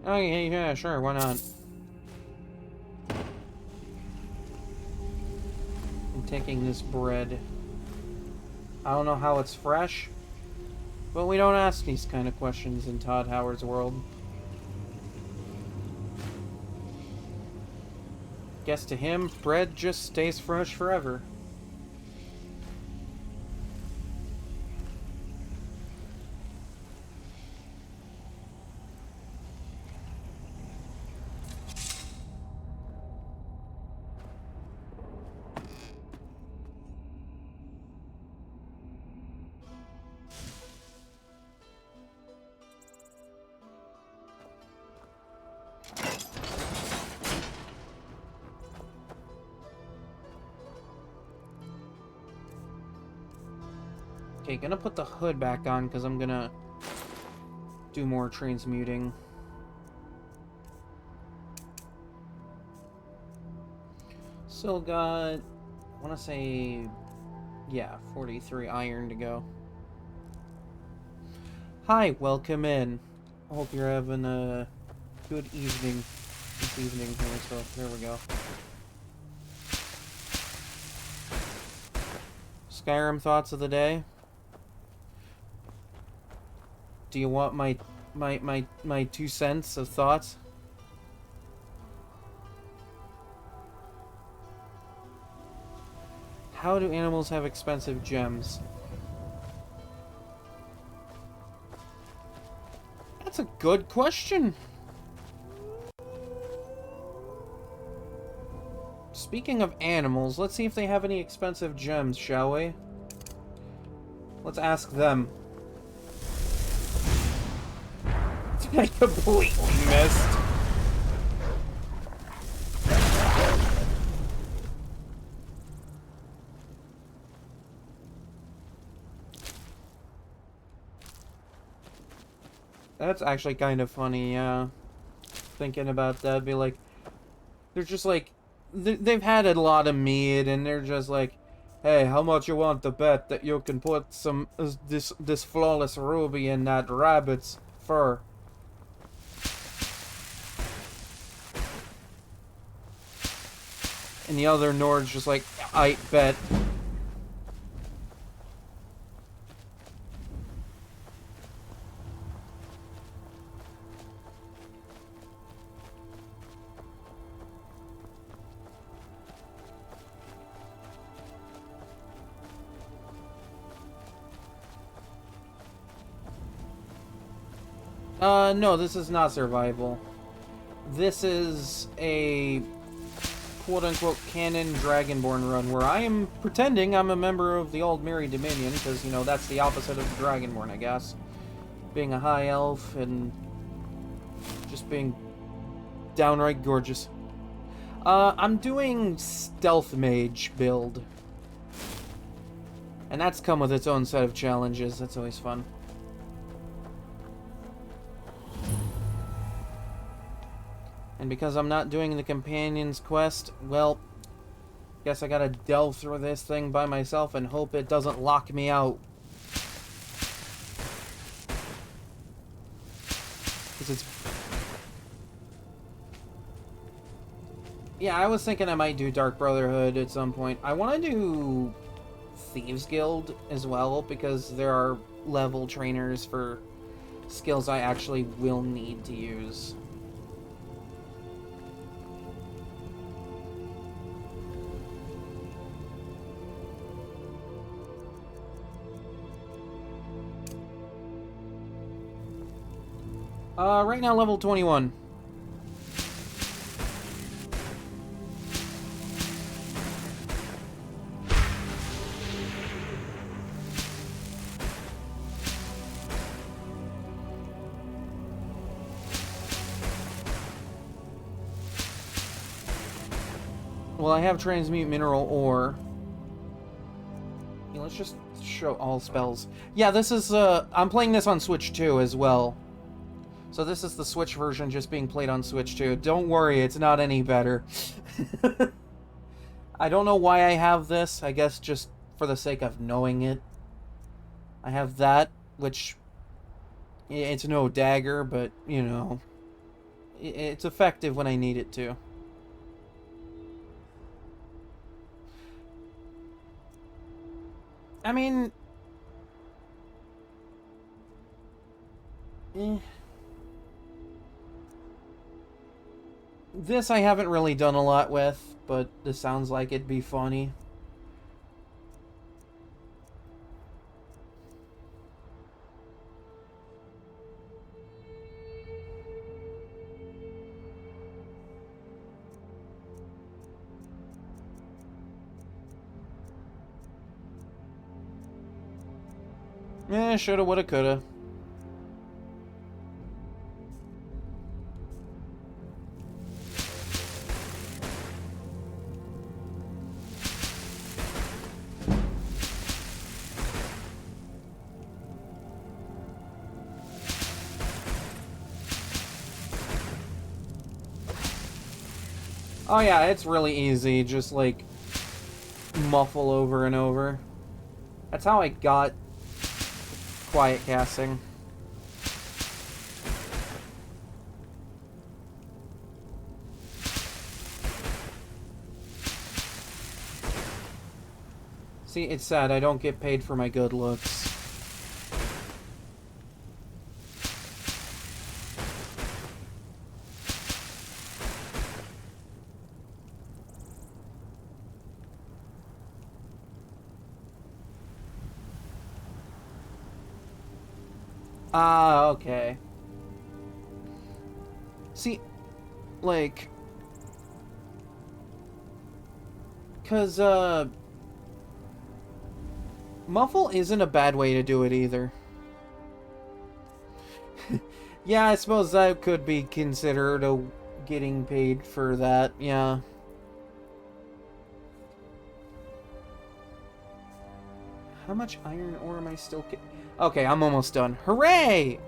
Oh yeah, sure, why not? I'm taking this bread. I don't know how it's fresh. But we don't ask these kind of questions in Todd Howard's world. Guess to him, bread just stays fresh forever. Okay, gonna put the hood back on because I'm gonna do more transmuting. Still got I want to say, yeah, 43 iron to go. Hi, welcome in. I hope you're having a good evening this evening here, so there we go. Skyrim thoughts of the day? Do you want my 2 cents of thoughts? How do animals have expensive gems? That's a good question. Speaking of animals, let's see if they have any expensive gems, shall we? Let's ask them. I completely missed. That's actually kind of funny, yeah. Thinking about that, be like, they're just like, they've had a lot of meat, and they're just like, hey, how much you want to bet that you can put some this flawless ruby in that rabbit's fur? And the other Nord's just like, I bet. No, this is not survival. This is a quote-unquote canon Dragonborn run where I am pretending I'm a member of the Old Merry Dominion, because, you know, that's the opposite of the Dragonborn, I guess. Being a high elf and just being downright gorgeous. I'm doing Stealth Mage build. And that's come with its own set of challenges. That's always fun. And because I'm not doing the Companion's Quest, well, guess I gotta delve through this thing by myself and hope it doesn't lock me out. Because it's... Yeah, I was thinking I might do Dark Brotherhood at some point. I want to do Thieves Guild as well, because there are level trainers for skills I actually will need to use. Right now, level 21. Well, I have transmute mineral ore. Yeah, let's just show all spells. Yeah, this is, I'm playing this on Switch 2 as well. So this is the Switch version just being played on Switch 2. Don't worry, it's not any better. I don't know why I have this. I guess just for the sake of knowing it. I have that, which... It's no dagger, but, you know... It's effective when I need it to. I mean... This I haven't really done a lot with, but this sounds like it'd be funny. Shoulda, woulda, coulda. Oh yeah, it's really easy, just like muffle over and over. That's how I got quiet casting. See, it's sad I don't get paid for my good looks. Ah, okay. See, like... 'Cause, muffle isn't a bad way to do it either. Yeah, I suppose that could be considered getting paid for that, yeah. How much iron ore am I still Okay, I'm almost done. Hooray!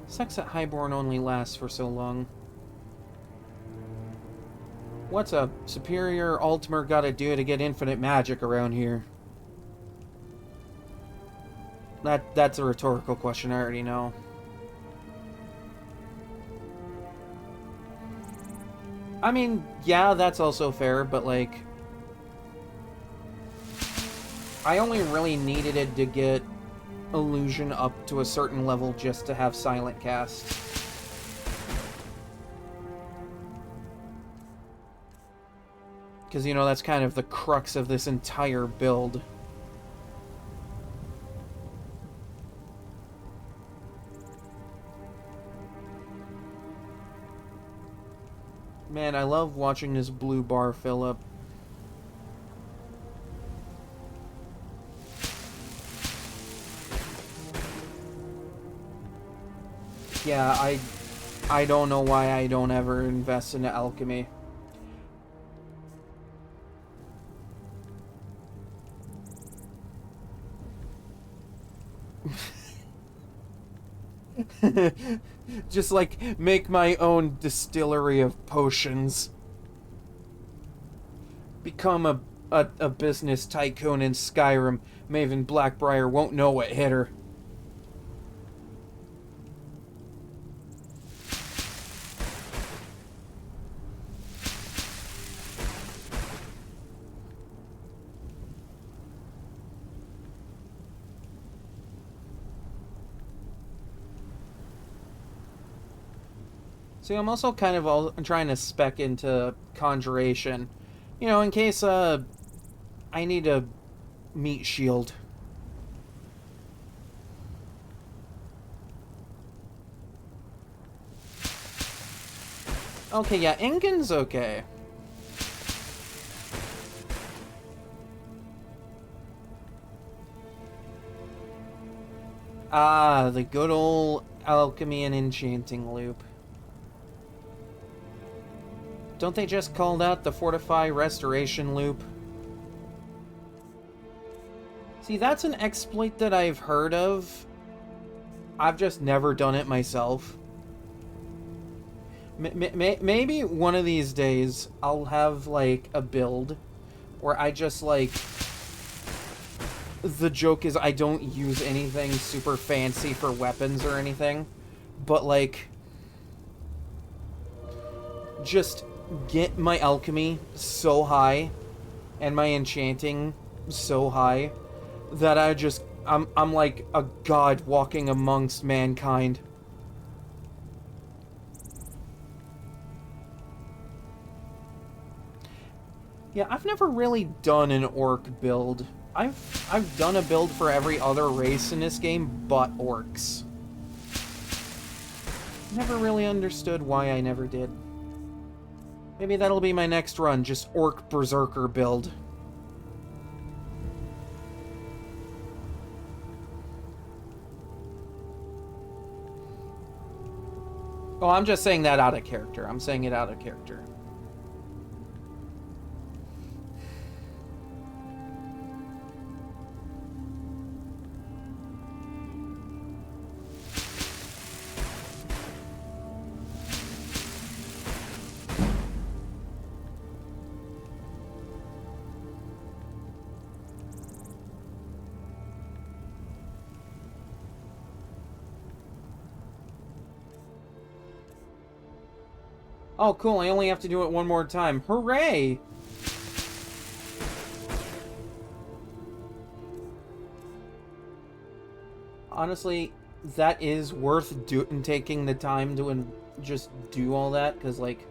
Sucks that Highborn only lasts for so long. What's a superior Ultimer gotta do to get infinite magic around here? That's a rhetorical question, I already know. I mean, yeah, that's also fair, but like... I only really needed it to get illusion up to a certain level just to have silent cast. Because, you know, that's kind of the crux of this entire build. Man, I love watching this blue bar fill up. Yeah, I don't know why I don't ever invest into alchemy. Just like make my own distillery of potions. Become a business tycoon in Skyrim. Maven Blackbriar won't know what hit her. See, I'm also kind of trying to spec into conjuration. You know, in case I need a meat shield. Okay, yeah, Ingen's okay. Ah, the good old alchemy and enchanting loop. Don't they just call that the Fortify Restoration loop? See, that's an exploit that I've heard of. I've just never done it myself. Maybe one of these days I'll have, like, a build where I just, like... The joke is I don't use anything super fancy for weapons or anything. But, like... Just get my alchemy so high and my enchanting so high that I'm like a god walking amongst mankind. Yeah, I've never really done an orc build. I've done a build for every other race in this game but orcs. Never really understood why I never did. Maybe that'll be my next run, just Orc Berserker build. Oh, I'm just saying that out of character. I'm saying it out of character. Oh, cool, I only have to do it one more time. Hooray! Honestly, that is worth taking the time to just do all that, because, like,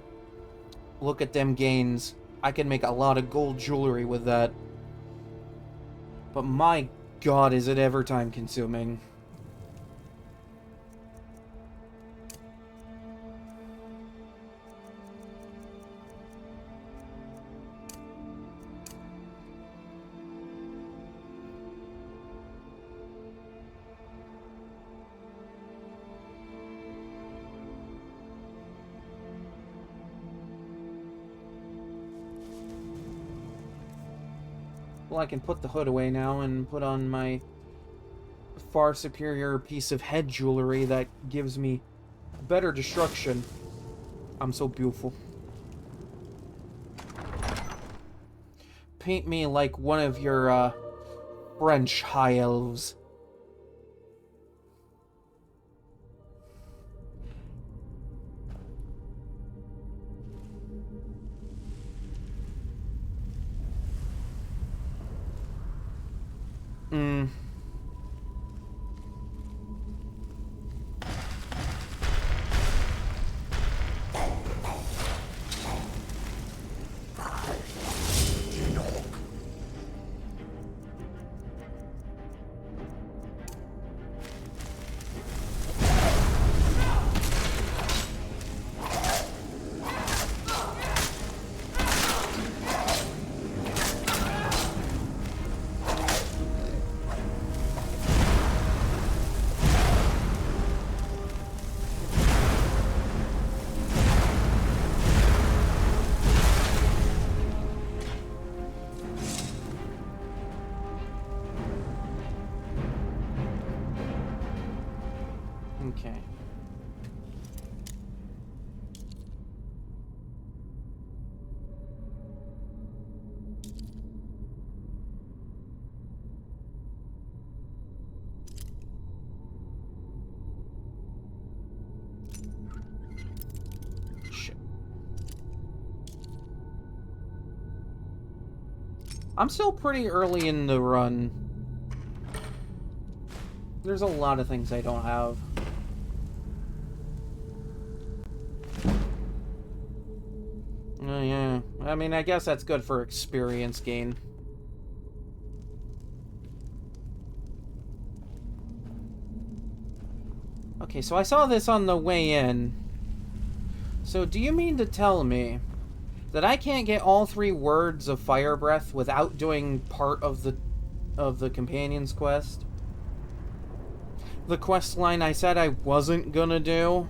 look at them gains. I can make a lot of gold jewelry with that. But my god, is it ever time consuming. Well, I can put the hood away now and put on my far superior piece of head jewelry that gives me better destruction. I'm so beautiful. Paint me like one of your, French high elves. Okay. Shit. I'm still pretty early in the run. There's a lot of things I don't have. Oh, yeah. I mean, I guess that's good for experience gain. Okay, so I saw this on the way in. So do you mean to tell me that I can't get all 3 words of fire breath without doing part of the companion's quest? The quest line I said I wasn't gonna do?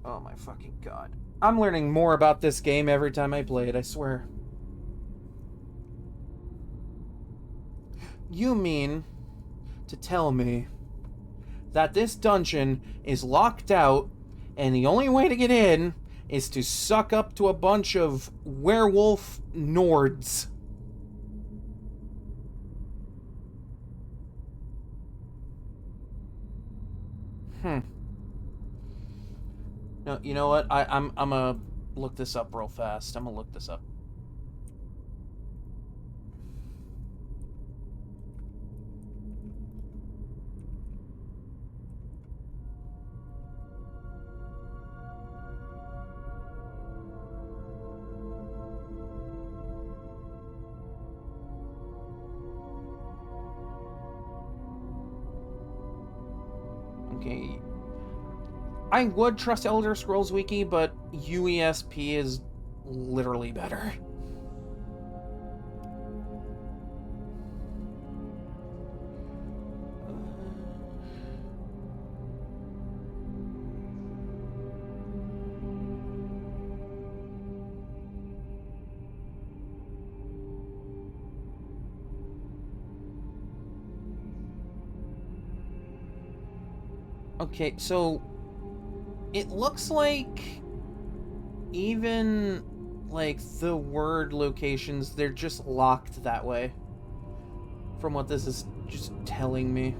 Oh my fucking god. I'm learning more about this game every time I play it, I swear. You mean to tell me that this dungeon is locked out and the only way to get in is to suck up to a bunch of werewolf Nords? No, you know what? I'm gonna look this up real fast. I'm gonna look this up. Okay. I would trust Elder Scrolls Wiki, but UESP is literally better. Okay, so it looks like even like the word locations, they're just locked that way. From what this is just telling me.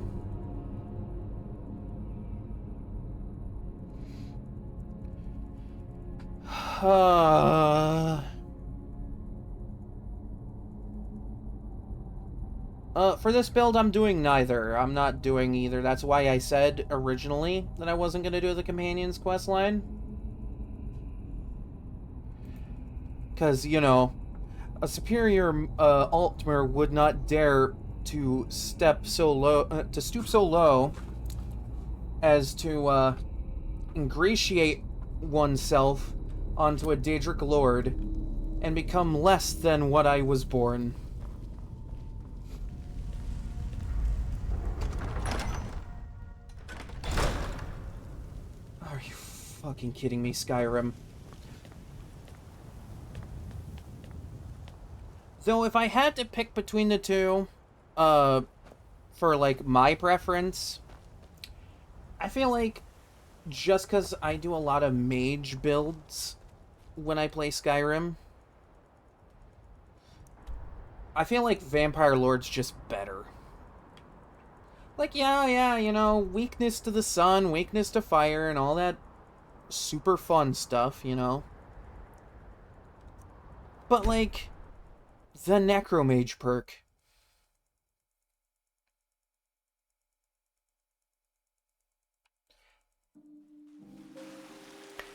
For this build, I'm doing neither. I'm not doing either. That's why I said originally that I wasn't going to do the Companion's questline. Because, you know, a superior Altmer would not dare to stoop so low as to ingratiate oneself onto a Daedric Lord and become less than what I was born. Are you fucking kidding me, Skyrim? Though, if I had to pick between the two, for, like, my preference, I feel like just because I do a lot of mage builds when I play Skyrim, I feel like Vampire Lord's just better. Like, yeah, you know, weakness to the sun, weakness to fire, and all that super fun stuff, you know. But, like, the Necromage perk.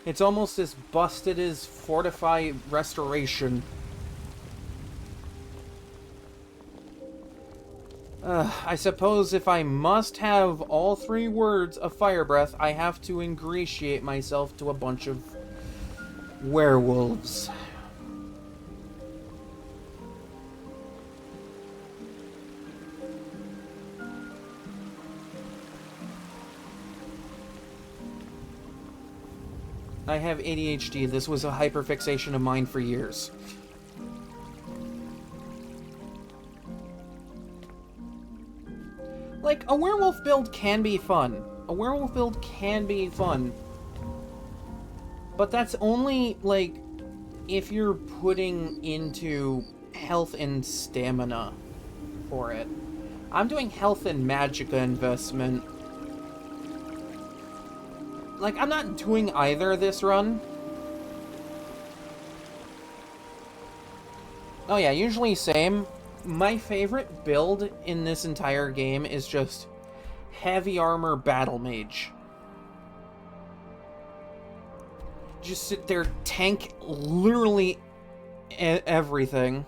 It's almost as busted as Fortify Restoration. I suppose if I must have all 3 words of Fire Breath, I have to ingratiate myself to a bunch of werewolves. I have ADHD. This was a hyperfixation of mine for years. Like, a werewolf build can be fun. A werewolf build can be fun. But that's only, like, if you're putting into health and stamina for it. I'm doing health and magicka investment. Like, I'm not doing either this run. Oh yeah, usually same. My favorite build in this entire game is just heavy armor battle mage. Just sit there, tank literally everything.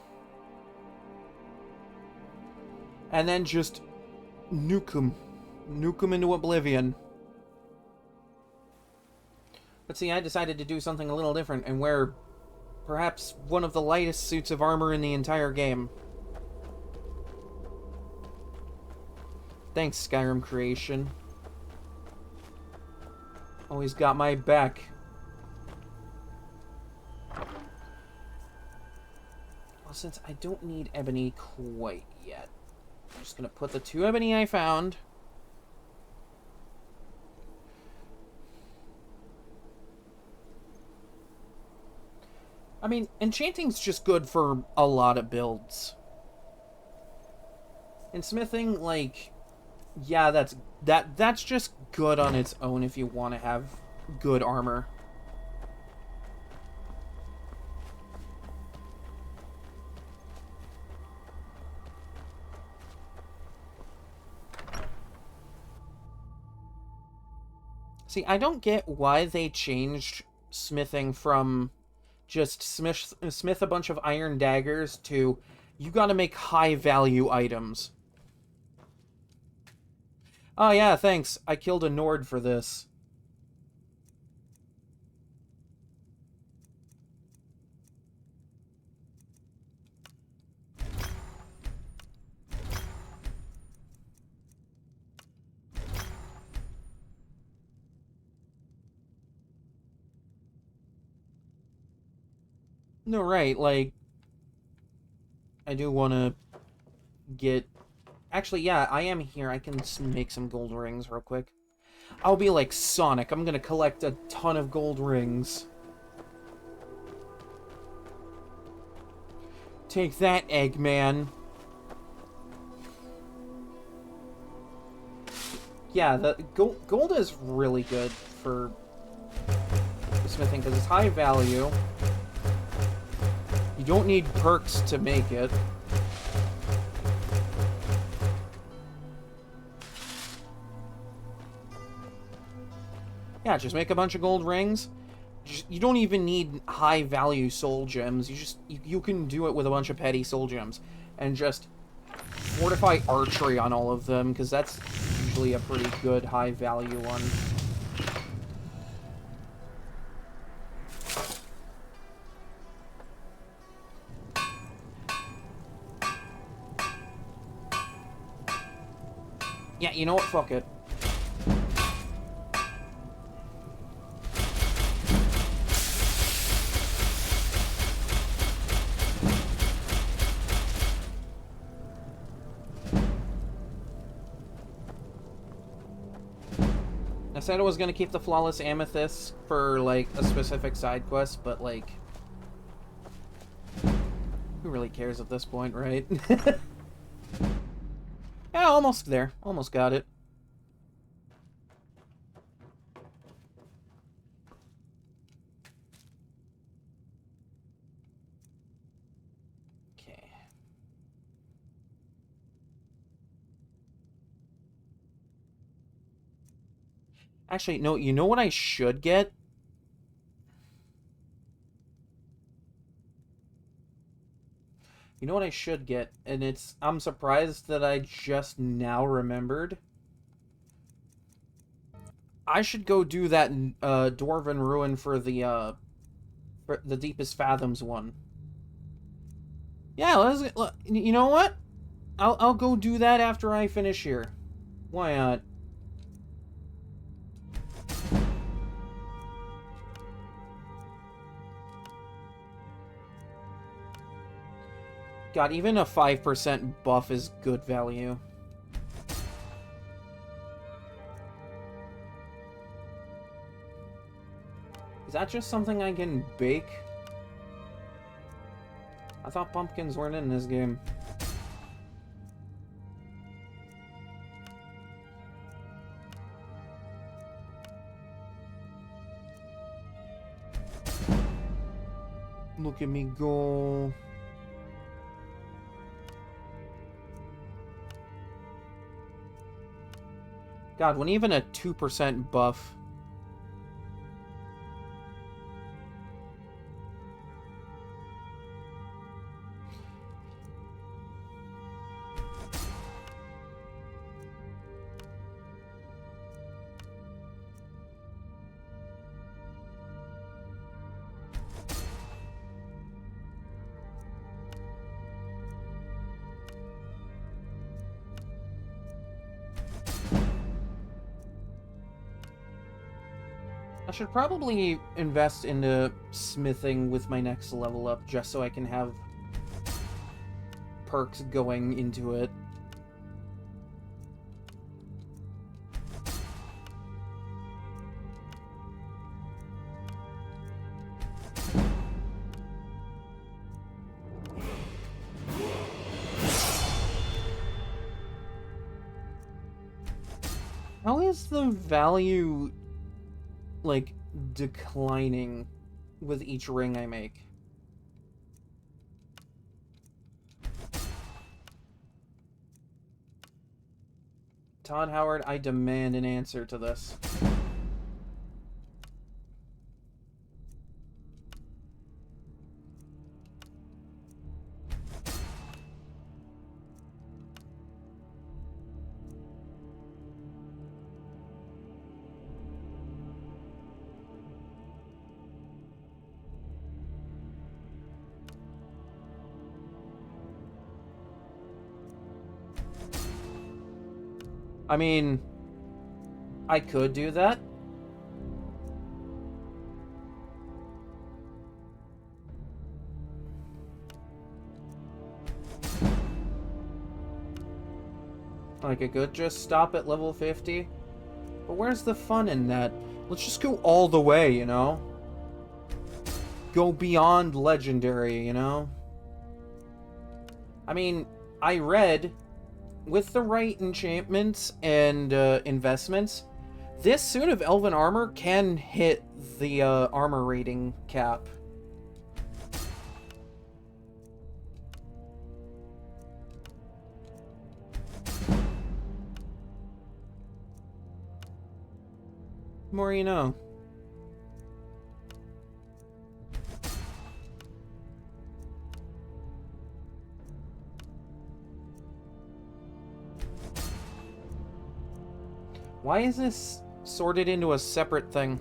And then just nuke them. Nuke them into oblivion. But see, I decided to do something a little different and wear perhaps one of the lightest suits of armor in the entire game. Thanks, Skyrim Creation. Always got my back. Well, since I don't need ebony quite yet, I'm just gonna put the 2 ebony I found. I mean, enchanting's just good for a lot of builds. And smithing, like, yeah, that's just good on its own if you want to have good armor. See, I don't get why they changed smithing from just smith a bunch of iron daggers to you gotta make high-value items. Oh yeah, thanks. I killed a Nord for this. No, right, like, I do want to get... Actually, yeah, I am here. I can make some gold rings real quick. I'll be like Sonic. I'm gonna collect a ton of gold rings. Take that, Eggman. Yeah, the gold is really good for smithing because it's high value. You don't need perks to make it. Yeah, just make a bunch of gold rings. You don't even need high value soul gems. You can do it with a bunch of petty soul gems. And just fortify archery on all of them, because that's usually a pretty good high value one. Yeah, you know what? Fuck it. I said I was gonna keep the flawless amethyst for, like, a specific side quest, but, like, who really cares at this point, right? Yeah, almost there. Almost got it. Okay. Actually, no, you know what I should get? You know what I should get? And I'm surprised that I just now remembered. I should go do that Dwarven Ruin for the Deepest Fathoms one. Yeah, you know what? I'll go do that after I finish here. Why not? God, even a 5% buff is good value. Is that just something I can bake? I thought pumpkins weren't in this game. Look at me go. God, when even a 2% buff. I should probably invest into smithing with my next level up, just so I can have perks going into it. How is the value, like, declining with each ring I make? Todd Howard, I demand an answer to this. I mean, I could do that. Like, I could just stop at level 50. But where's the fun in that? Let's just go all the way, you know? Go beyond legendary, you know? I mean, I read, with the right enchantments and investments, This suit of elven armor can hit the armor rating cap. The more you know. Why is this sorted into a separate thing?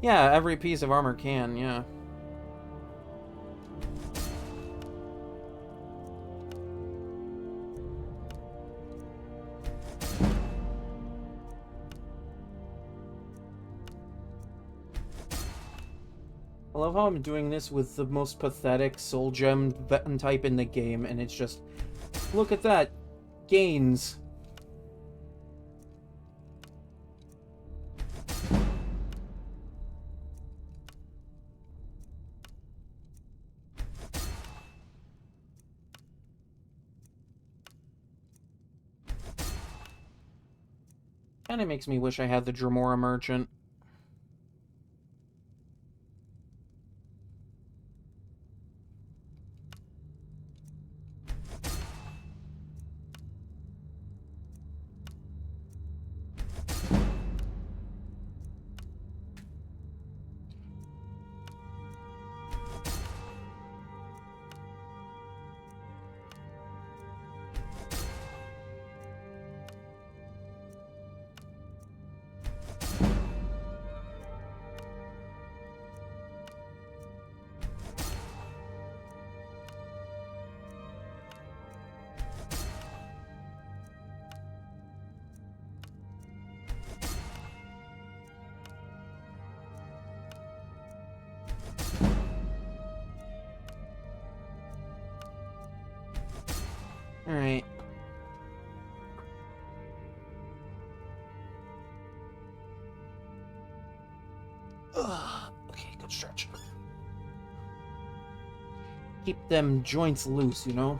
Yeah, every piece of armor can, yeah. I love how I'm doing this with the most pathetic soul gem type in the game, and it's just, look at that, gains. Kinda makes me wish I had the Dremora Merchant. Alright. Okay, good stretch. Keep them joints loose, you know?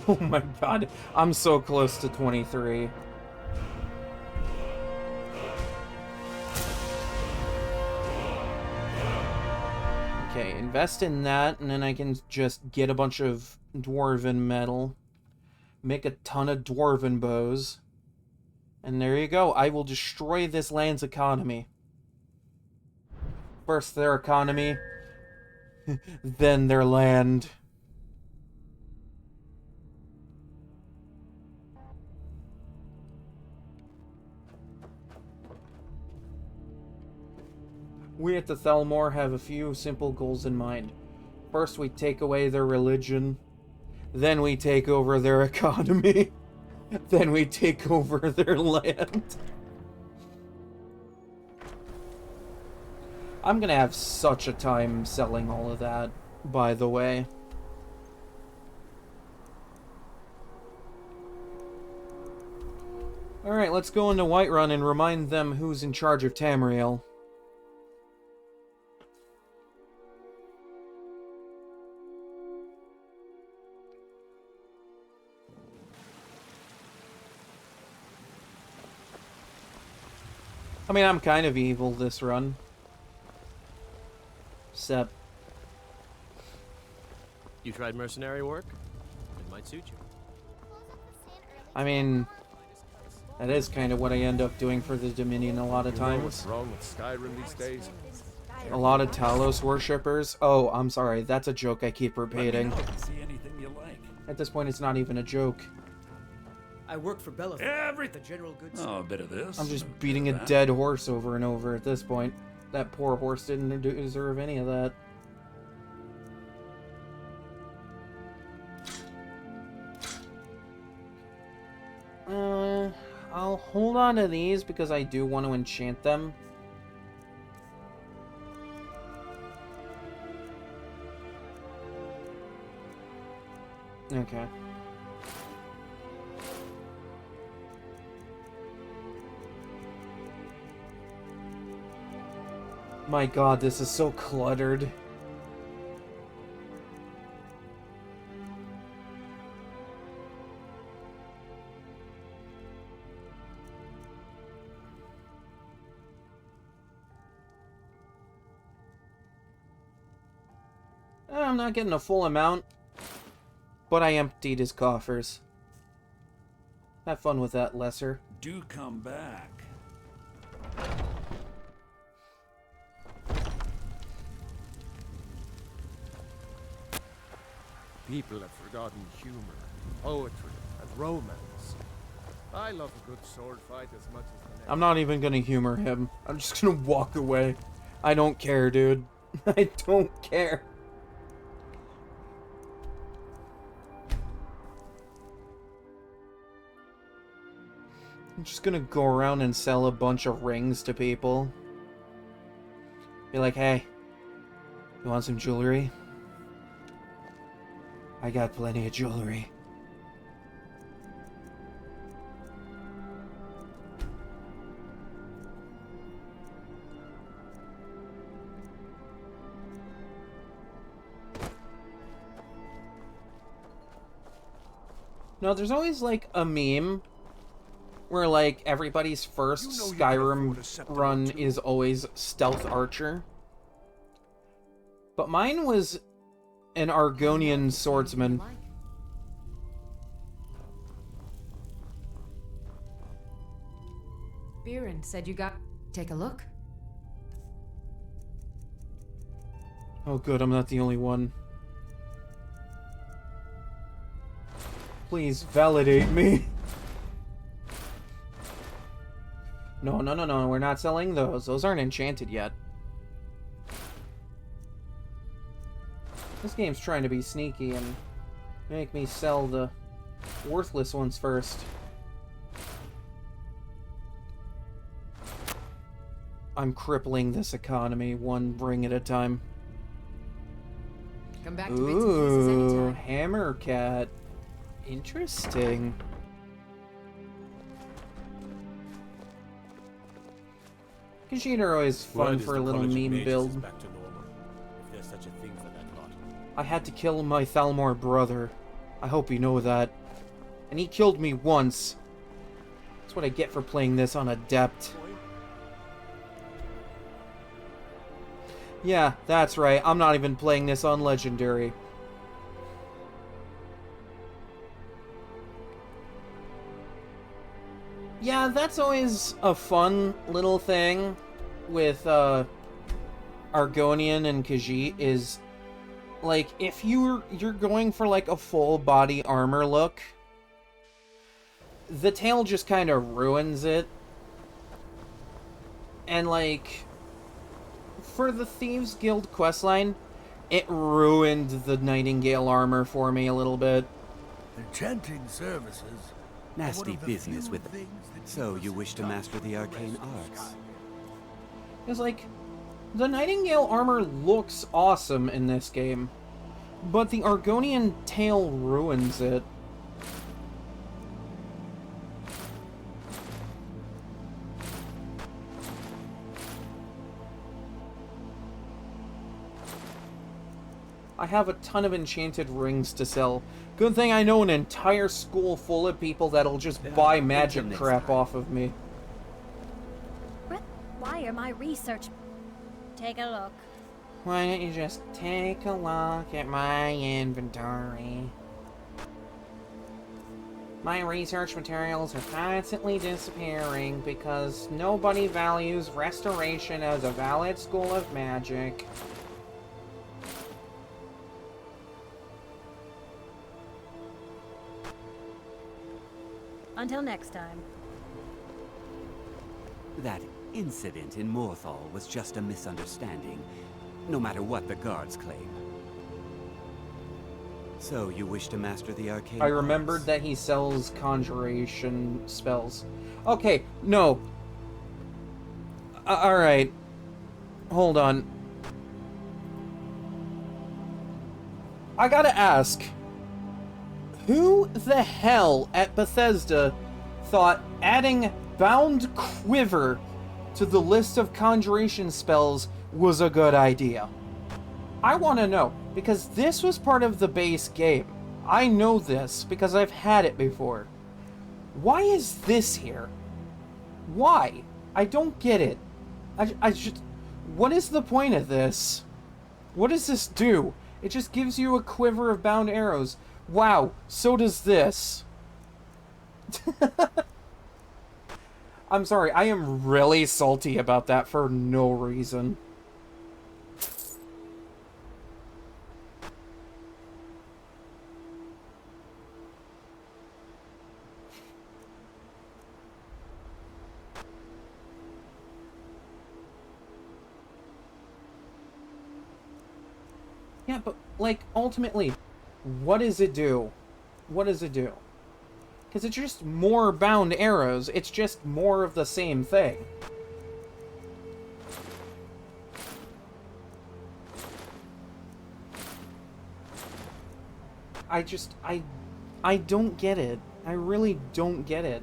Oh my god, I'm so close to 23. Okay, invest in that, and then I can just get a bunch of dwarven metal. Make a ton of dwarven bows. And there you go. I will destroy this land's economy. First their economy, then their land. We at the Thelmore have a few simple goals in mind. First, we take away their religion. Then we take over their economy. Then we take over their land. I'm gonna have such a time selling all of that, by the way. Alright, let's go into Whiterun and remind them who's in charge of Tamriel. I mean, I'm kind of evil this run. Except... You tried mercenary work? It might suit you. I mean... that is kind of what I end up doing for the Dominion a lot of times. What's wrong with Skyrim these days? A lot of Talos worshippers. Oh, I'm sorry. That's a joke I keep repeating. See anything you like. At this point, it's not even a joke. I work for Bella. Everything. The general goods. Oh, a bit of this. I'm just beating a dead horse over and over at this point. That poor horse didn't deserve any of that. I'll hold on to these because I do want to enchant them. Okay. My god, this is so cluttered. I'm not getting a full amount, but I emptied his coffers. Have fun with that, Lesser. Do come back. People have forgotten humor, poetry, and romance. I love a good sword fight as much as the next. I'm not even gonna humor him. I'm just gonna walk away. I don't care, dude. I don't care. I'm just gonna go around and sell a bunch of rings to people. Be like, hey, you want some jewelry? I got plenty of jewelry. No, there's always like a meme where like everybody's first Skyrim run is always Stealth Archer. But mine was an Argonian swordsman. Biren said you got... Take a look. Oh good, I'm not the only one. Please validate me. No, no, no, no, we're not selling those. Those aren't enchanted yet. This game's trying to be sneaky and make me sell the worthless ones first. I'm crippling this economy one ring at a time. Come back to bits and pieces anytime. Hammer cat. Interesting. Khajiit are always fun for a little meme build. Back to normal, if there's such a thing for that lot. I had to kill my Thalmor brother. I hope you know that. And he killed me once. That's what I get for playing this on Adept. Yeah, that's right. I'm not even playing this on Legendary. Yeah, that's always a fun little thing with Argonian and Khajiit is like if you're going for like a full body armor look, the tail just kind of ruins it. And like for the Thieves Guild questline, it ruined the Nightingale armor for me a little bit. Enchanting services. Nasty business with it. So you wish to master the arcane arts? It's like, the Nightingale armor looks awesome in this game, but the Argonian tail ruins it. I have a ton of enchanted rings to sell. Good thing I know an entire school full of people that'll just buy magic crap off of me. Why are my research... Take a look. Why don't you just take a look at my inventory? My research materials are constantly disappearing because nobody values restoration as a valid school of magic. Until next time. That incident in Morthal was just a misunderstanding, no matter what the guards claim. So you wish to master the arcane I remembered that he sells conjuration spells. Okay, no. Alright. Hold on. I gotta ask. Who the hell at Bethesda thought adding Bound Quiver to the list of conjuration spells was a good idea? I want to know, because this was part of the base game. I know this because I've had it before. Why is this here? Why? I don't get it. I just... What is the point of this? What does this do? It just gives you a quiver of bound arrows. Wow, so does this. I'm sorry, I am really salty about that for no reason. Yeah, but, like, ultimately, what does it do? What does it do? Because it's just more bound arrows. It's just more of the same thing. I don't get it. I really don't get it.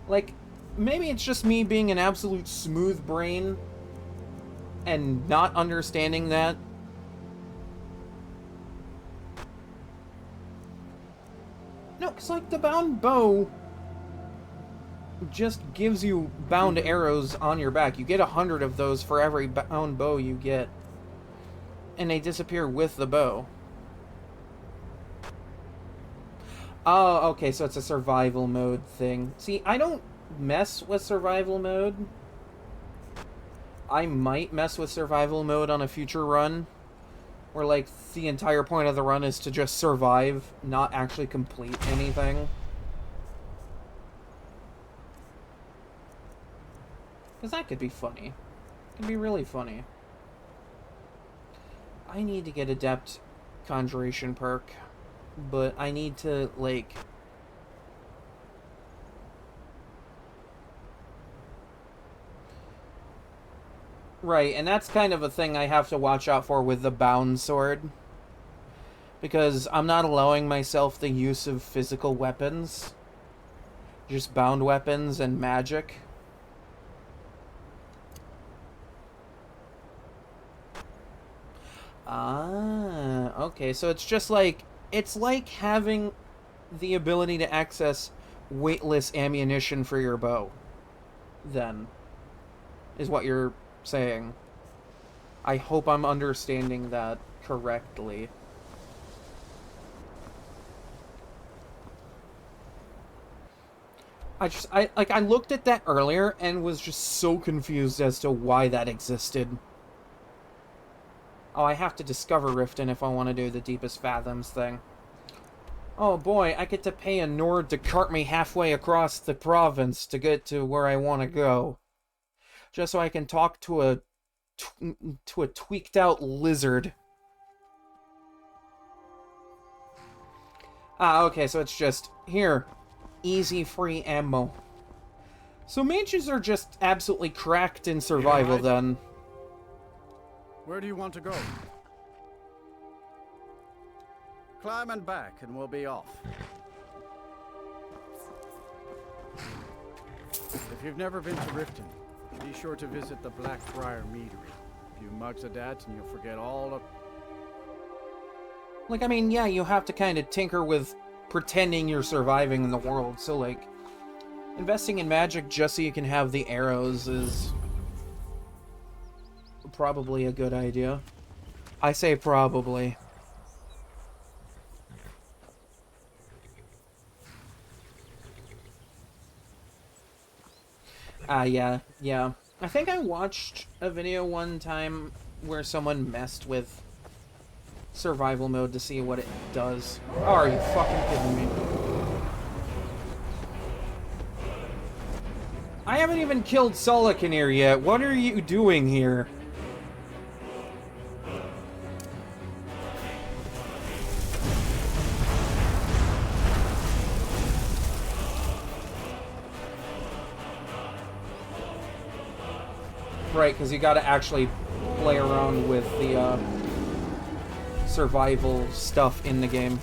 Like, maybe it's just me being an absolute smooth brain and not understanding that. No, because, like, the bound bow just gives you bound arrows on your back. You get 100 of those for every bound bow you get. And they disappear with the bow. Oh, okay, so it's a survival mode thing. See, I don't mess with survival mode. I might mess with survival mode on a future run, where, like, the entire point of the run is to just survive, not actually complete anything. Because that could be funny. It could be really funny. I need to get Adept Conjuration perk, but I need to, like... Right, and that's kind of a thing I have to watch out for with the bound sword. Because I'm not allowing myself the use of physical weapons. Just bound weapons and magic. Ah, okay, so it's just like... It's like having the ability to access weightless ammunition for your bow. Then. Is what you're saying. I hope I'm understanding that correctly. I looked at that earlier and was just so confused as to why that existed. Oh, I have to discover Riften if I want to do the Deepest Fathoms thing. Oh boy, I get to pay a Nord to cart me halfway across the province to get to where I want to go. Just so I can talk to a tweaked out lizard. Ah, okay, so it's just, here, easy free ammo. So mages are just absolutely cracked in survival then. Where do you want to go? Climb and back and we'll be off. If you've never been to Riften, be sure to visit the Blackfriar Meadery. A few mugs of that and you'll forget all of... Like, I mean, yeah, you have to kind of tinker with pretending you're surviving in the world, so, like, investing in magic just so you can have the arrows is probably a good idea. I say probably. Yeah. I think I watched a video one time where someone messed with survival mode to see what it does. Oh, are you fucking kidding me? I haven't even killed Solicanir yet. What are you doing here? Right, because you gotta actually play around with the survival stuff in the game.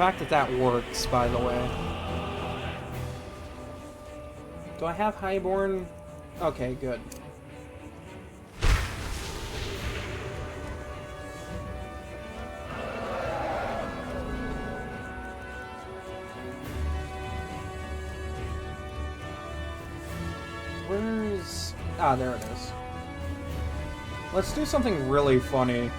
fact that that works, by the way. Do I have Highborn? Okay, good. Where's... Ah, there it is. Let's do something really funny.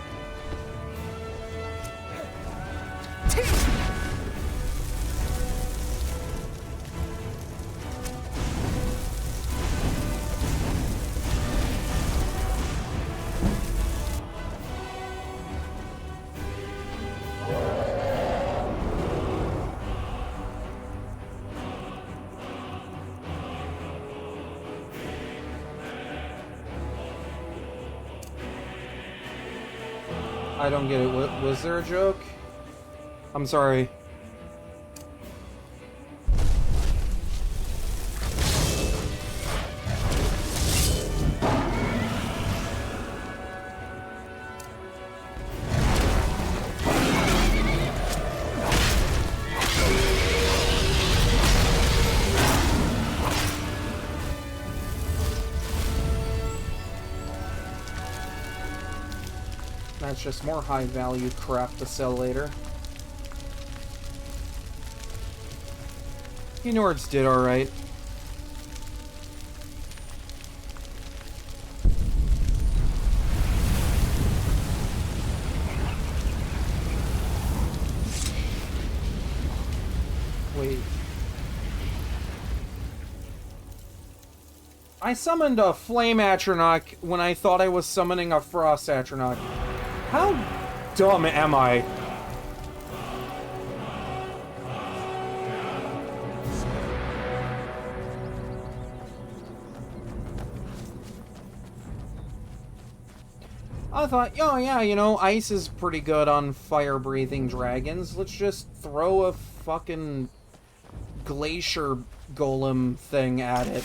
I don't get it. Was there a joke? I'm sorry. That's just more high-value crap to sell later. You Nords did alright. Wait. I summoned a Flame Atronach when I thought I was summoning a Frost Atronach. How dumb am I? I thought, oh yeah, you know, ice is pretty good on fire-breathing dragons. Let's just throw a fucking glacier golem thing at it.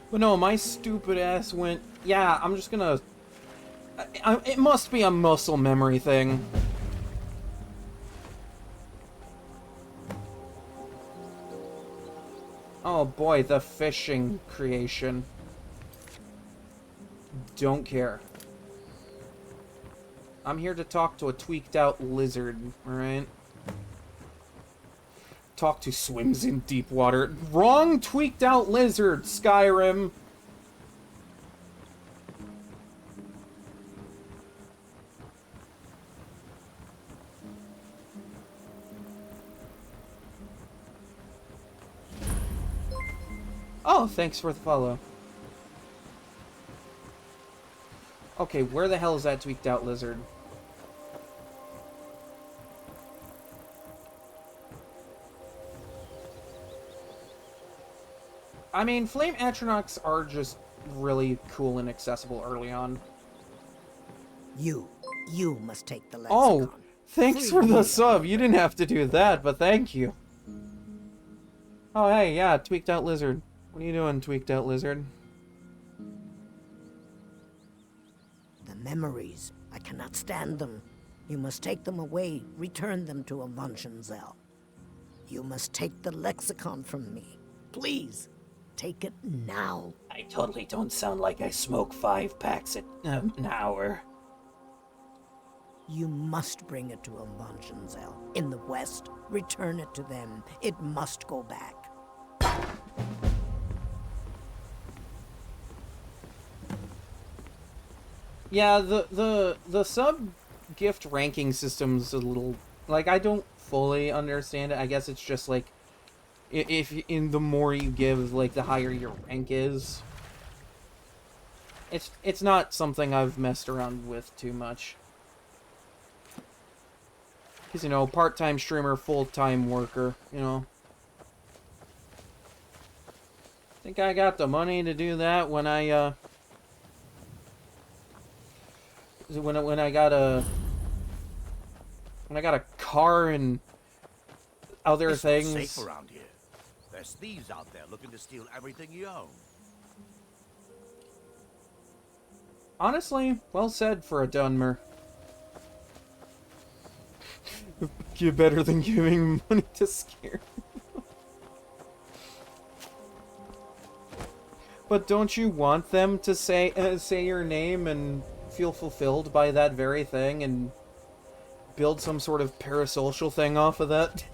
But no, my stupid ass went, yeah, I'm just gonna... it must be a muscle memory thing. Oh boy, the fishing creation. Don't care. I'm here to talk to a tweaked out lizard, alright? Talk to swims in deep water. Wrong tweaked out lizard, Skyrim! Oh, thanks for the follow. Okay, where the hell is that tweaked out lizard? I mean, Flame Atronachs are just really cool and accessible early on. You must take the lexicon. Oh, thanks for the sub. You didn't have to do that, but thank you. Oh, hey, yeah, tweaked out lizard. What are you doing, tweaked out lizard? The memories. I cannot stand them. You must take them away. Return them to Avuntionzel. You must take the lexicon from me. Please. Take it now. I totally don't sound like I smoke 5 packs an hour. You must bring it to Avuntionzel. In the west, return it to them. It must go back. Yeah, the sub gift ranking system's a little, like, I don't fully understand it. I guess it's just like, if in the more you give, like, the higher your rank is. It's not something I've messed around with too much. Because, you know, part-time streamer, full-time worker, you know. Think I got the money to do that when I, when I got a car and other It's not things. safe around here. There's thieves out there looking to steal everything you own. Honestly, well said for a Dunmer. Give better than giving money to scare. But don't you want them to say your name and feel fulfilled by that very thing and build some sort of parasocial thing off of that?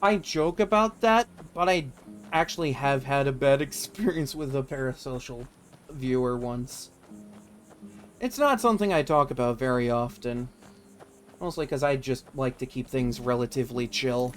I joke about that, but I actually have had a bad experience with a parasocial viewer once. It's not something I talk about very often. Mostly because I just like to keep things relatively chill.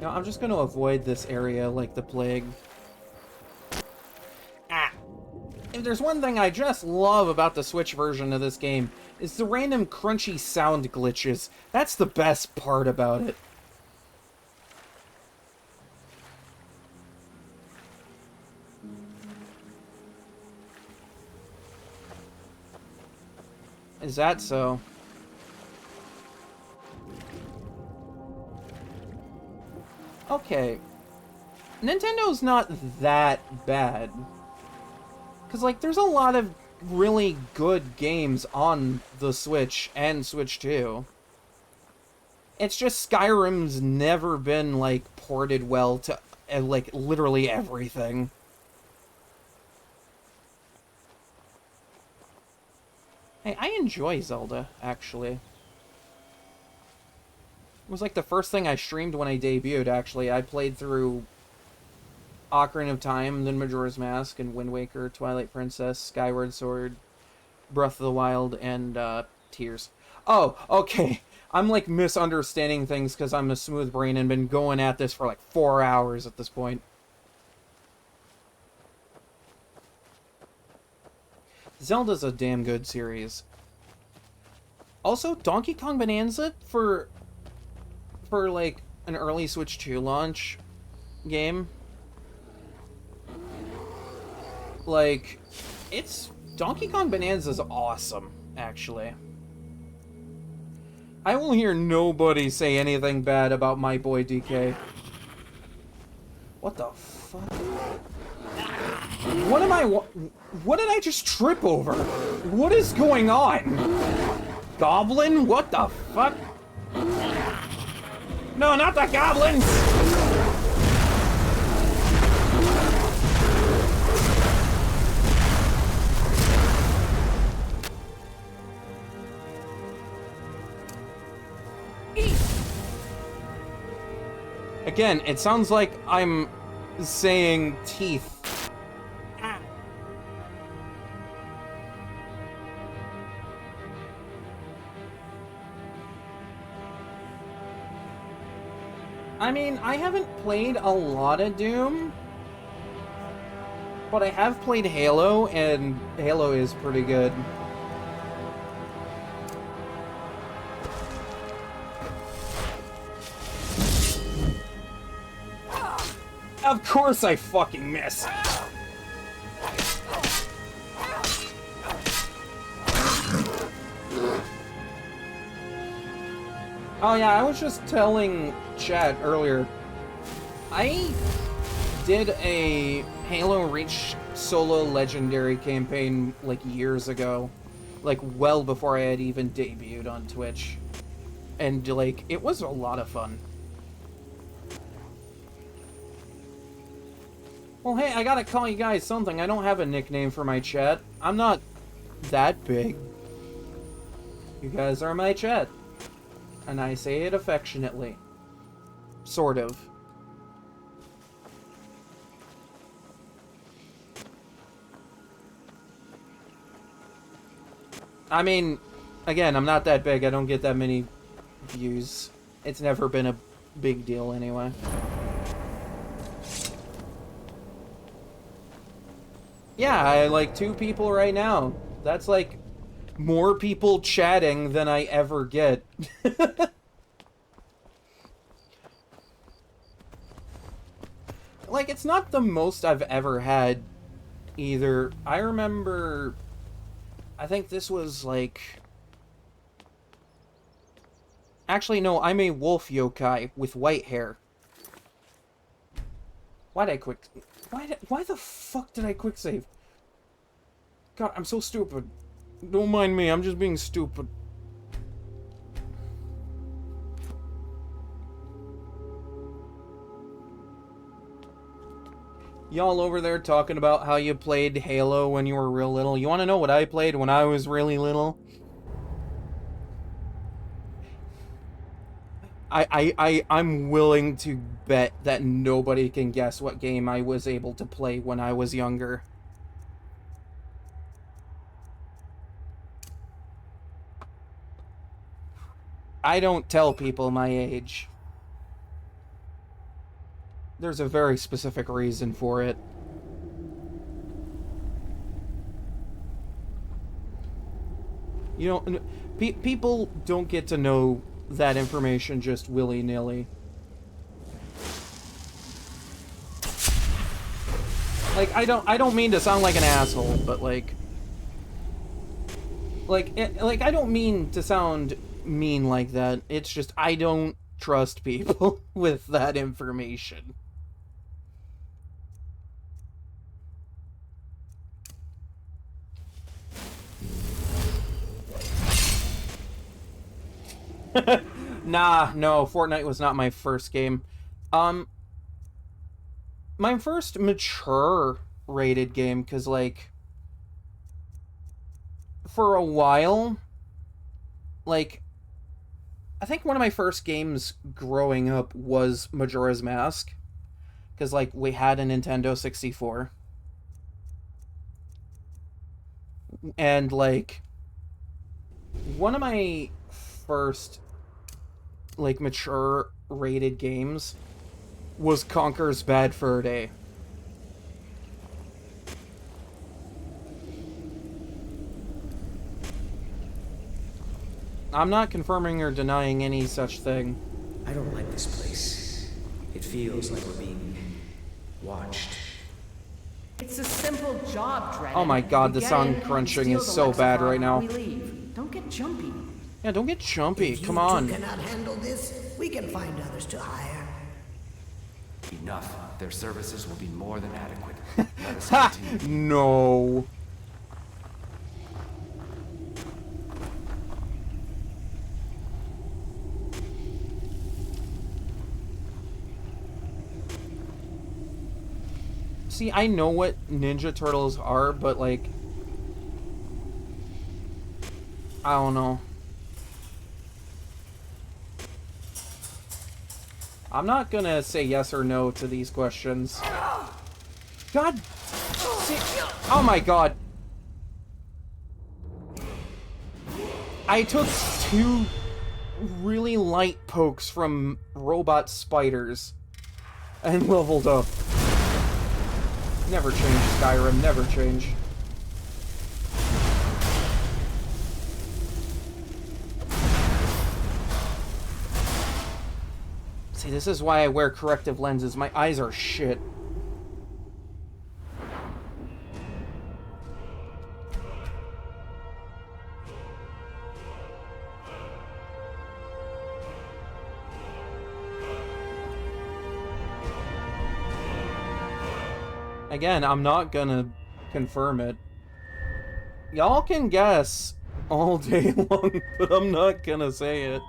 No, I'm just gonna avoid this area like the plague. If there's one thing I just love about the Switch version of this game, is the random crunchy sound glitches. That's the best part about it. Is that so? Okay. Nintendo's not that bad. Because, like, there's a lot of really good games on the Switch and Switch 2. It's just Skyrim's never been, like, ported well to, like, literally everything. Hey, I enjoy Zelda, actually. It was, like, the first thing I streamed when I debuted, actually. I played through Ocarina of Time, then Majora's Mask, and Wind Waker, Twilight Princess, Skyward Sword, Breath of the Wild, and Tears. Oh, okay. I'm like misunderstanding things because I'm a smooth brain and been going at this for like 4 hours at this point. Zelda's a damn good series. Also, Donkey Kong Bonanza for like an early Switch 2 launch game. Like, Donkey Kong Bonanza's awesome, actually. I will hear nobody say anything bad about my boy DK. What the fuck? What did I just trip over? What is going on? Goblin? What the fuck? No, not the goblins! Again, it sounds like I'm saying teeth. I mean, I haven't played a lot of Doom, but I have played Halo, and Halo is pretty good. Of course I fucking missed. Oh yeah, I was just telling Chad earlier. I did a Halo Reach solo legendary campaign like years ago. Like well before I had even debuted on Twitch. And like, it was a lot of fun. Well, hey, I gotta call you guys something. I don't have a nickname for my chat. I'm not that big. You guys are my chat. And I say it affectionately. Sort of. I mean, again, I'm not that big. I don't get that many views. It's never been a big deal anyway. Yeah, I like 2 people right now. That's like more people chatting than I ever get. it's not the most I've ever had either. I remember, I think this was like, actually no, I'm a wolf yokai with white hair. Why the fuck did I quick save? God, I'm so stupid. Don't mind me, I'm just being stupid. Y'all over there talking about how you played Halo when you were real little. You want to know what I played when I was really little? I'm willing to bet that nobody can guess what game I was able to play when I was younger. I don't tell people my age. There's a very specific reason for it. You know, people don't get to know that information just willy-nilly. Like, I don't mean to sound like an asshole, but like I don't mean to sound mean like that. It's just I don't trust people with that information. Nah, no, Fortnite was not my first game. My first mature rated game, because, like, for a while, like, I think one of my first games growing up was Majora's Mask, because, like, we had a Nintendo 64. And, like, one of my first, like, mature rated games was Conker's Bad Fur Day. I'm not confirming or denying any such thing. I don't like this place. It feels like we're being watched. It's a simple job, Dragon. Oh my god, We the get sound in, crunching steal is the so bad lexicon, right now. We leave. Don't get jumpy. Yeah, don't get jumpy. If Come you on. two cannot handle this, we can find others to hire. Enough. Their services will be more than adequate. Let us Ha! continue. No. See, I know what Ninja Turtles are, but, like, I don't know. I'm not gonna say yes or no to these questions. God! See, oh my god! I took 2 really light pokes from robot spiders and leveled up. Never change, Skyrim, never change. See, this is why I wear corrective lenses. My eyes are shit. Again, I'm not gonna confirm it. Y'all can guess all day long, but I'm not gonna say it.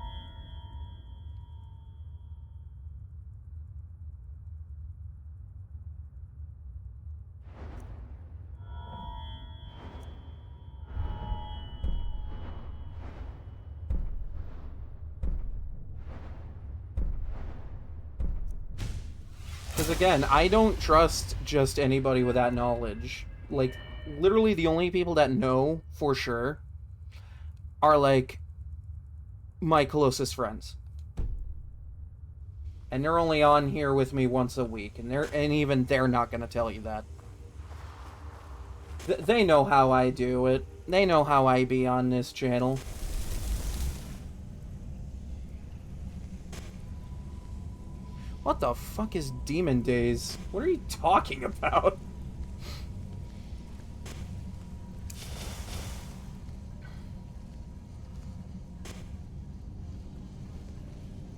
Because again, I don't trust just anybody with that knowledge. Like, literally the only people that know for sure are, like, my closest friends. And they're only on here with me once a week, and even they're not gonna tell you that. They know how I do it. They know how I be on this channel. What the fuck is Demon Days? What are you talking about?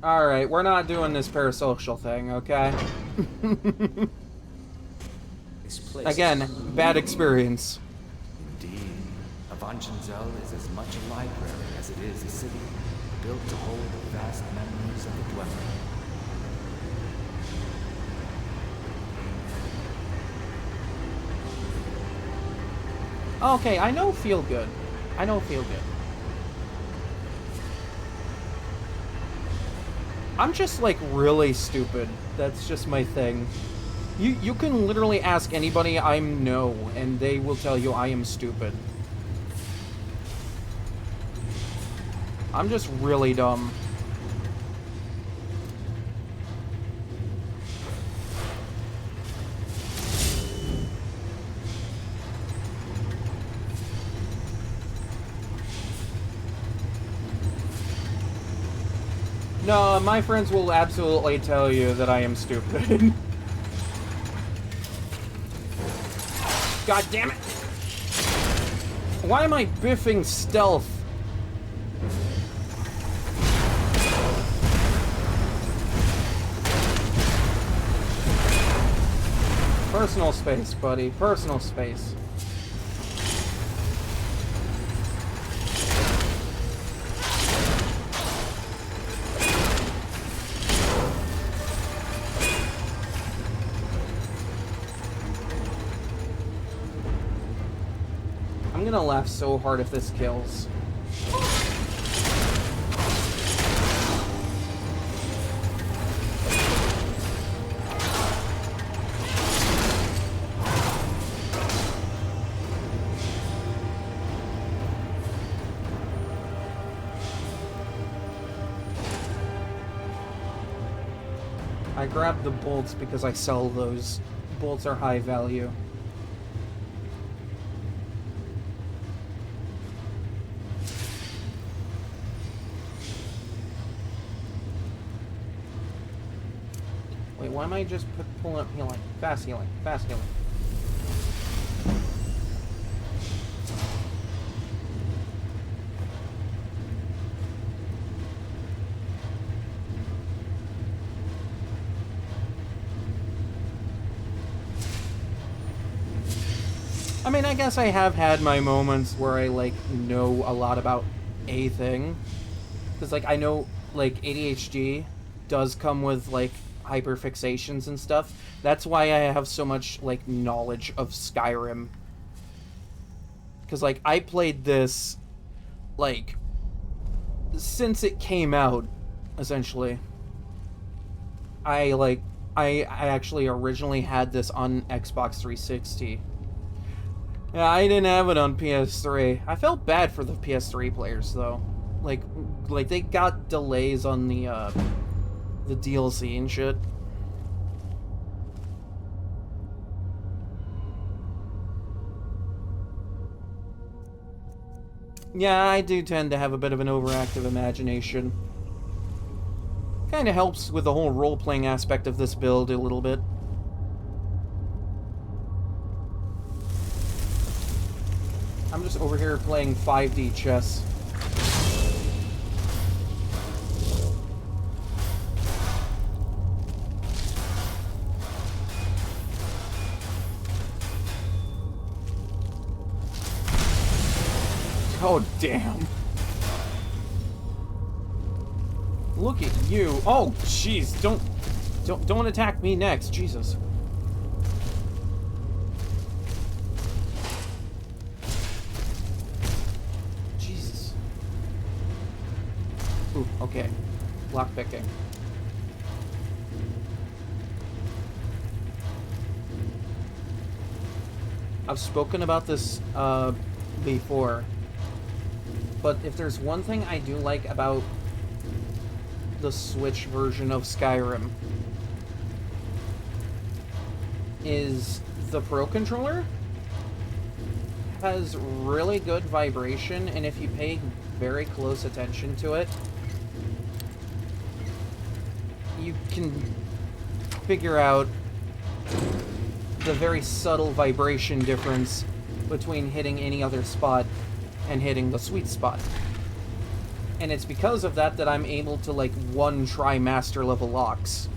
Alright, we're not doing this parasocial thing, okay? Again, bad experience. Indeed, Avanchenzell is as much a library as it is a city, built to hold the vast memories of the dweller. Okay, I know feel good. I know feel good. I'm just, like, really stupid. That's just my thing. You can literally ask anybody I know, and they will tell you I am stupid. I'm just really dumb. No, my friends will absolutely tell you that I am stupid. God damn it! Why am I biffing stealth? Personal space, buddy. Personal space. I'm gonna laugh so hard if this kills. I grabbed the bolts because I sell those. Bolts are high value. Wait, why am I just pulling up healing? Fast healing. Fast healing. I mean, I guess I have had my moments where I, like, know a lot about a thing. Because, like, I know, like, ADHD does come with, like, hyperfixations and stuff. That's why I have so much, like, knowledge of Skyrim. Because, like, I played this, like, since it came out, essentially. I actually originally had this on Xbox 360. Yeah, I didn't have it on PS3. I felt bad for the PS3 players, though. Like they got delays on the DLC and shit. Yeah, I do tend to have a bit of an overactive imagination. Kinda helps with the whole role-playing aspect of this build a little bit. I'm just over here playing 5D chess. Oh, damn. Look at you. Oh, jeez. Don't attack me next. Jesus. Jesus. Ooh, okay. Lockpicking. I've spoken about this before, but if there's one thing I do like about the Switch version of Skyrim is the Pro Controller has really good vibration, and if you pay very close attention to it, you can figure out the very subtle vibration difference between hitting any other spot and hitting the sweet spot. And it's because of that that I'm able to, like, one-try master level locks.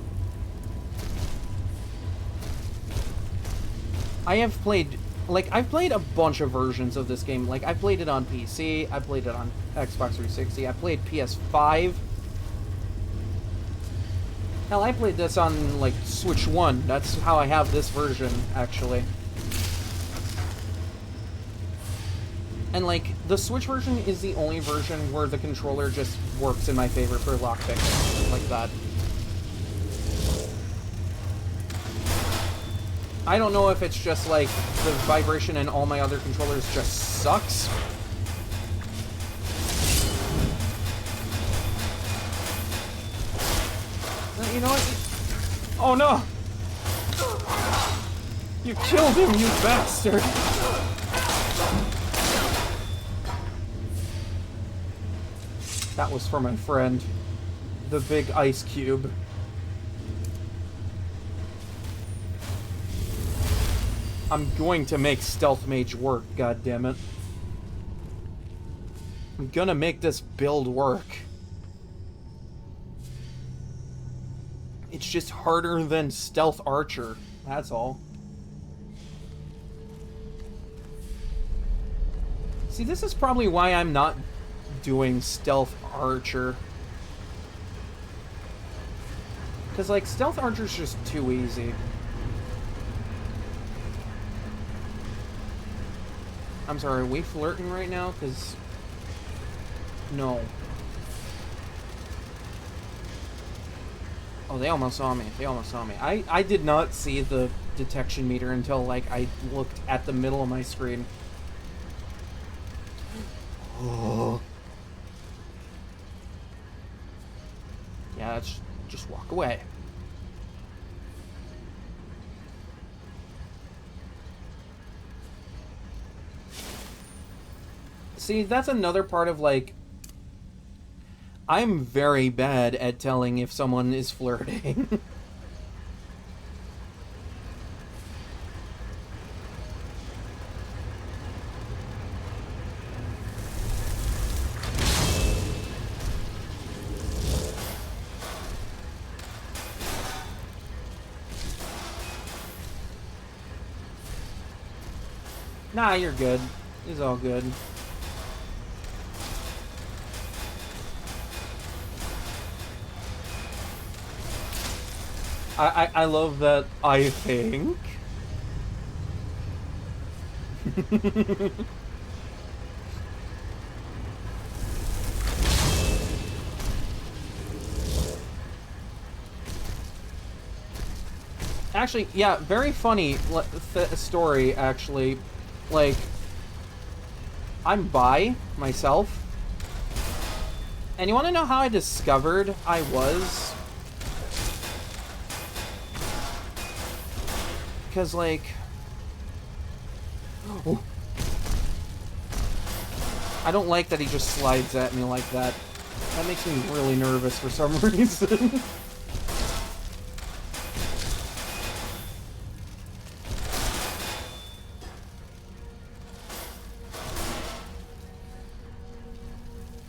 I have played, like, I've played a bunch of versions of this game. Like, I played it on PC, I played it on Xbox 360, I played PS5. Hell, I played this on, like, Switch 1. That's how I have this version, actually. And, like, the Switch version is the only version where the controller just works in my favor for lockpicking, like that. I don't know if it's just, like, the vibration in all my other controllers just sucks. You know what? Oh, no! You killed him, you bastard! That was for my friend. The big ice cube. I'm going to make Stealth Mage work, goddammit. I'm gonna make this build work. It's just harder than Stealth Archer, that's all. See, this is probably why I'm not doing Stealth Archer. Because, like, Stealth Archer's just too easy. I'm sorry, are we flirting right now? Because... no. Oh, they almost saw me. They almost saw me. I did not see the detection meter until, like, I looked at the middle of my screen. Oh. Yeah, let's just walk away. See, that's another part of, like... I'm very bad at telling if someone is flirting. Nah, you're good. It's all good. I love that I think. Actually, yeah, very funny story, actually. Like, I'm bi myself. And you want to know how I discovered I was? Because, like... oh. I don't like that he just slides at me like that. That makes me really nervous for some reason.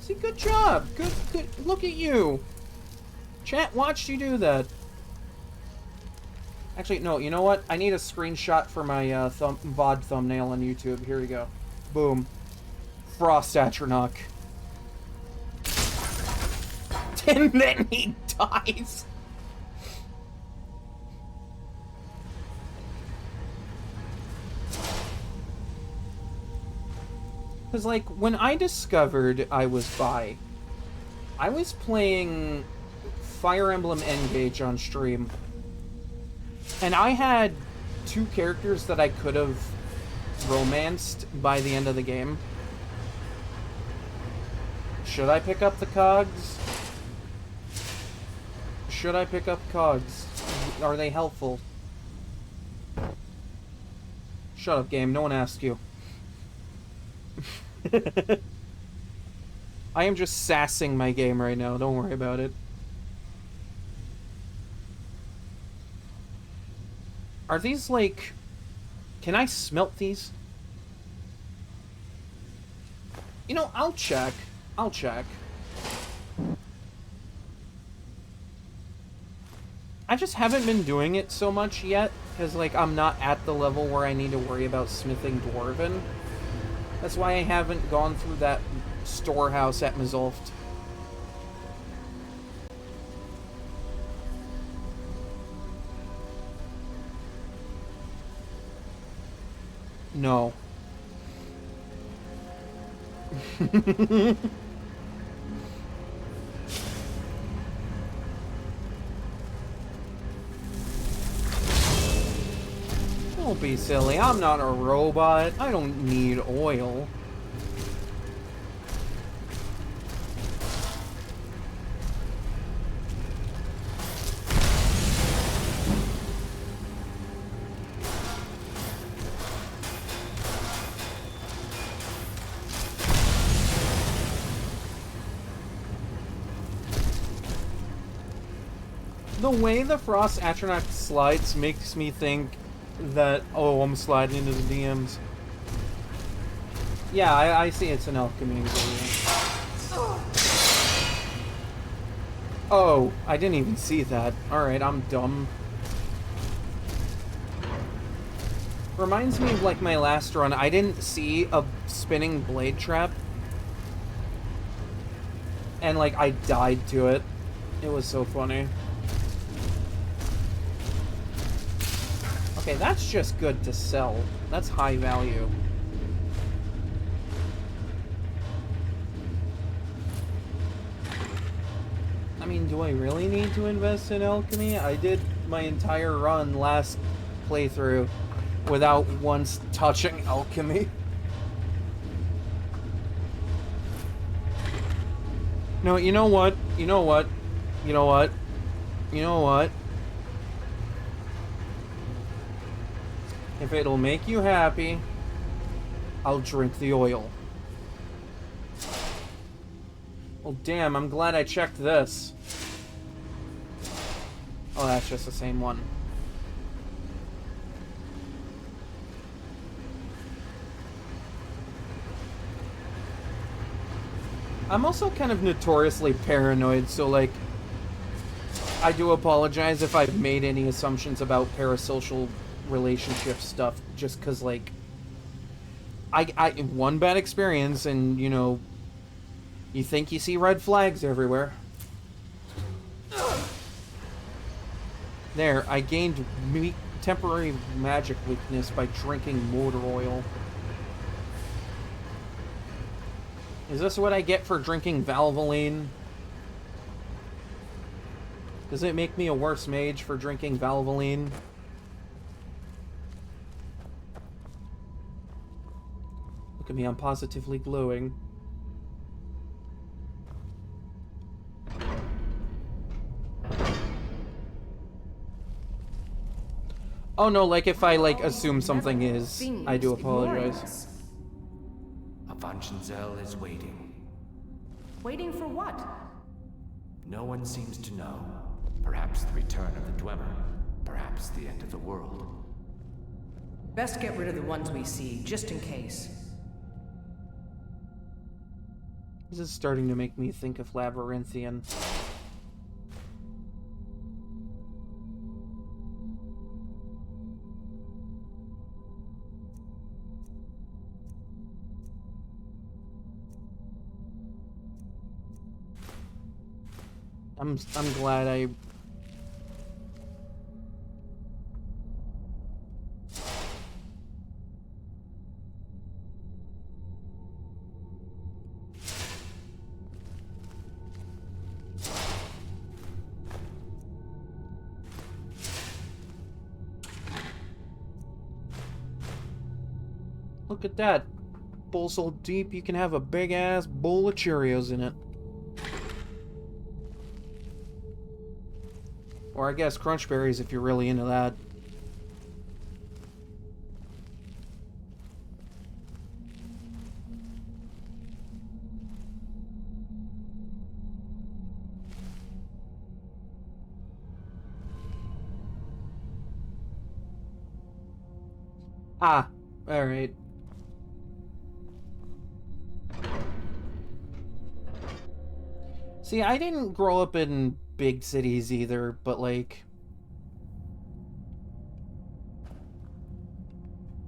See, good job! Good, look at you! Chat watched you do that. Actually, no, you know what? I need a screenshot for my VOD thumbnail on YouTube. Here we go. Boom. Frost Atronach. And then he dies! Because, like, when I discovered I was bi, I was playing Fire Emblem Engage on stream. And I had 2 characters that I could have romanced by the end of the game. Should I pick up the cogs? Should I pick up cogs? Are they helpful? Shut up, game. No one asked you. I am just sassing my game right now. Don't worry about it. Are these, like... Can I smelt these? You know, I'll check. I'll check. I just haven't been doing it so much yet, because, like, I'm not at the level where I need to worry about smithing Dwarven. That's why I haven't gone through that storehouse at Mizulft. No. Don't be silly. I'm not a robot. I don't need oil. The way the Frost Atronach slides makes me think that, oh, I'm sliding into the DMs. Yeah, I see it's an alchemy ingredient. Oh, I didn't even see that. Alright, I'm dumb. Reminds me of, like, my last run. I didn't see a spinning blade trap. And, like, I died to it. It was so funny. Okay, that's just good to sell. That's high value. I mean, do I really need to invest in alchemy? I did my entire run last playthrough without once touching alchemy. No, you know what? You know what? You know what? You know what? If it'll make you happy, I'll drink the oil. Well, damn, I'm glad I checked this. Oh, that's just the same one. I'm also kind of notoriously paranoid, so, like, I do apologize if I've made any assumptions about parasocial relationship stuff, just because, like, I one bad experience and, you know, you think you see red flags everywhere. There, I gained temporary magic weakness by drinking motor oil. Is this what I get for drinking Valvoline? Does it make me a worse mage for drinking Valvoline? Look at me, I'm positively glowing. Oh no, like if I, like, assume something is, I do apologize. Avanchenzell is waiting. Waiting for what? No one seems to know. Perhaps the return of the Dwemer. Perhaps the end of the world. Best get rid of the ones we see, just in case. This is starting to make me think of Labyrinthian. I'm glad I... Look at that. Bowl so deep you can have a big ass bowl of Cheerios in it. Or I guess Crunch Berries if you're really into that. Ah, alright. See, I didn't grow up in big cities either, but like...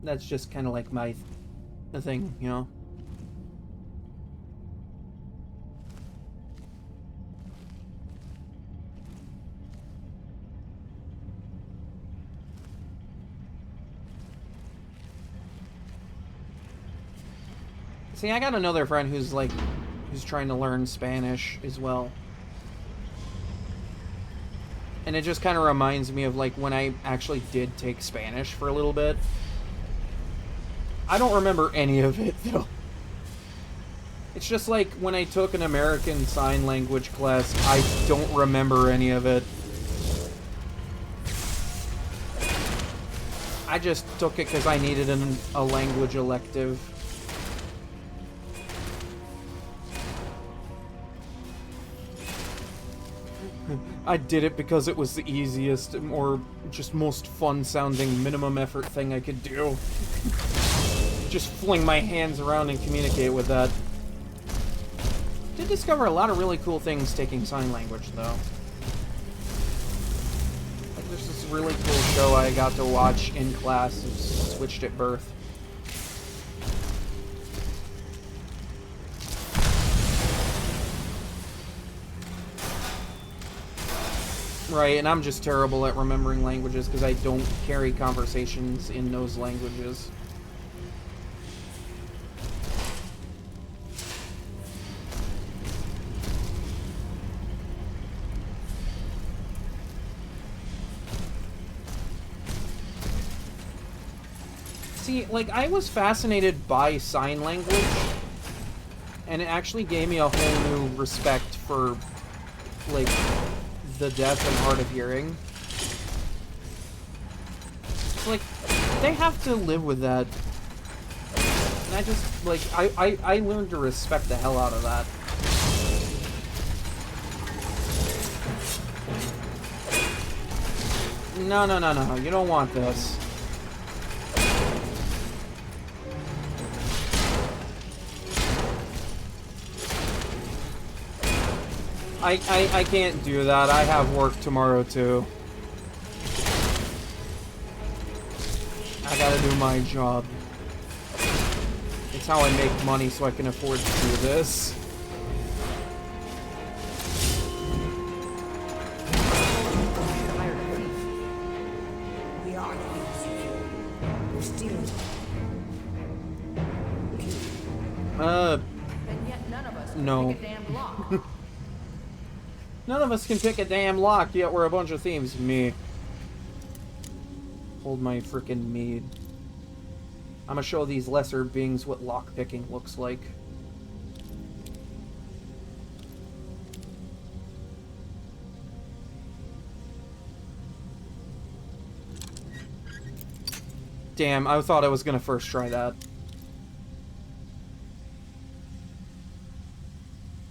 That's just kind of like my thing, you know? See, I got another friend who's like, who's trying to learn Spanish as well. And it just kind of reminds me of like when I actually did take Spanish for a little bit. I don't remember any of it though. It's just like when I took an American Sign Language class, I don't remember any of it. I just took it because I needed a language elective. I did it because it was the easiest, or just most fun-sounding, minimum effort thing I could do. Just fling my hands around and communicate with that. Did discover a lot of really cool things taking sign language, though. Like, there's this really cool show I got to watch in class, Switched at Birth. Right, and I'm just terrible at remembering languages because I don't carry conversations in those languages. See, like, I was fascinated by sign language, and it actually gave me a whole new respect for, like, the deaf and hard of hearing. Like, they have to live with that. And I just, like, I learned to respect the hell out of that. No, no, no, no, you don't want this. I can't do that. I have work tomorrow, too. I gotta do my job. It's how I make money so I can afford to do this. We are thieves. We're stealing. And yet none of us no. pick a damn lock. None of us can pick a damn lock, yet we're a bunch of thieves. Me. Hold my frickin' mead. I'm gonna show these lesser beings what lockpicking looks like. Damn, I thought I was gonna first try that.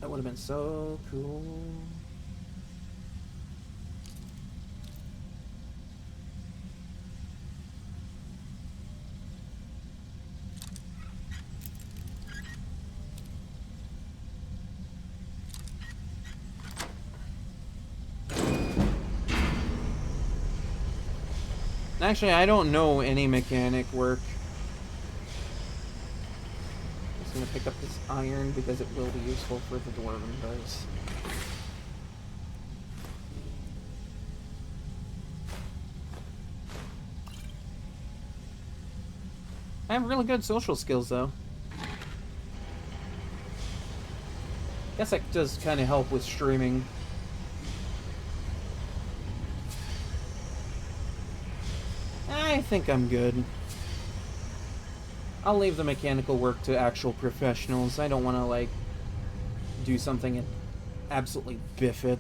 That would have been so cool. Actually, I don't know any mechanic work. I'm just gonna pick up this iron because it will be useful for the dwarven dice. I have really good social skills, though. Guess that does kind of help with streaming. I think I'm good. I'll leave the mechanical work to actual professionals. I don't want to, like, do something and absolutely biff it.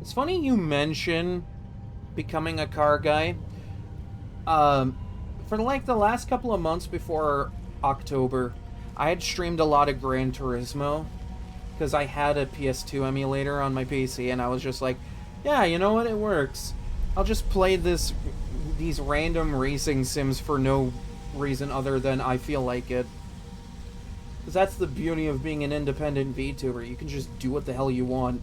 It's funny you mention becoming a car guy. for like the last couple of months before October, I had streamed a lot of Gran Turismo because I had a PS2 emulator on my PC, and I was just like, yeah, you know what, it works. I'll just play these random racing sims for no reason other than I feel like it. Because that's the beauty of being an independent VTuber. You can just do what the hell you want.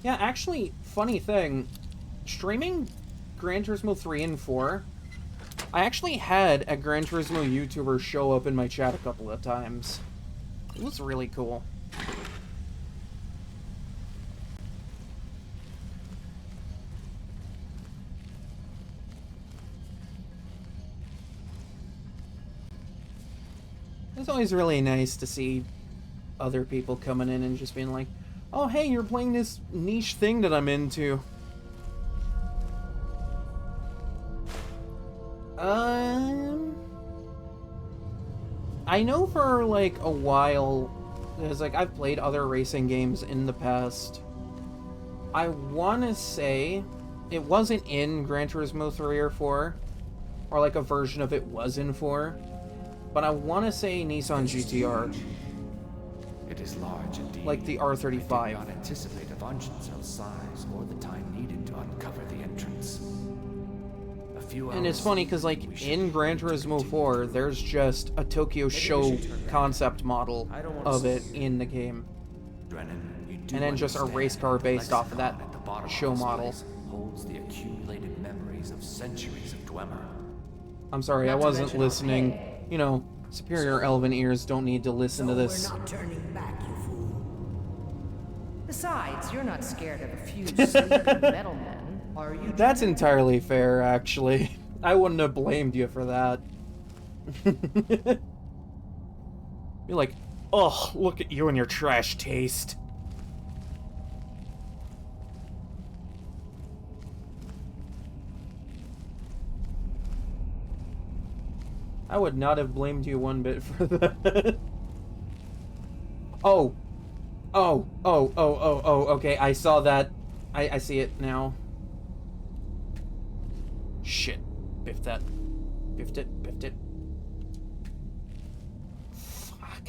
Yeah, actually, funny thing, streaming Gran Turismo 3 and 4, I actually had a Gran Turismo YouTuber show up in my chat a couple of times. It was really cool. It's always really nice to see other people coming in and just being like, oh hey, you're playing this niche thing that I'm into. I know for like a while, there's like, I've played other racing games in the past. I want to say it wasn't in Gran Turismo 3 or 4, or like a version of it was in 4, but I want to say Nissan GTR. It is large indeed. Like the R35. I did not anticipate a dungeon cell size or the time needed to uncover the entrance. A few And it's hours funny because like in Gran Turismo 4, there's just a Tokyo show concept model of it in the game. And then just a race car based off of that show model. Holds the accumulated memories of centuries of Dwemer. I'm sorry, I wasn't listening. You know, superior elven ears don't need to listen to this. We're not turning back, you fool. Besides, you're not scared of a few sleeping metal men, are you? That's entirely fair, actually. I wouldn't have blamed you for that. Be like, ugh, look at you and your trash taste. I would not have blamed you one bit for that. Oh, okay, I saw that. I see it now. Shit. Biffed that. Biffed it. Fuck.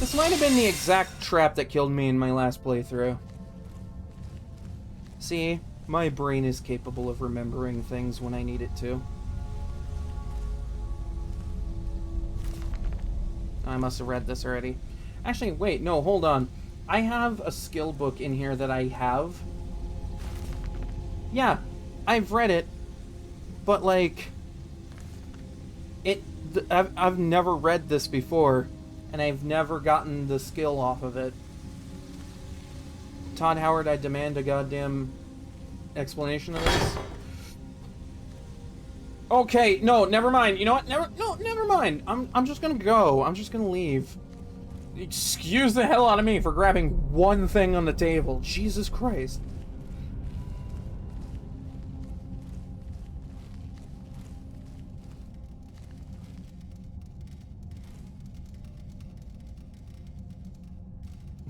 This might have been the exact trap that killed me in my last playthrough. See? My brain is capable of remembering things when I need it to. I must have read this already. Actually, wait, no, hold on. I have a skill book in here that I have. Yeah, I've read it, but like, I've never read this before, and I've never gotten the skill off of it. Todd Howard, I demand a goddamn explanation of this. Okay, no, never mind. You know what? Never mind. I'm just gonna go. I'm just gonna leave. Excuse the hell out of me for grabbing one thing on the table. Jesus Christ.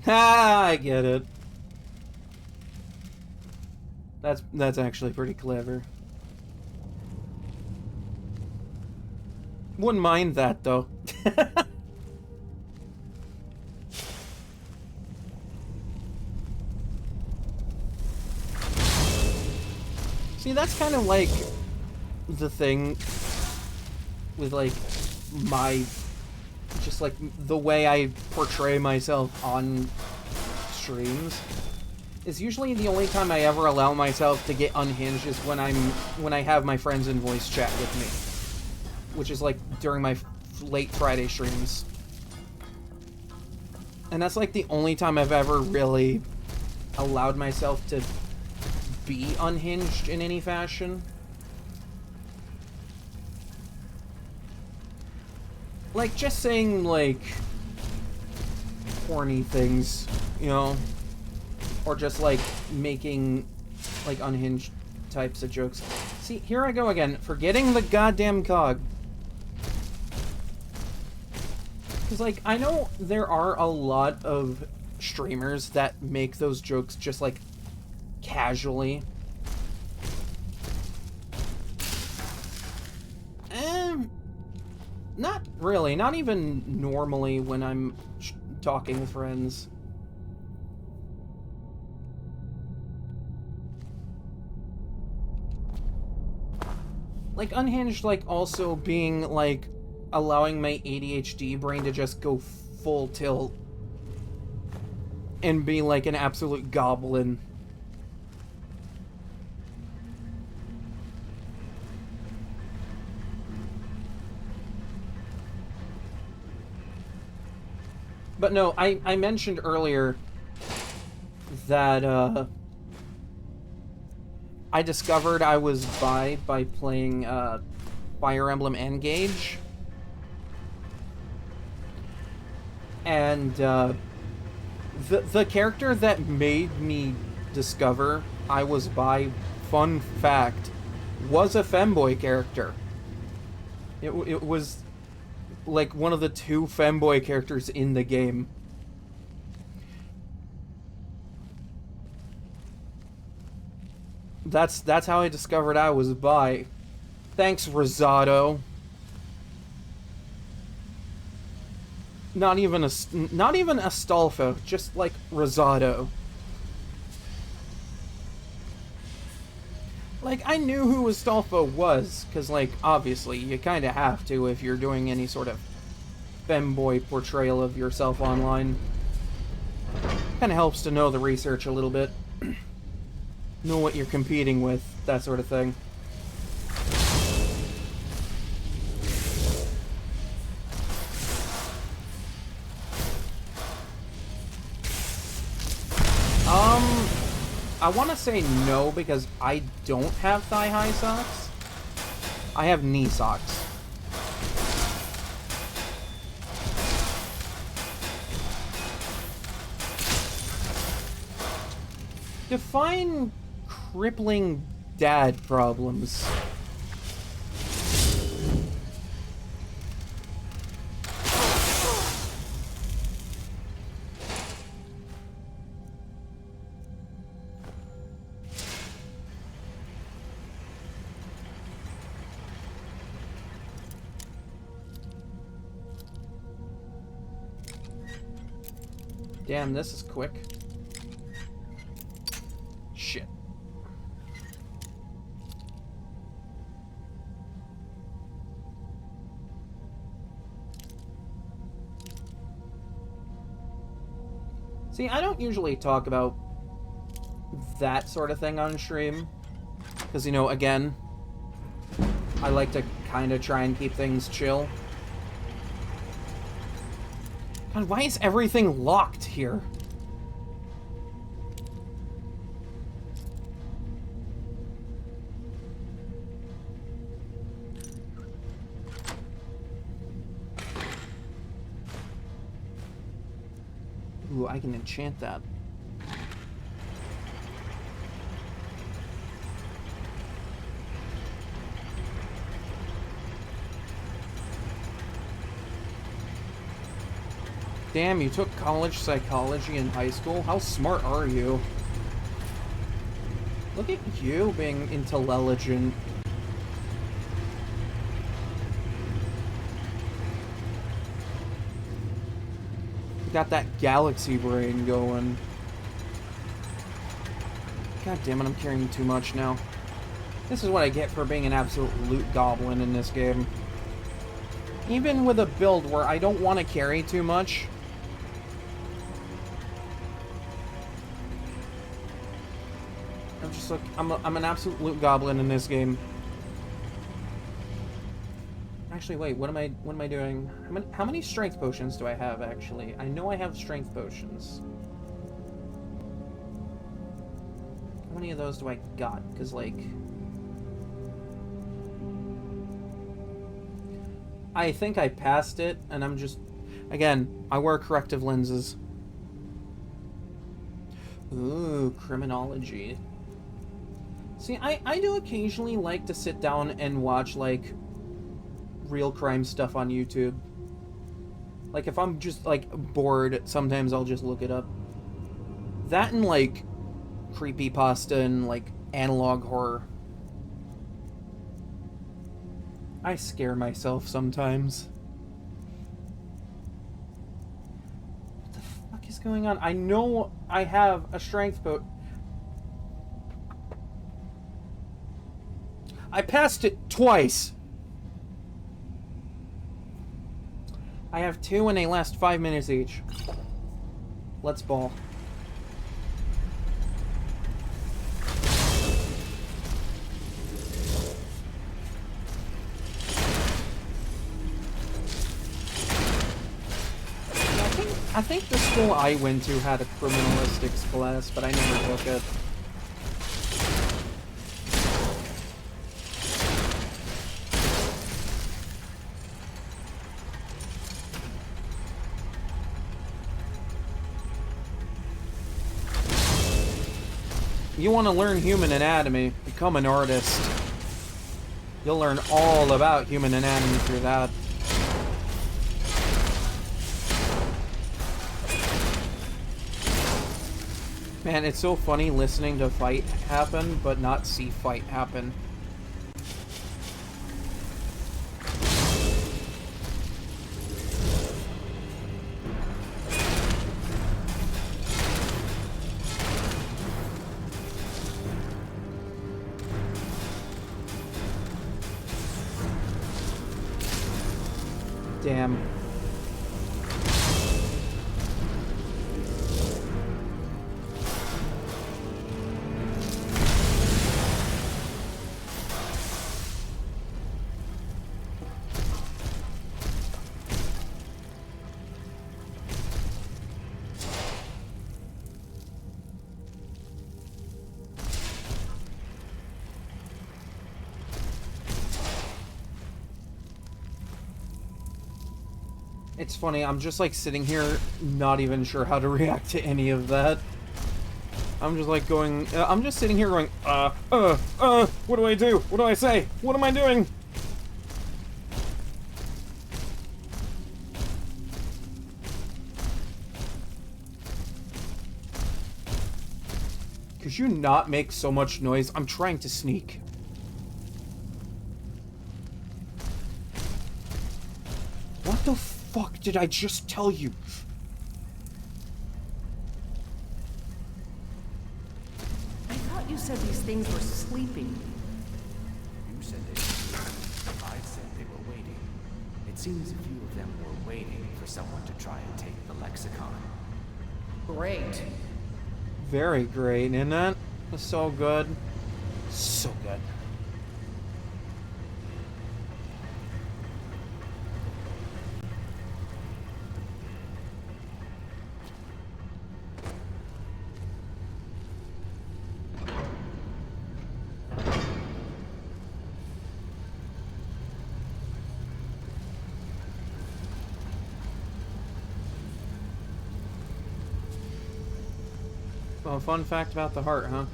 Ah, I get it. That's actually pretty clever. Wouldn't mind that though. See, that's kind of like the thing with like just like the way I portray myself on streams. Is usually the only time I ever allow myself to get unhinged is when I have my friends in voice chat with me, which is like during my late Friday streams. And that's like the only time I've ever really allowed myself to be unhinged in any fashion. Like just saying like horny things, you know? Or just like making like unhinged types of jokes. See, here I go again, forgetting the goddamn cog. Because, like, I know there are a lot of streamers that make those jokes just, like, casually. Not really. Not even normally when I'm talking with friends. Like, Unhinged, like, also being, like, allowing my ADHD brain to just go full tilt and be like an absolute goblin. But no, I mentioned earlier that I discovered I was bi by playing Fire Emblem Engage. And the character that made me discover I was bi, fun fact, was a femboy character. It was like one of the 2 femboy characters in the game. That's how I discovered I was bi. Thanks, Rosado. Not even Astolfo, just like Rosado. Like, I knew who Astolfo was, because, like, obviously, you kind of have to if you're doing any sort of femboy portrayal of yourself online. Kind of helps to know the research a little bit. Know what you're competing with, that sort of thing. I want to say no because I don't have thigh-high socks. I have knee socks. Define crippling dad problems. Damn, this is quick. Shit. See, I don't usually talk about that sort of thing on stream. Because, you know, again, I like to kind of try and keep things chill. God, why is everything locked here? Ooh, I can enchant that. Damn, you took college psychology in high school? How smart are you? Look at you being intelligent. Got that galaxy brain going. God damn it, I'm carrying too much now. This is what I get for being an absolute loot goblin in this game. Even with a build where I don't want to carry too much, I'm just like, I'm an absolute loot goblin in this game. Actually, wait, what am I doing? How many strength potions do I have, actually? I know I have strength potions. How many of those do I got? Because, like, I think I passed it, and I'm just... Again, I wear corrective lenses. Ooh, criminology. See, I do occasionally like to sit down and watch, like, real crime stuff on YouTube. Like, if I'm just, like, bored, sometimes I'll just look it up. That and, like, creepypasta and, like, analog horror. I scare myself sometimes. What the fuck is going on? I know I have a strength boat. I passed it twice. I have 2 and they last 5 minutes each. Let's ball. I think the school I went to had a criminalistics class, but I never took it. You want to learn human anatomy, become an artist. You'll learn all about human anatomy through that. Man, it's so funny listening to fight happen, but not see fight happen. Damn. It's funny, I'm just like sitting here not even sure how to react to any of that. I'm just like going, I'm just sitting here going, what do I do? What do I say? What am I doing? Could you not make so much noise? I'm trying to sneak. What the fuck did I just tell you? I thought you said these things were sleeping. You said they were sleeping. I said they were waiting. It seems a few of them were waiting for someone to try and take the lexicon. Great. Very great, isn't it? So good. So good. Well, fun fact about the heart, huh?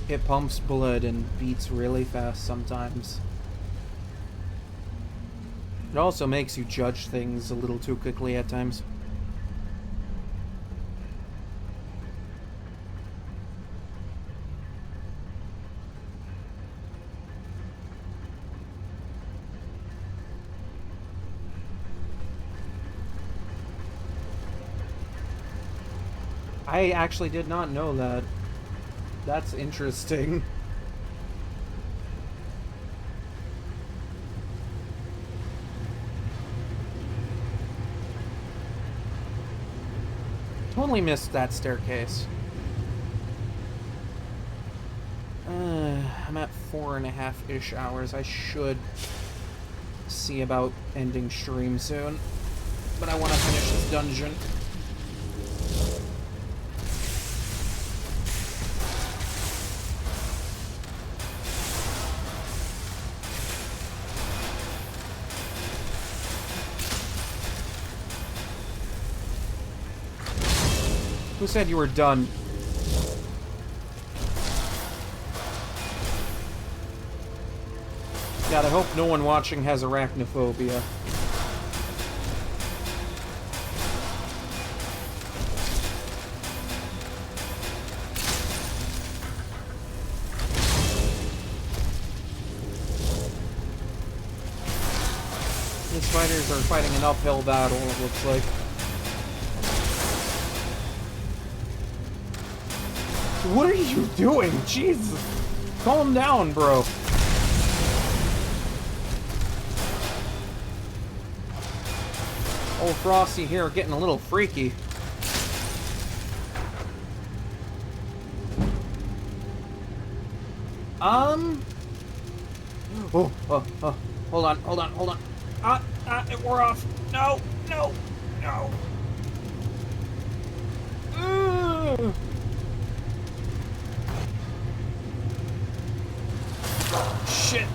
It pumps blood and beats really fast sometimes. It also makes you judge things a little too quickly at times. I actually did not know that. That's interesting. Totally missed that staircase. I'm at 4.5-ish hours. I should see about ending stream soon. But I want to finish this dungeon. Who said you were done? God, I hope no one watching has arachnophobia. These fighters are fighting an uphill battle, it looks like. What are you doing? Jesus! Calm down, bro. Old Frosty here getting a little freaky. Oh, hold on. We're off. No. Shit.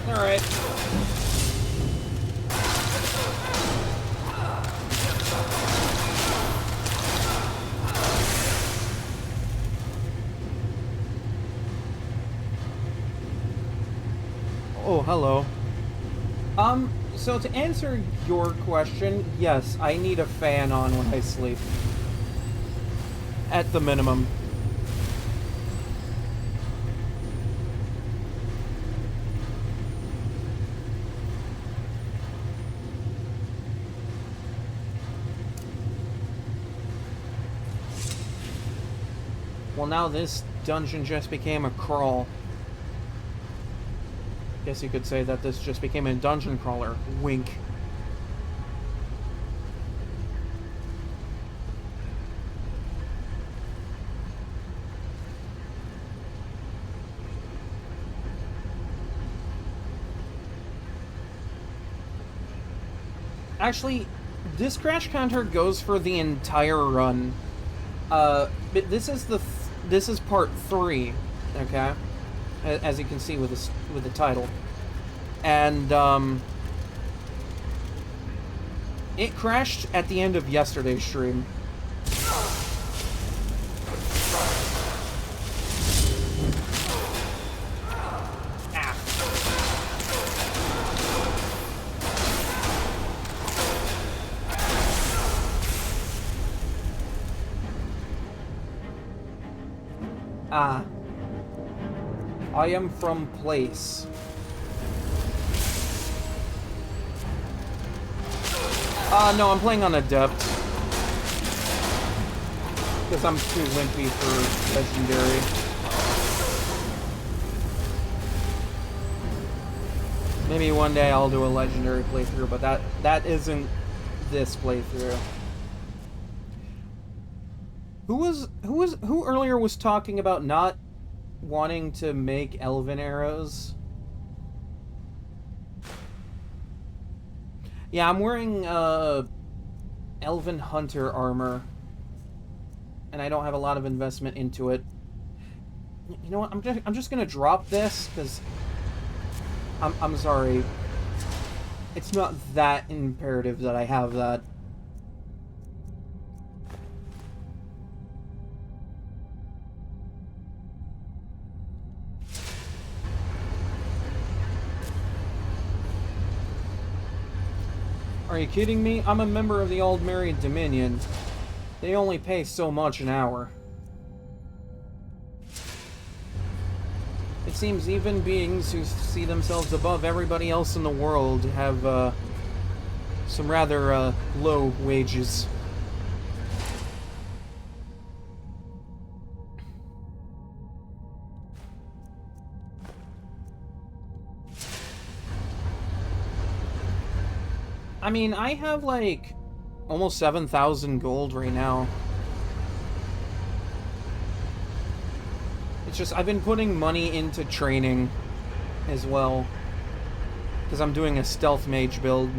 Alright. Oh, hello. So to answer your question, yes, I need a fan on when I sleep. At the minimum. Well, now this dungeon just became a crawl. Guess you could say that this just became a dungeon crawler. Wink. Actually, this crash counter goes for the entire run. But this is part 3, okay? As you can see with the title. And it crashed at the end of yesterday's stream. I am from place. No, I'm playing on Adept. Because I'm too wimpy for Legendary. Maybe one day I'll do a Legendary playthrough, but that isn't this playthrough. Who earlier was talking about not wanting to make elven arrows? Yeah, I'm wearing elven hunter armor, and I don't have a lot of investment into it. You know what? I'm just gonna drop this because I'm sorry. It's not that imperative that I have that. Are you kidding me? I'm a member of the Old Married Dominion. They only pay so much an hour. It seems even beings who see themselves above everybody else in the world have some rather low wages. I mean, I have like almost 7,000 gold right now. It's just I've been putting money into training as well, because I'm doing a stealth mage build.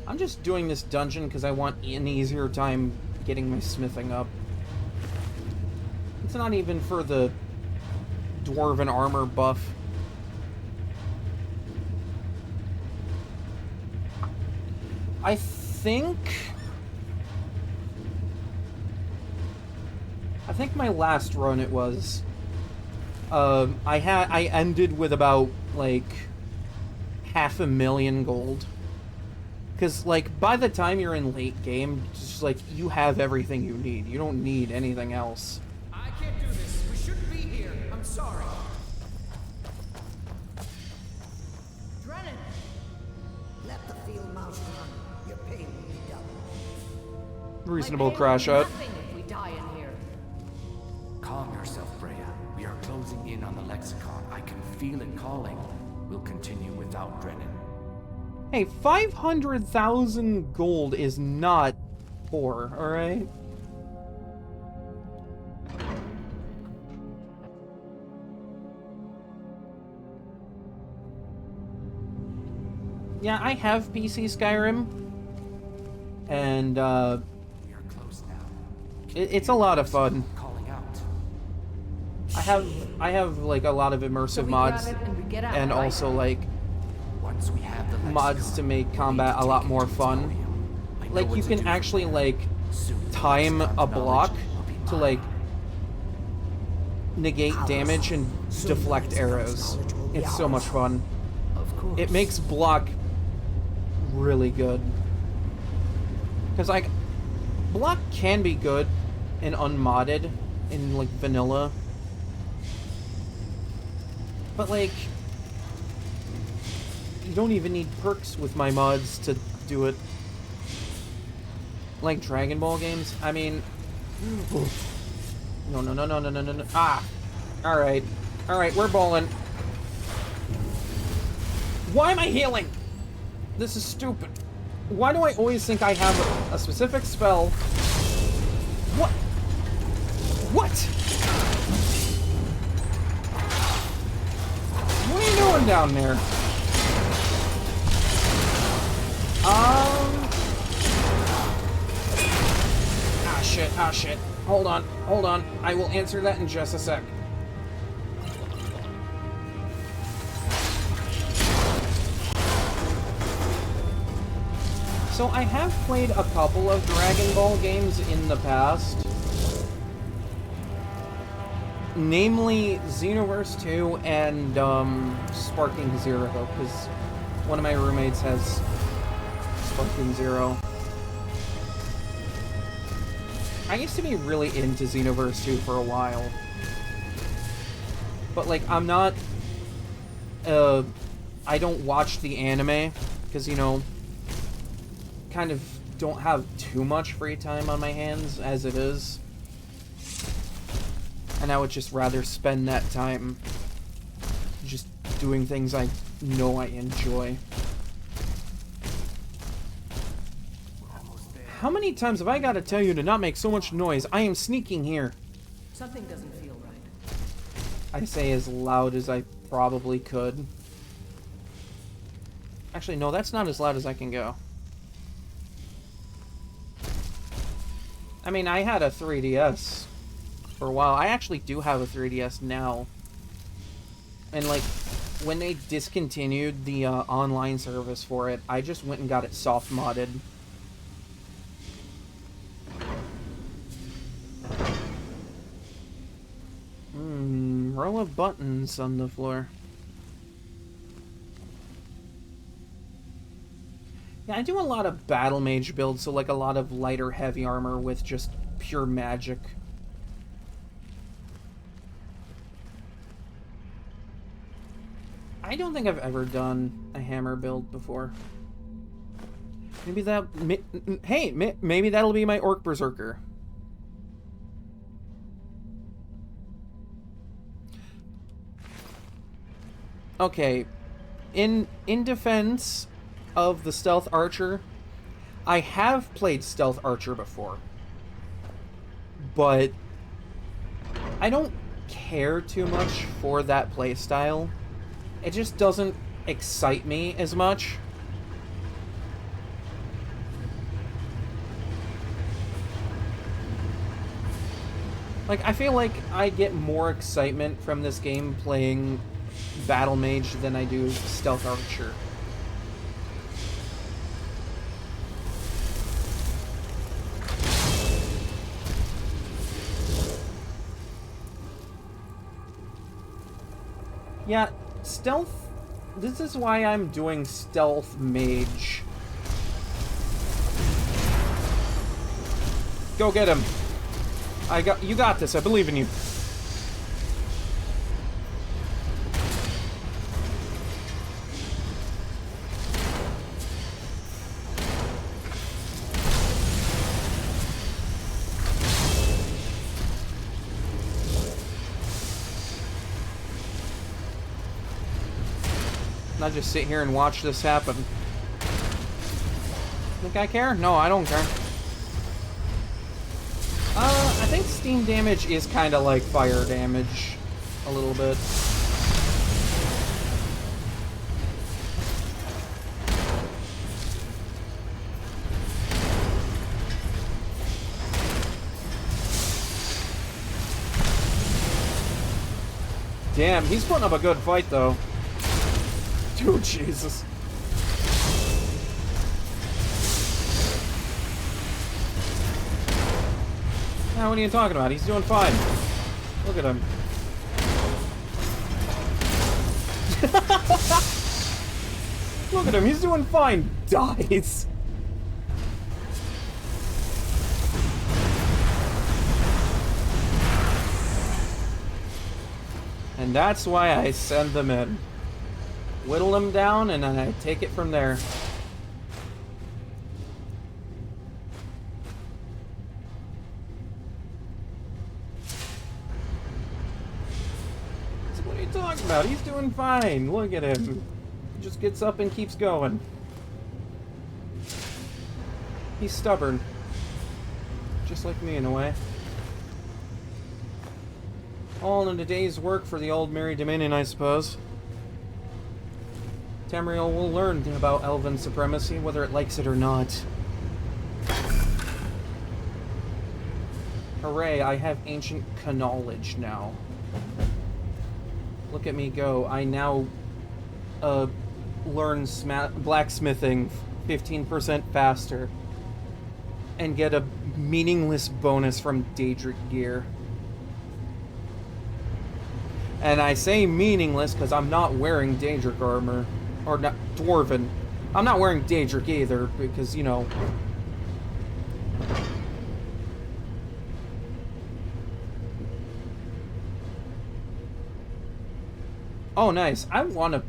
I'm just doing this dungeon because I want an easier time getting my smithing up. It's not even for the dwarven armor buff. I think my last run it was. I ended with about like 500,000 gold. Cause like by the time you're in late game, just like you have everything you need. You don't need anything else. I can't do this. We shouldn't be here. I'm sorry. Drennan! Let the field mouse run. Your pain will be doubled. Reasonable crash out. If we die in here. Calm yourself, Brea. We are closing in on the Lexicon. I can feel it calling. We'll continue without Drennan. Hey, 500,000 gold is not poor, alright? Yeah, I have PC Skyrim. And, We are close now. it's a lot of fun. Calling out. I have like a lot of immersive mods and also like Once we have the mods to make combat a lot more fun. Like you can actually like time a block to like negate damage and deflect arrows. It's so much fun. It makes block really good. Cause like block can be good and unmodded in like vanilla. But like you don't even need perks with my mods to do it. Like Dragon Ball games. I mean, no. Ah, all right, we're balling. Why am I healing? This is stupid. Why do I always think I have a specific spell? What? What? What are you doing down there? Ah shit. Hold on. I will answer that in just a sec. So I have played a couple of Dragon Ball games in the past. Namely Xenoverse 2 and Sparking Zero, because one of my roommates has Sparking Zero. I used to be really into Xenoverse 2 for a while. But like I'm not I don't watch the anime because you know kind of don't have too much free time on my hands as it is. And I would just rather spend that time just doing things I know I enjoy. How many times have I got to tell you to not make so much noise? I am sneaking here. Something doesn't feel right. I say as loud as I probably could. Actually, no, that's not as loud as I can go. I mean, I had a 3DS for a while. I actually do have a 3DS now. And, like, when they discontinued the online service for it, I just went and got it soft modded. Row of buttons on the floor. Yeah, I do a lot of battle mage builds, so like a lot of lighter heavy armor with just pure magic. I don't think I've ever done a hammer build before. Maybe that... Hey, maybe that'll be my Orc Berserker. Okay, in defense of the Stealth Archer, I have played Stealth Archer before, but I don't care too much for that playstyle. It just doesn't excite me as much. Like, I feel like I get more excitement from this game playing Battle Mage than I do Stealth Archer. Yeah, stealth... This is why I'm doing stealth mage. Go get him. You got this. I believe in you. Not just sit here and watch this happen. Think I care? No, I don't care. I think steam damage is kind of like fire damage. A little bit. Damn, he's putting up a good fight, though. Dude, Jesus. Now, what are you talking about? He's doing fine. Look at him. Look at him, he's doing fine. Dies. And that's why I send them in. Whittle them down, and then I take it from there. So what are you talking about? He's doing fine. Look at him. He just gets up and keeps going. He's stubborn. Just like me, in a way. All in a day's work for the old Merry Dominion, I suppose. Tamriel will learn about elven supremacy, whether it likes it or not. Hooray, I have ancient knowledge now. Look at me go. I now learn blacksmithing 15% faster. And get a meaningless bonus from Daedric gear. And I say meaningless because I'm not wearing Daedric armor. Or not, Dwarven. I'm not wearing Daedric either, because, you know... Oh, nice. I want to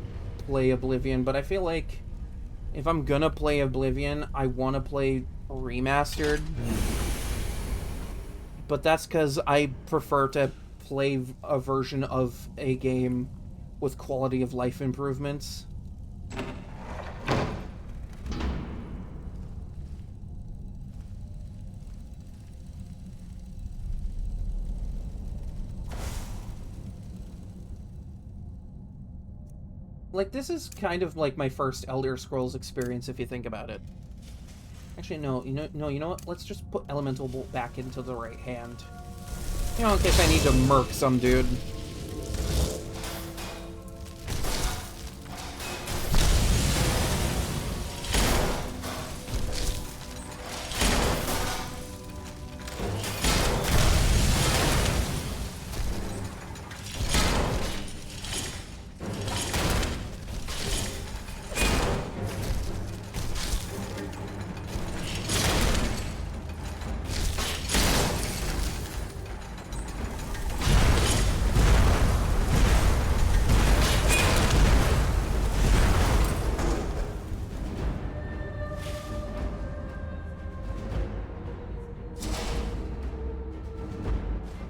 play Oblivion, but I feel like if I'm gonna play Oblivion, I want to play Remastered. But that's because I prefer to play a version of a game with quality of life improvements. Like, this is kind of like my first Elder Scrolls experience, if you think about it. Actually, no, you know what? Let's just put Elemental Bolt back into the right hand. You know, in case I need to murk some dude.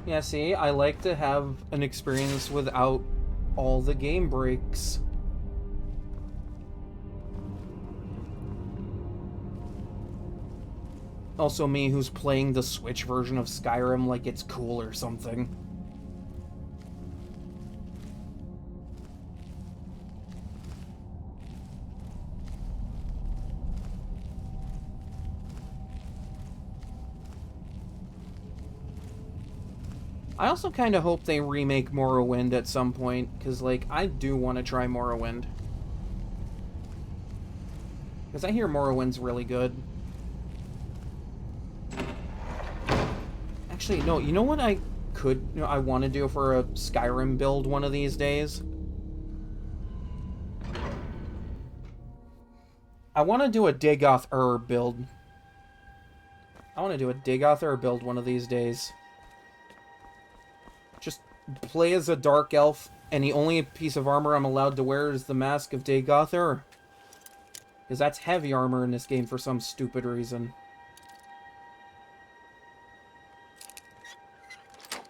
Yeah, see, I like to have an experience without all the game breaks. Also me, who's playing the Switch version of Skyrim like it's cool or something. I also kind of hope they remake Morrowind at some point, because, like, I do want to try Morrowind. Because I hear Morrowind's really good. Actually, no, you know what I want to do for a Skyrim build one of these days? I want to do a Dagoth build. I want to do a Dagoth build one of these days. Just play as a dark elf, and the only piece of armor I'm allowed to wear is the Mask of Dagoth. Because that's heavy armor in this game for some stupid reason.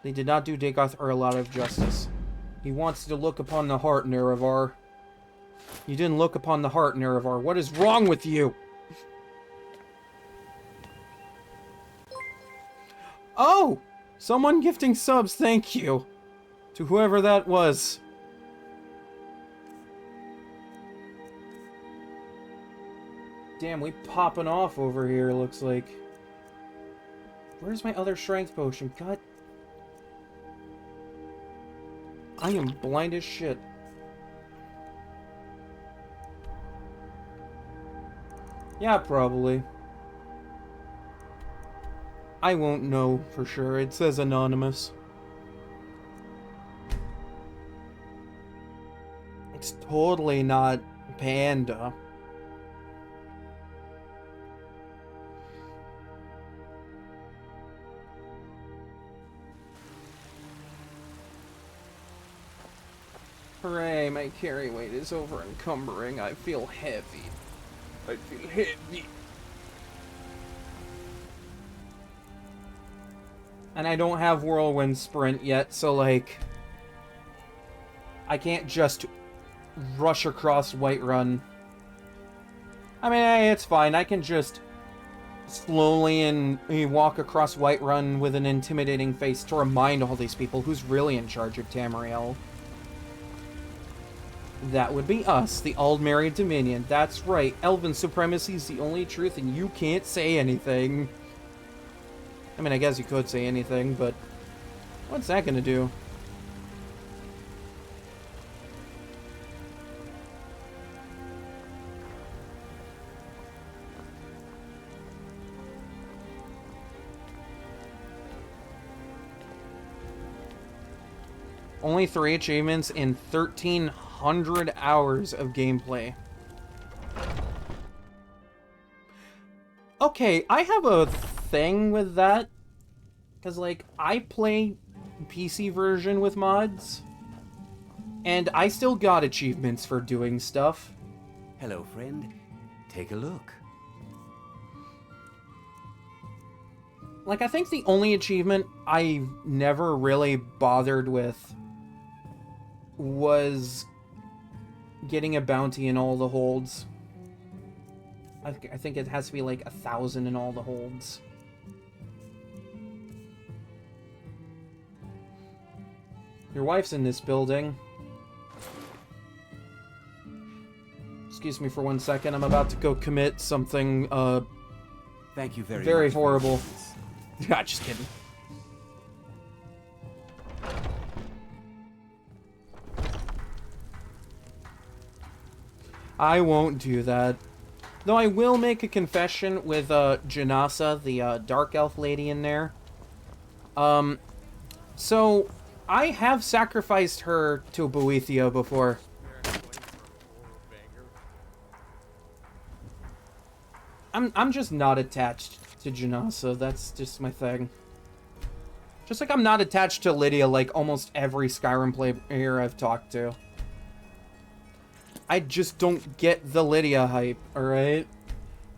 They did not do Dagoth a lot of justice. He wants to look upon the heart, Nerevar. You didn't look upon the heart, Nerevar. What is wrong with you? Oh! Someone gifting subs, thank you. To whoever that was. Damn, we popping off over here, looks like. Where's my other strength potion? God. I am blind as shit. Yeah, probably. I won't know for sure. It says anonymous. It's totally not Panda. Hooray, my carry weight is over encumbering. I feel heavy. I feel heavy. And I don't have Whirlwind Sprint yet, so like... I can't just rush across Whiterun. I mean, hey, it's fine. I can just slowly and walk across Whiterun with an intimidating face to remind all these people who's really in charge of Tamriel. That would be us, the Aldmeri Dominion. That's right, Elven supremacy is the only truth and you can't say anything. I mean, I guess you could say anything, but what's that gonna do? Only 3 achievements in 1,300 hours of gameplay. Okay, I have a thing with that. Because, like, I play PC version with mods. And I still got achievements for doing stuff. Hello, friend. Take a look. Like, I think the only achievement I never really bothered with was getting a bounty in all the holds. I think it has to be like 1,000 in all the holds. Your wife's in this building. Excuse me for 1 second. I'm about to go commit something Thank you very much horrible. Ah, just kidding. I won't do that. Though I will make a confession with Janasa, the dark elf lady in there. So I have sacrificed her to Boethia before. I'm just not attached to Janasa. That's just my thing. Just like I'm not attached to Lydia like almost every Skyrim player I've talked to. I just don't get the Lydia hype, alright?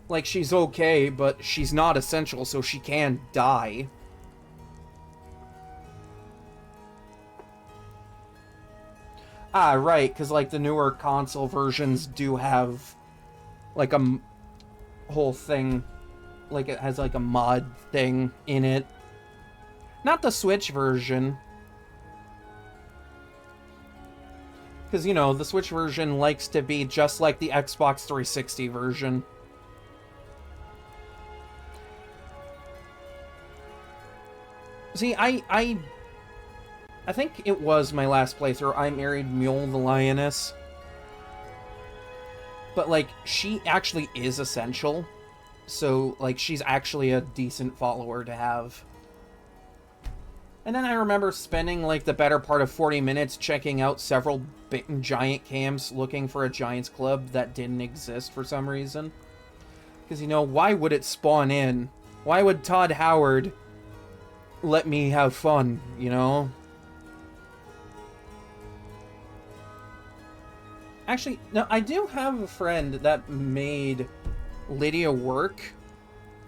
Like, she's okay, but she's not essential, so she can die. Ah, right, because, like, the newer console versions do have, like, a whole thing. Like, it has, like, a mod thing in it. Not the Switch version. Because, you know, the Switch version likes to be just like the Xbox 360 version. See, I think it was my last playthrough. I married Mule the Lioness. But, like, she actually is essential. So, like, she's actually a decent follower to have. And then I remember spending, like, the better part of 40 minutes checking out several giant camps looking for a Giants Club that didn't exist for some reason. Because, you know, why would it spawn in? Why would Todd Howard let me have fun, you know? Actually, no, I do have a friend that made Lydia work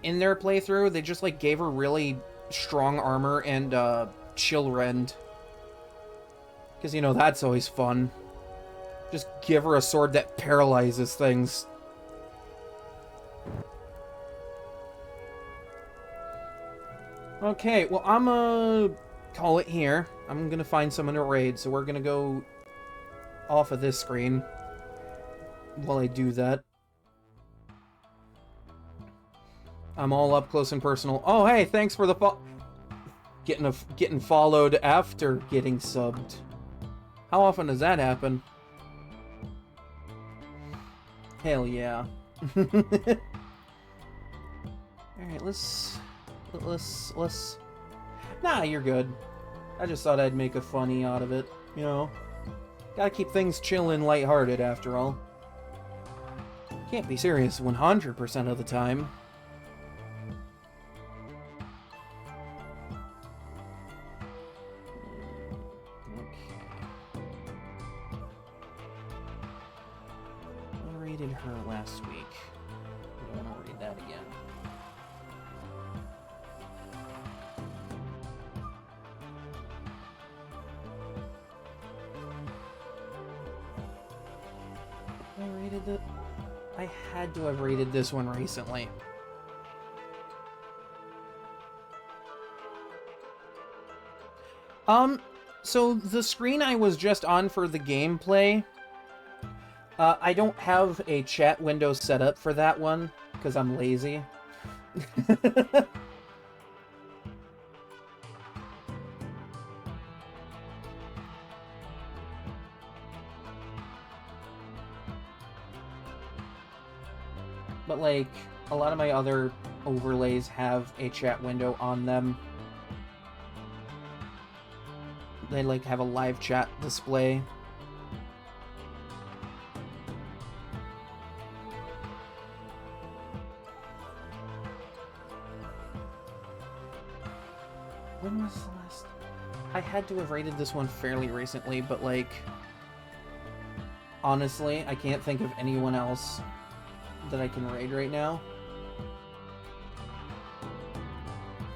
in their playthrough. They just, like, gave her really strong armor and, chill rend. Because, you know, that's always fun. Just give her a sword that paralyzes things. Okay, well, I'm gonna call it here. I'm gonna find someone to raid, so we're gonna go off of this screen while I do that. I'm all up close and personal. Oh, hey, thanks for the getting followed after getting subbed. How often does that happen? Hell yeah. Alright, let's... Nah, you're good. I just thought I'd make a funny out of it, you know? Gotta keep things chill and lighthearted, after all. Can't be serious 100% of the time. I rated her last week. I don't want to read that again. I had to have rated this one recently. So the screen I was just on for the gameplay, I don't have a chat window set up for that one, because I'm lazy. But, like, a lot of my other overlays have a chat window on them. They, like, have a live chat display. When was the last... I had to have rated this one fairly recently, but, like... honestly, I can't think of anyone else that I can raid right now.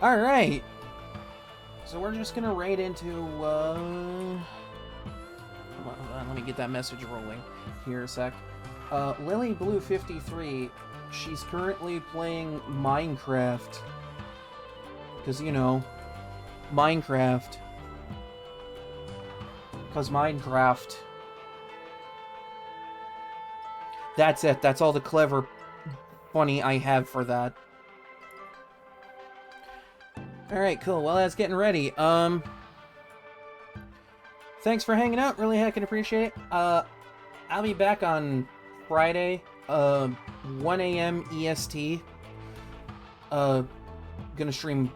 Alright! So we're just gonna raid into, hold on, let me get that message rolling here a sec. Lily Blue 53, she's currently playing Minecraft. Because, you know, Minecraft. Because Minecraft. That's it. That's all the clever, funny I have for that. Alright, cool. Well, that's getting ready. Thanks for hanging out. Really heckin' appreciate it. I'll be back on Friday, 1 a.m. EST. Gonna stream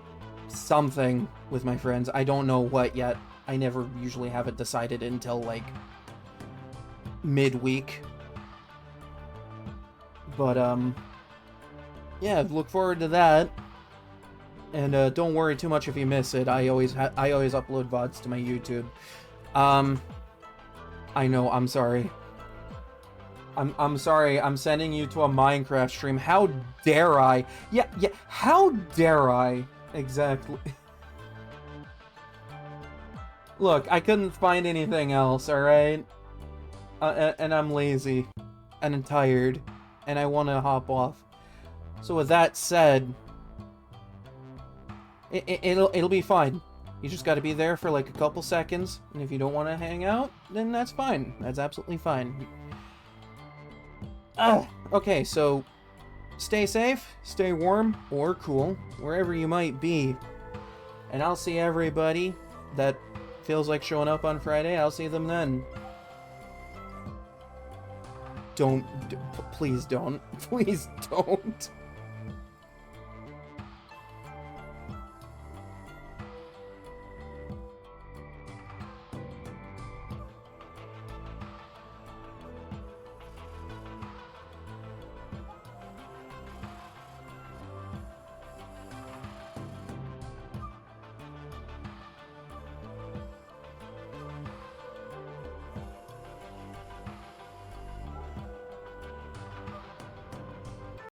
something with my friends. I don't know what yet. I never usually have it decided until, like, midweek. But, yeah, look forward to that. And, don't worry too much if you miss it. I always upload VODs to my YouTube. I know, I'm sorry. I'm sorry, I'm sending you to a Minecraft stream. How dare I? Yeah, how dare I? Exactly. Look, I couldn't find anything else, alright? And I'm lazy. And I'm tired. And I want to hop off. So with that said, it'll be fine. You just got to be there for like a couple seconds, and if you don't want to hang out, then that's fine. That's absolutely fine. Okay, so stay safe, stay warm or cool, wherever you might be. And I'll see everybody that feels like showing up on Friday. I'll see them then. Please don't. Please don't.